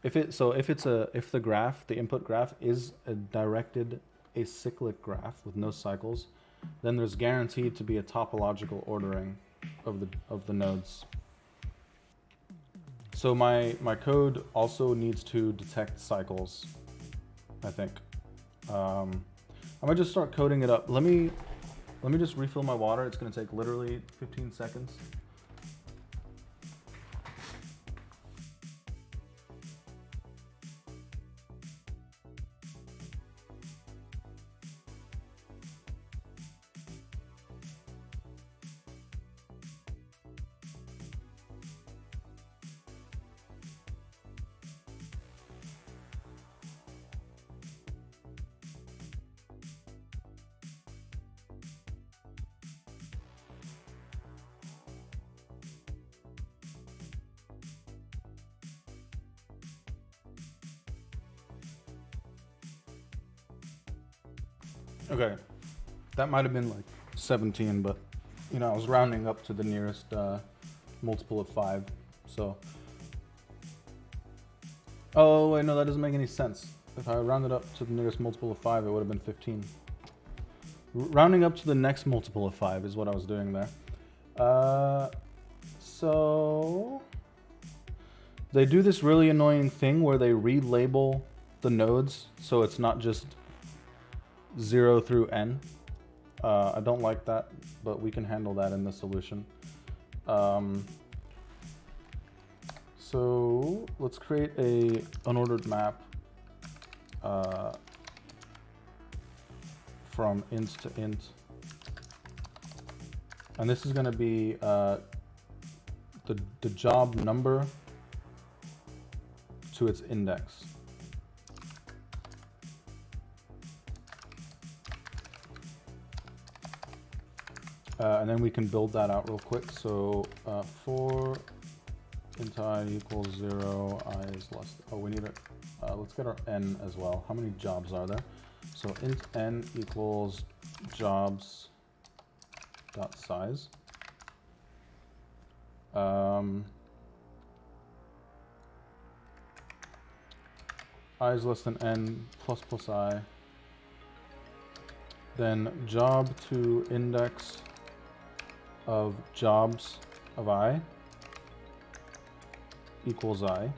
[SPEAKER 1] If the graph, the input graph, is a directed acyclic graph with no cycles, then there's guaranteed to be a topological ordering of the nodes. So my code also needs to detect cycles, I think. I might just start coding it up. Let me just refill my water. It's gonna take literally 15 seconds. Okay, that might have been like 17, but you know, I was rounding up to the nearest multiple of 5, so. Oh wait, no, that doesn't make any sense. If I rounded up to the nearest multiple of 5, it would have been 15. Rounding up to the next multiple of 5 is what I was doing there. So they do this really annoying thing where they relabel the nodes so it's not just 0 through n. I don't like that, but we can handle that in the solution. So let's create a unordered map from int to int, and this is going to be the job number to its index. And then we can build that out real quick. So for int I equals 0, I is less. Oh, we need it. Let's get our n as well. How many jobs are there? So int n equals jobs dot size. I is less than n plus I. Then job to index of jobs of I equals I.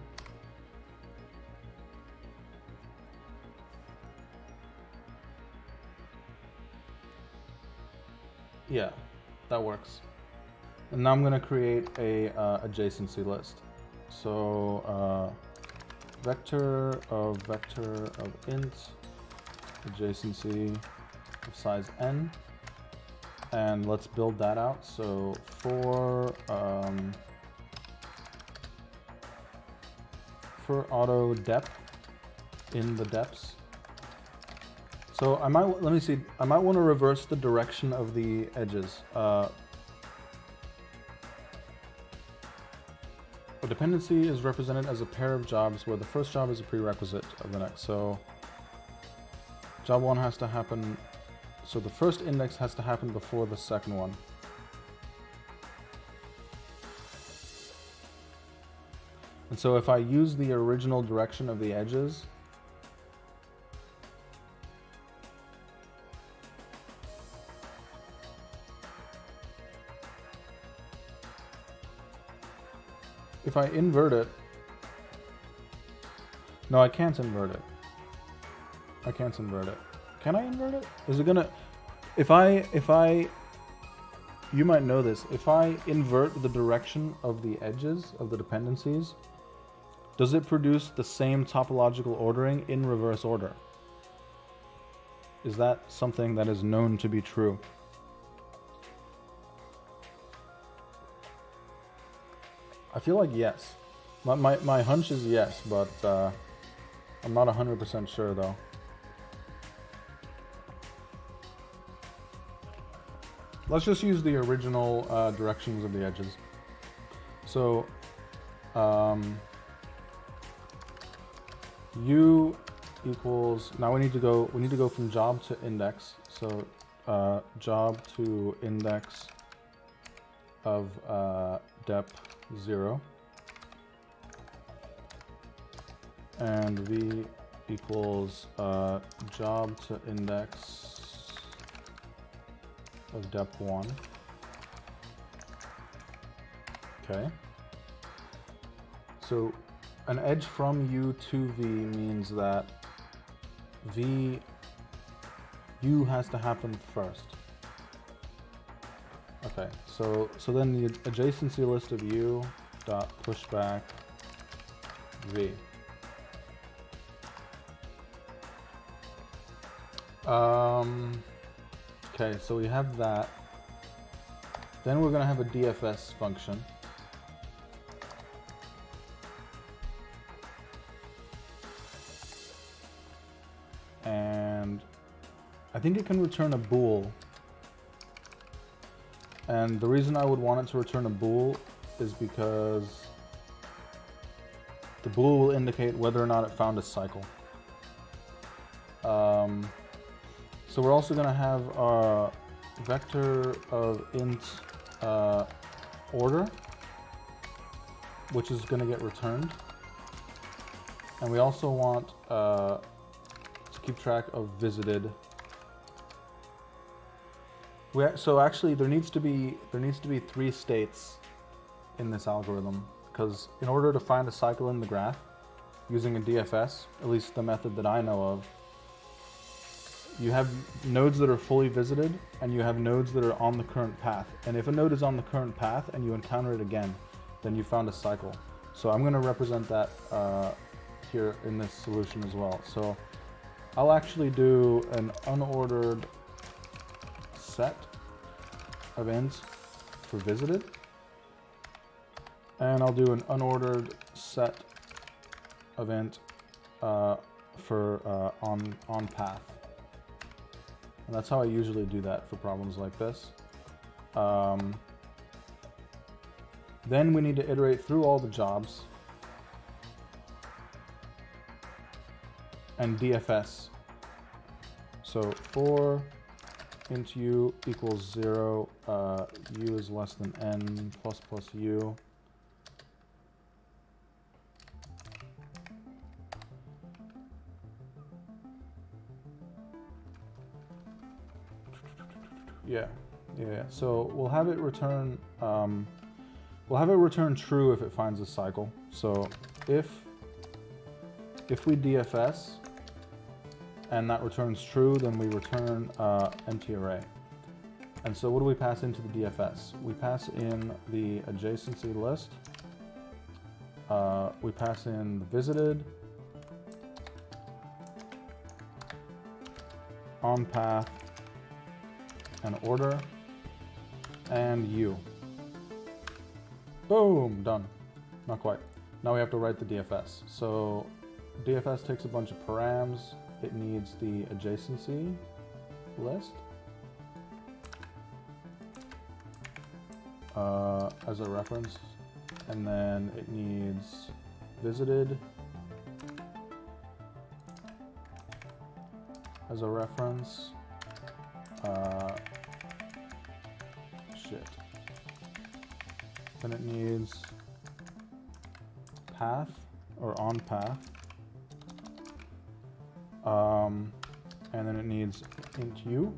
[SPEAKER 1] Yeah, that works. And now I'm going to create a adjacency list. So vector of int adjacency of size n, and let's build that out. So for auto dep in the deps. So I might, let me see, I might want to reverse the direction of the edges. A dependency is represented as a pair of jobs where the first job is a prerequisite of the next. So job 1 has to happen, so the first index has to happen before the second one. And so if I use the original direction of the edges, if I invert it, no, I can't invert it. I can't invert it. Can I invert it? Is it gonna, if I, you might know this, if I invert the direction of the edges of the dependencies, does it produce the same topological ordering in reverse order? Is that something that is known to be true? I feel like yes. My hunch is yes, but I'm not 100% sure though. Let's just use the original directions of the edges. So U equals, now we need to go from job to index. So job to index of dep 0, and V equals job to index of dep 1. Okay. So an edge from U to V means that U has to happen first. Okay, so then the adjacency list of U dot pushback V. Okay, so we have that. Then we're gonna have a DFS function. And I think it can return a bool. And the reason I would want it to return a bool is because the bool will indicate whether or not it found a cycle. So we're also going to have our vector of int order, which is going to get returned. And we also want to keep track of visited. So actually there needs to be 3 states in this algorithm, because in order to find a cycle in the graph using a DFS, at least the method that I know of, you have nodes that are fully visited and you have nodes that are on the current path. And if a node is on the current path and you encounter it again, then you found a cycle. So I'm going to represent that here in this solution as well. So I'll actually do an unordered set of int for visited, and I'll do an unordered set of int for on path. And that's how I usually do that for problems like this. Then we need to iterate through all the jobs and DFS. So for int u equals 0, u is less than n plus plus u. Yeah. So we'll have it return true if it finds a cycle. So if we DFS and that returns true, then we return empty array. And so what do we pass into the DFS? We pass in the adjacency list. We pass in the visited, on path, and order, and u. Boom, done. Not quite. Now we have to write the DFS. So DFS takes a bunch of params. It needs the adjacency list as a reference, and then it needs visited as a reference. Then it needs path or on path. And then it needs int u.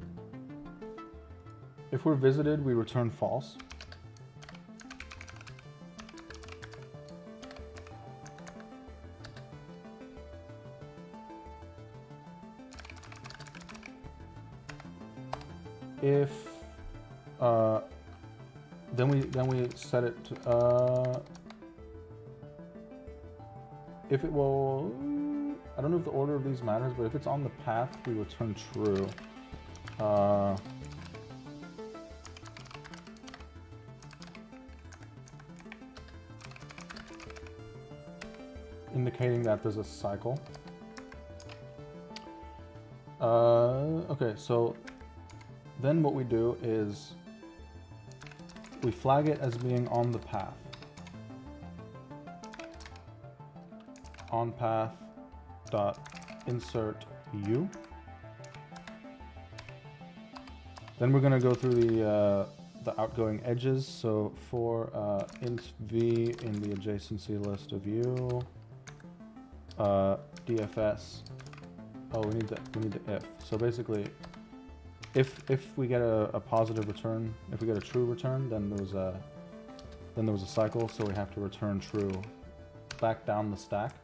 [SPEAKER 1] If we're visited, we return false. if then we set it to if it will, I don't know if the order of these matters, but if it's on the path, we return true. Indicating that there's a cycle. Okay, so then what we do is we flag it as being on the path. On path dot insert u. Then we're going to go through the outgoing edges. So for int v in the adjacency list of u, DFS. Oh, we need the if. So basically, if we get a positive return, if we get a true return, then there was a cycle. So we have to return true back down the stack.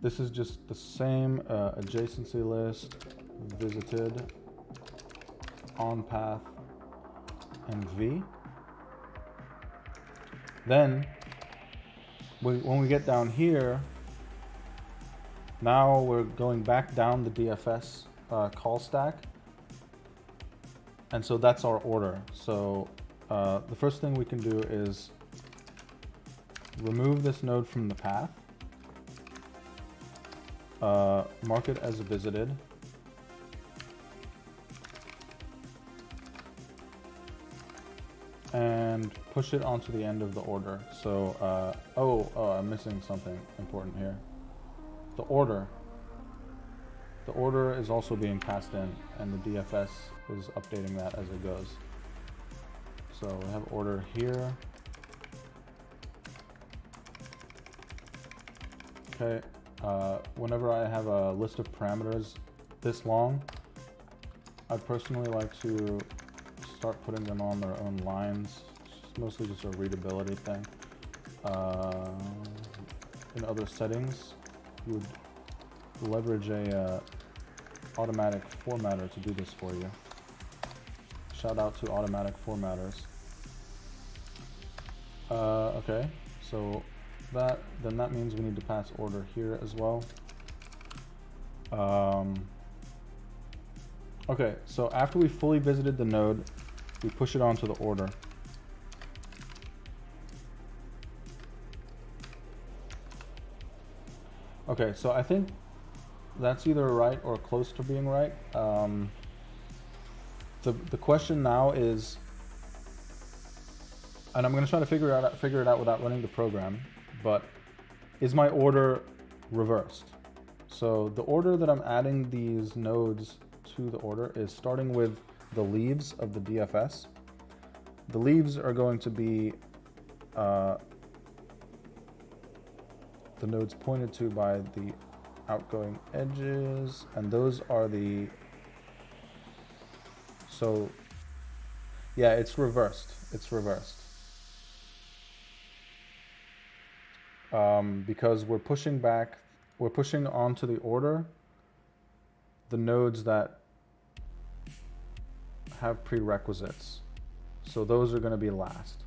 [SPEAKER 1] This is just the same adjacency list, visited, on path, and v. Then, when we get down here, now we're going back down the DFS call stack. And so that's our order. So the first thing we can do is remove this node from the path, mark it as visited, and push it onto the end of the order. So, I'm missing something important here. The order is also being passed in, and the DFS is updating that as it goes. So we have order here. Okay, whenever I have a list of parameters this long, I personally like to start putting them on their own lines. It's mostly just a readability thing. In other settings, you would leverage a automatic formatter to do this for you. Shout out to automatic formatters. Okay, so that means we need to pass order here as well. Okay, so after we fully visited the node, we push it onto the order. Okay, so I think that's either right or close to being right. The question now is, and I'm going to try to figure it out without running the program, but is my order reversed? So the order that I'm adding these nodes to the order is starting with the leaves of the DFS. The leaves are going to be the nodes pointed to by the outgoing edges, and those are the, so yeah, it's reversed. It's reversed. Because we're pushing onto the order the nodes that have prerequisites. So those are going to be last.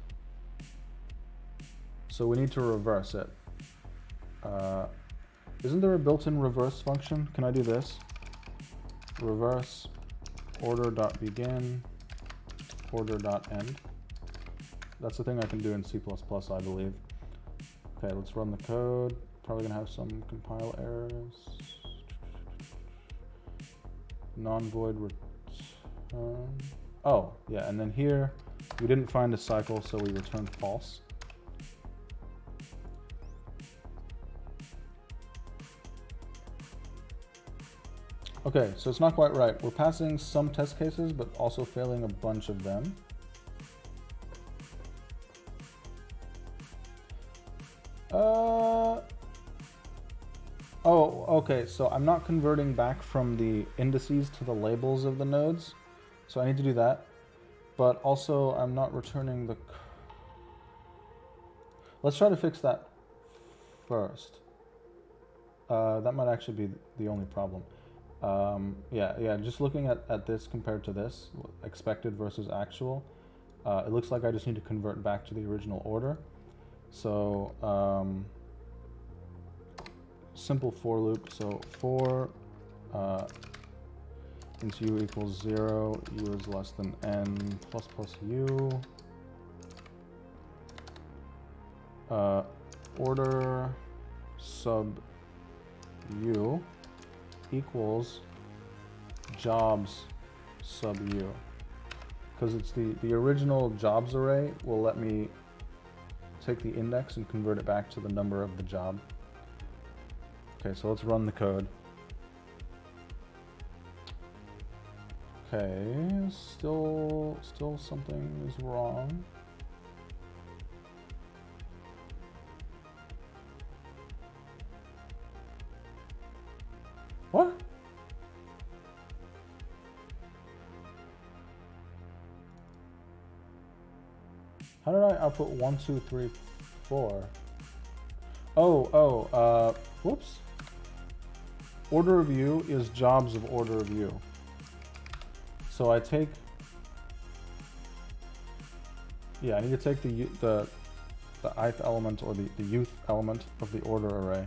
[SPEAKER 1] So we need to reverse it. Isn't there a built-in reverse function? Can I do this? Reverse order.begin, order.end. That's the thing I can do in C++, I believe. Okay, let's run the code. Probably gonna have some compile errors. Non-void return. Oh, yeah, and then here, we didn't find a cycle, so we returned false. Okay, so it's not quite right. We're passing some test cases, but also failing a bunch of them. Oh, okay, so I'm not converting back from the indices to the labels of the nodes, so I need to do that. But also, I'm not returning the... Let's try to fix that first. That might actually be the only problem. Yeah, just looking at this compared to this, expected versus actual, it looks like I just need to convert back to the original order. So, simple for loop, so for int u equals 0, u is less than n plus plus u, order sub u equals jobs sub u, because it's the original jobs array will let me take the index and convert it back to the number of the job. Okay, so let's run the code. Okay, still something is wrong. What? How did I output 1, 2, 3, 4? Whoops. Order of u is jobs of order of u. So I take, I need to take the ith element or the youth element of the order array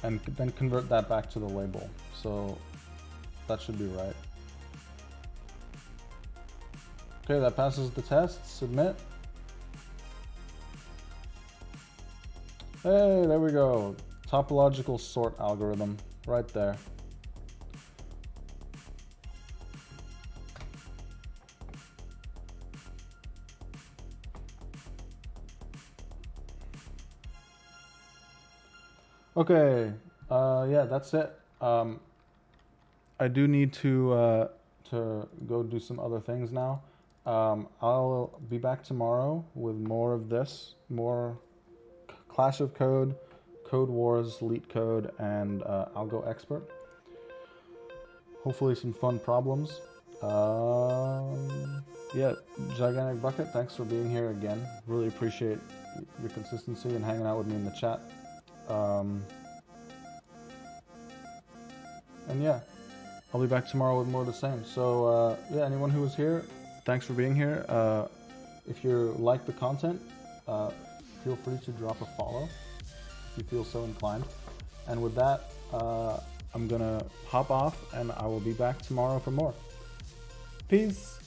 [SPEAKER 1] and then convert that back to the label. So that should be right. Okay, that passes the test. Submit. Hey, there we go. Topological sort algorithm right there. Okay, yeah, that's it. I do need to go do some other things now. I'll be back tomorrow with more of this, more Clash of Code, Codewars, LeetCode, and AlgoExpert. Hopefully some fun problems. Yeah, Gigantic Bucket, thanks for being here again. Really appreciate your consistency and hanging out with me in the chat. And yeah, I'll be back tomorrow with more of the same. So yeah, anyone who was here, thanks for being here. If you like the content, feel free to drop a follow if you feel so inclined. And with that, I'm gonna hop off and I will be back tomorrow for more. Peace.